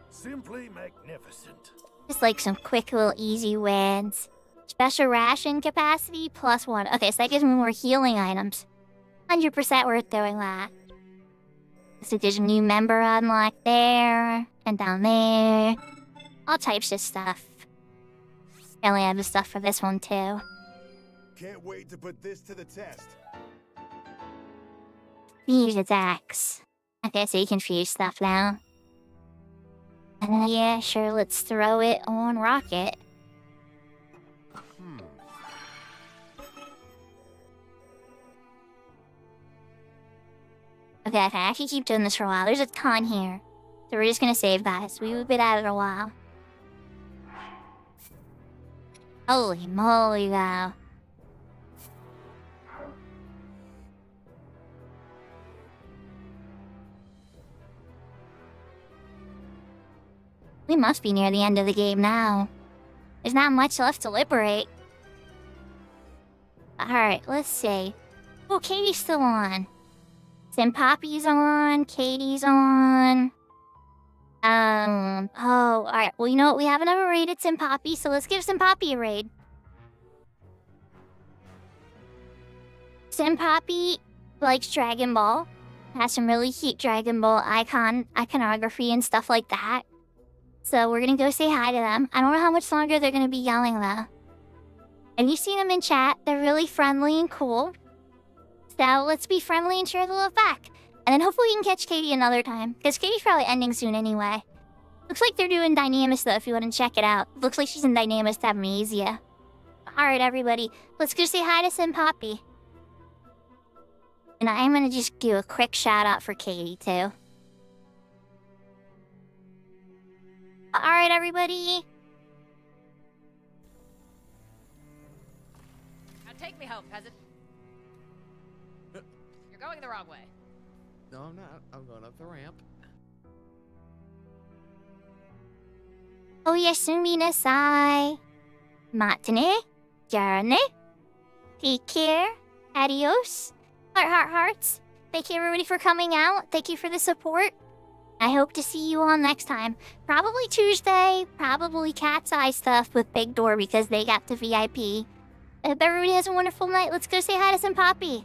Simply magnificent. Just like some quick little easy wins. Special ration capacity +1. Okay, so that gives me more healing items. 100% worth doing that. So there's a new member unlocked there. And down there. All types of stuff. I only have the stuff for this one too. Can't wait to put this to the test. Fuse attacks. Okay, so you can fuse stuff now. Yeah, sure, let's throw it on Rocket. Okay, I can actually keep doing this for a while. There's a ton here. So we're just gonna save, guys. We've been at it a while. Holy moly, though. We must be near the end of the game now. There's not much left to liberate. Alright, let's see. Oh, Katie's still on. Poppy's on. Katie's on. Oh, alright. Well, you know what? We haven't ever raided Poppy, so let's give Poppy a raid. Poppy likes Dragon Ball. Has some really cute Dragon Ball iconography and stuff like that. So we're gonna go say hi to them. I don't know how much longer they're gonna be yelling, though. And you've seen them in chat. They're really friendly and cool. So let's be friendly and share the love back. And then hopefully we can catch Katie another time. Because Katie's probably ending soon anyway. Looks like they're doing Dynamis, though, if you want to check it out. Looks like she's in Dynamis to Amnesia. Alright, everybody. Let's go say hi to Poppy. And I'm gonna just do a quick shout out for Katie, too. Alright, everybody. Now take me home, peasant. You're going the wrong way. No, I'm not. I'm going up the ramp. Oh, yasumi nasai. Matane. Jarane. Take care. Adios. Hearts. Thank you, everybody, for coming out. Thank you for the support. I hope to see you all next time. Probably Tuesday. Probably Cat's Eye stuff with Big Door because they got the VIP. I hope everybody has a wonderful night. Let's go say hi to Poppy.